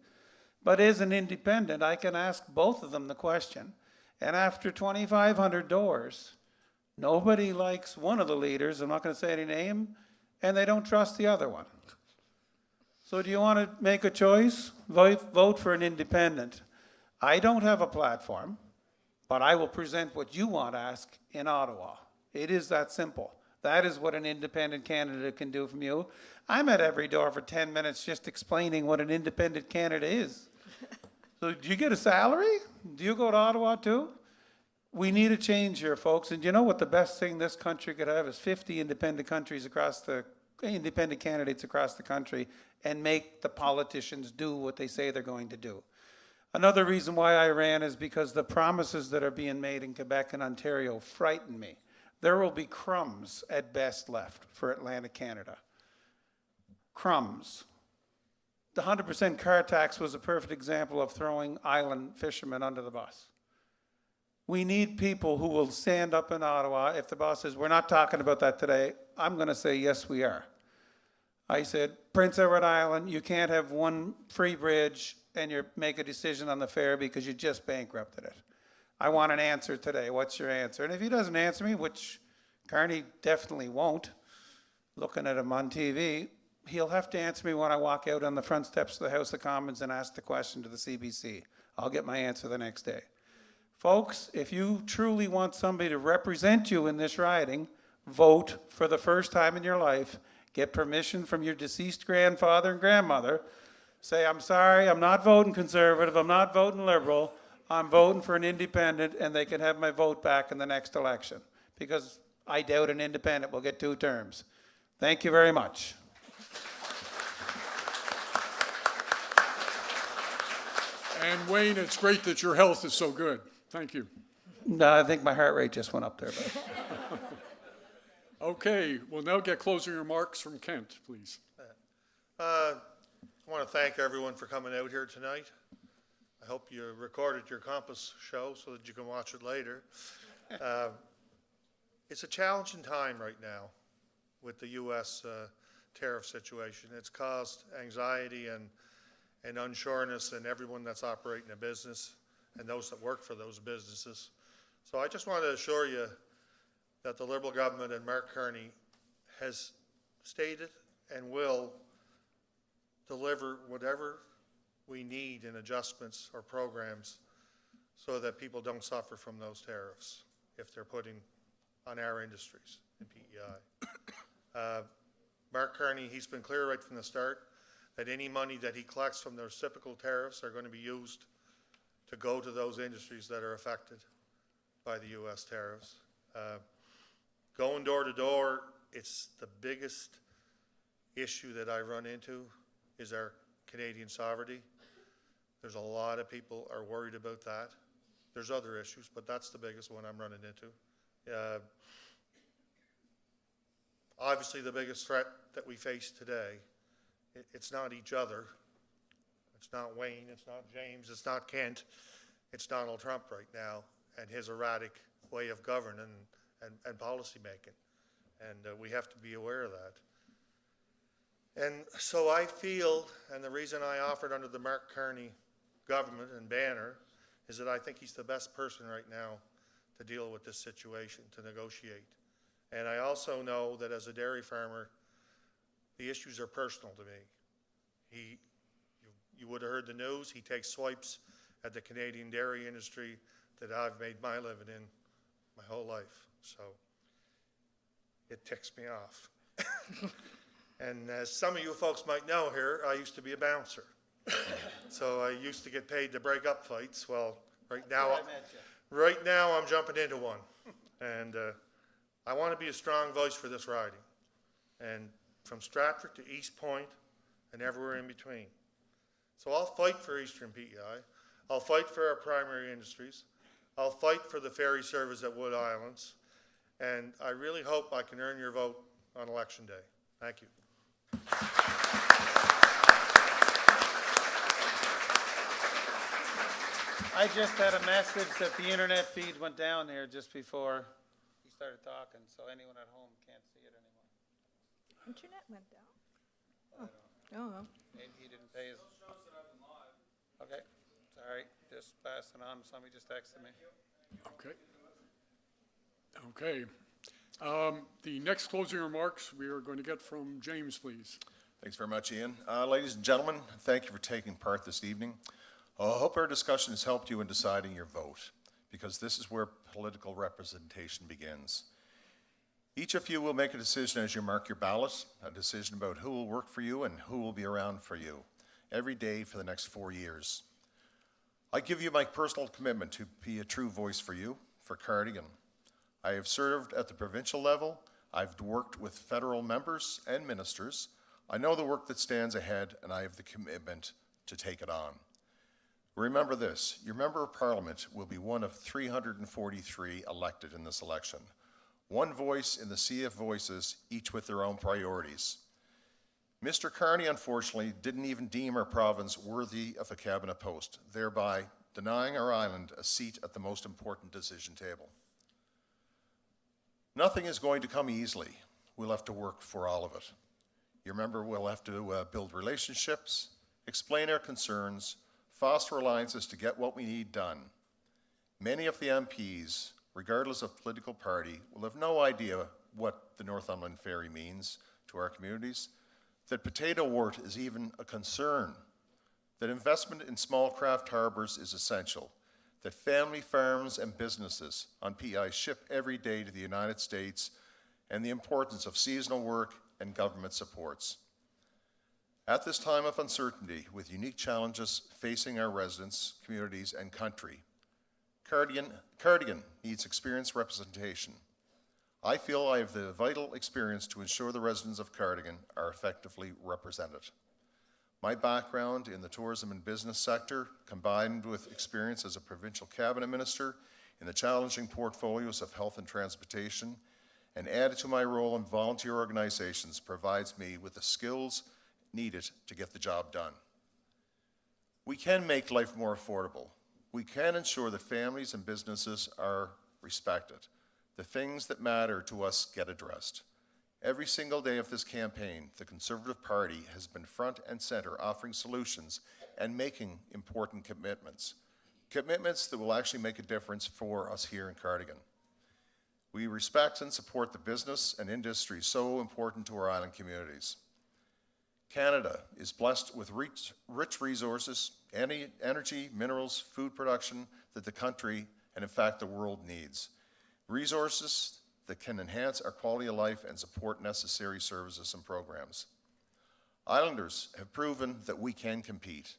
But as an independent, I can ask both of them the question. And after 2,500 doors, nobody likes one of the leaders, I'm not going to say any name, and they don't trust the other one. So do you want to make a choice? Vote for an independent. I don't have a platform, but I will present what you want to ask in Ottawa. It is that simple. That is what an independent candidate can do from you. I'm at every door for 10 minutes just explaining what an independent candidate is. So do you get a salary? Do you go to Ottawa too? We need a change here, folks. And you know what the best thing this country could have is 50 independent candidates across the country and make the politicians do what they say they're going to do. Another reason why I ran is because the promises that are being made in Quebec and Ontario frighten me. There will be crumbs at best left for Atlantic Canada. Crumbs. The 100% car tax was a perfect example of throwing island fishermen under the bus. We need people who will stand up in Ottawa. If the boss says, we're not talking about that today, I'm going to say, yes, we are. I said, Prince Edward Island, you can't have one free bridge and you make a decision on the fare because you just bankrupted it. I want an answer today. What's your answer? And if he doesn't answer me, which Carney definitely won't, looking at him on TV, he'll have to answer me when I walk out on the front steps of the House of Commons and ask the question to the CBC. I'll get my answer the next day. Folks, if you truly want somebody to represent you in this riding, vote for the first time in your life. Get permission from your deceased grandfather and grandmother. Say, I'm sorry, I'm not voting Conservative, I'm not voting Liberal, I'm voting for an independent, and they can have my vote back in the next election. Because I doubt an independent will get 2 terms. Thank you very much. And Wayne, it's great that your health is so good. Thank you. No, I think my heart rate just went up there. But. Okay, we'll now get closing remarks from Kent, please. I want to thank everyone for coming out here tonight. I hope you recorded your Compass show so that you can watch it later. It's a challenging time right now with the U.S. Tariff situation. It's caused anxiety and unsureness in everyone that's operating a business and those that work for those businesses. So I just want to assure you that the Liberal government and Mark Carney has stated and will deliver whatever we need in adjustments or programs so that people don't suffer from those tariffs if they're putting on our industries in PEI. Mark Carney, he's been clear right from the start that any money that he collects from the reciprocal tariffs are going to be used to go to those industries that are affected by the U.S. tariffs. Going door to door, it's the biggest issue that I run into is our Canadian sovereignty. There's a lot of people are worried about that. There's other issues, but that's the biggest one I'm running into. Obviously, the biggest threat that we face today, it's not each other. It's not Wayne, it's not James, it's not Kent. It's Donald Trump right now and his erratic way of governing and policy making. And we have to be aware of that. And so I feel, and the reason I offered under the Mark Carney government and banner is that I think he's the best person right now to deal with this situation, to negotiate. And I also know that as a dairy farmer, the issues are personal to me. You would have heard the news, he takes swipes at the Canadian dairy industry that I've made my living in my whole life. So it ticks me off. And as some of you folks might know here, I used to be a bouncer. So I used to get paid to break up fights. Well, right now I'm jumping into one. And I want to be a strong voice for this riding. And from Stratford to East Point and everywhere in between. So I'll fight for Eastern PEI. I'll fight for our primary industries. I'll fight for the ferry service at Wood Islands. And I really hope I can earn your vote on Election Day. Thank you. I just had a message that the internet feed went down here just before he started talking, so anyone at home can't see it anymore. Internet went down? Oh. Maybe he didn't pay his... Okay, sorry, just passing on. Somebody just texted me. Okay. Okay. The next closing remarks we are going to get from James, please. Thanks very much, Ian. Ladies and gentlemen, thank you for taking part this evening. I hope our discussion has helped you in deciding your vote, because this is where political representation begins. Each of you will make a decision as you mark your ballot, a decision about who will work for you and who will be around for you every day for the next 4 years. I give you my personal commitment to be a true voice for you, for Cardigan. I have served at the provincial level. I've worked with federal members and ministers. I know the work that stands ahead, and I have the commitment to take it on. Remember this, your member of parliament will be one of 343 elected in this election. One voice in the sea of voices, each with their own priorities. Mr. Carney, unfortunately, didn't even deem our province worthy of a cabinet post, thereby denying our island a seat at the most important decision table. Nothing is going to come easily. We'll have to work for all of it. You remember, we'll have to build relationships, explain our concerns, foster alliances to get what we need done. Many of the MPs, regardless of political party, will have no idea what the Northumberland Ferry means to our communities, that potato wort is even a concern, that investment in small craft harbors is essential, that family farms and businesses on PEI ship every day to the United States, and the importance of seasonal work and government supports. At this time of uncertainty, with unique challenges facing our residents, communities, and country, Cardigan needs experienced representation. I feel I have the vital experience to ensure the residents of Cardigan are effectively represented. My background in the tourism and business sector, combined with experience as a provincial cabinet minister in the challenging portfolios of health and transportation, and added to my role in volunteer organizations, provides me with the skills needed to get the job done. We can make life more affordable. We can ensure that families and businesses are respected. The things that matter to us get addressed. Every single day of this campaign, the Conservative Party has been front and center, offering solutions and making important commitments. Commitments that will actually make a difference for us here in Cardigan. We respect and support the business and industry so important to our island communities. Canada is blessed with rich resources, energy, minerals, food production that the country, and in fact the world needs. Resources that can enhance our quality of life and support necessary services and programs. Islanders have proven that we can compete.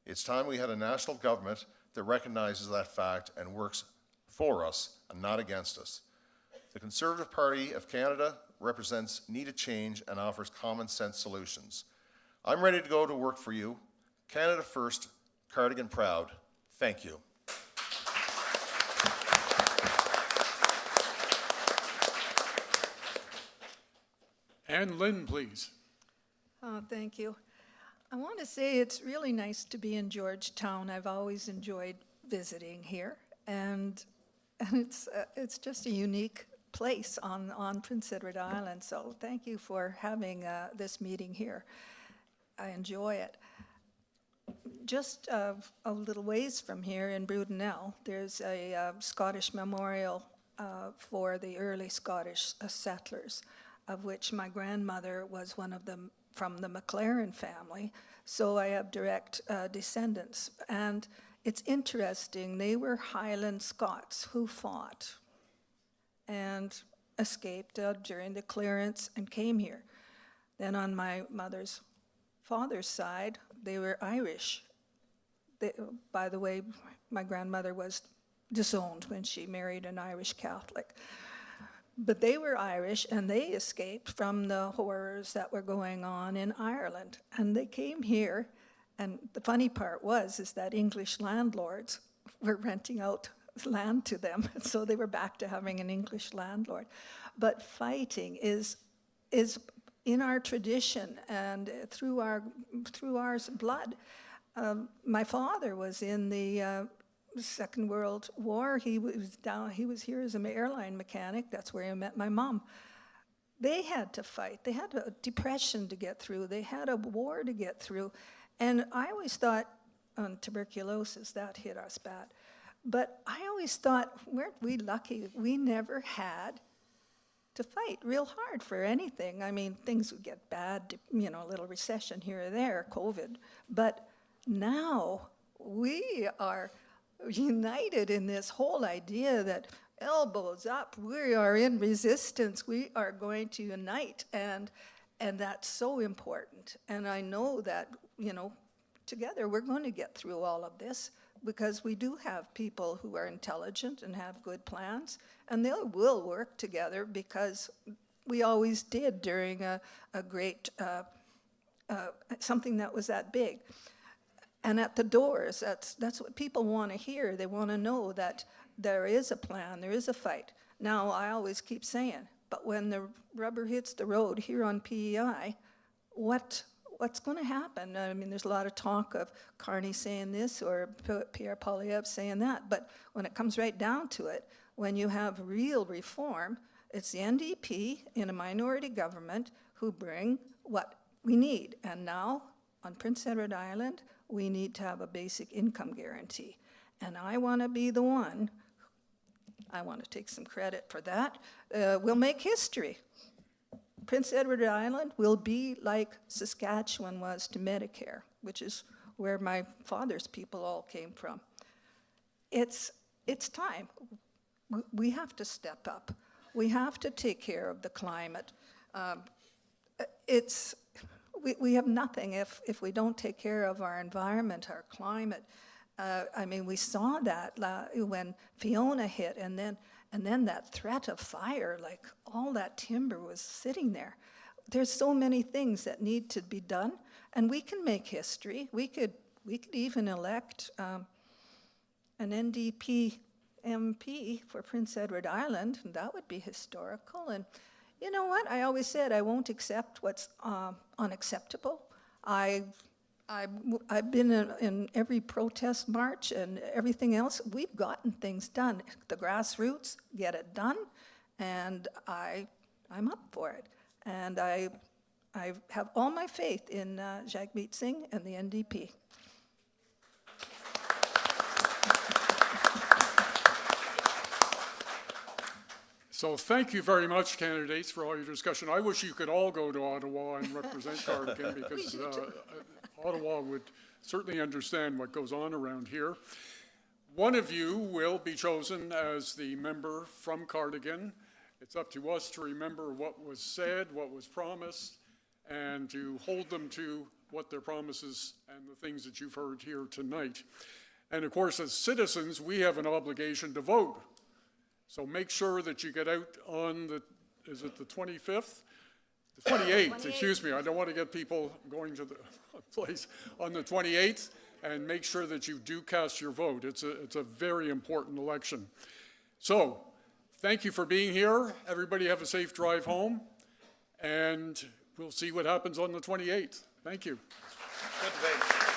It's time we had a national government that recognizes that fact and works for us and not against us. The Conservative Party of Canada represents needed change and offers common sense solutions. I'm ready to go to work for you. Canada first, Cardigan proud. Thank you. And Lynne, please. Oh, thank you. I want to say it's really nice to be in Georgetown. I've always enjoyed visiting here, and it's just a unique place on Prince Edward Island. So thank you for having this meeting here. I enjoy it. Just a little ways from here in Brudenell, there's a Scottish memorial for the early Scottish settlers, of which my grandmother was one of them from the McLaren family. So I have direct descendants. And it's interesting, they were Highland Scots who fought and escaped during the clearance and came here. Then on my mother's father's side, they were Irish. By the way, my grandmother was disowned when she married an Irish Catholic. But they were Irish, and they escaped from the horrors that were going on in Ireland. And they came here, and the funny part is that English landlords were renting out land to them, so they were back to having an English landlord. But fighting is in our tradition and through our blood. My father was in the Second World War. He was here as an airline mechanic. That's where I met my mom. They had to fight. They had a depression to get through. They had a war to get through. And I always thought, on tuberculosis, that hit us bad. But I always thought, weren't we lucky? We never had to fight real hard for anything. I mean, things would get bad, a little recession here or there, COVID. But now we are united in this whole idea that elbows up, we are in resistance, we are going to unite, and that's so important. And I know that, together we're going to get through all of this, because we do have people who are intelligent and have good plans, and they will work together, because we always did during a great, something that was that big. And at the doors, that's what people want to hear. They want to know that there is a plan, there is a fight. Now, I always keep saying, but when the rubber hits the road here on PEI, what's going to happen? I mean, there's a lot of talk of Carney saying this or Pierre Poilievre saying that, but when it comes right down to it, when you have real reform, it's the NDP in a minority government who bring what we need. And now, on Prince Edward Island, we need to have a basic income guarantee. And I want to be the one, I want to take some credit for that, we'll make history. Prince Edward Island will be like Saskatchewan was to Medicare, which is where my father's people all came from. it's time. We have to step up. We have to take care of the climate. We have nothing if we don't take care of our environment, our climate. I mean, we saw that when Fiona hit, and then that threat of fire, like all that timber was sitting there. There's so many things that need to be done, and we can make history. We could even elect an NDP MP for Prince Edward Island, and that would be historical. And you know what? I always said I won't accept what's unacceptable. I've been in every protest march and everything else. We've gotten things done. The grassroots get it done, and I'm up for it. And I have all my faith in Jagmeet Singh and the NDP. So thank you very much, candidates, for all your discussion. I wish you could all go to Ottawa and represent Cardigan, because Ottawa would certainly understand what goes on around here. One of you will be chosen as the member from Cardigan. It's up to us to remember what was said, what was promised, and to hold them to what their promises and the things that you've heard here tonight. And of course, as citizens, we have an obligation to vote. So make sure that you get out on is it the 25th? The 28th, excuse me. I don't want to get people going to the place on the 28th, and make sure that you do cast your vote. It's a very important election. So thank you for being here. Everybody have a safe drive home, and we'll see what happens on the 28th. Thank you. Good debate.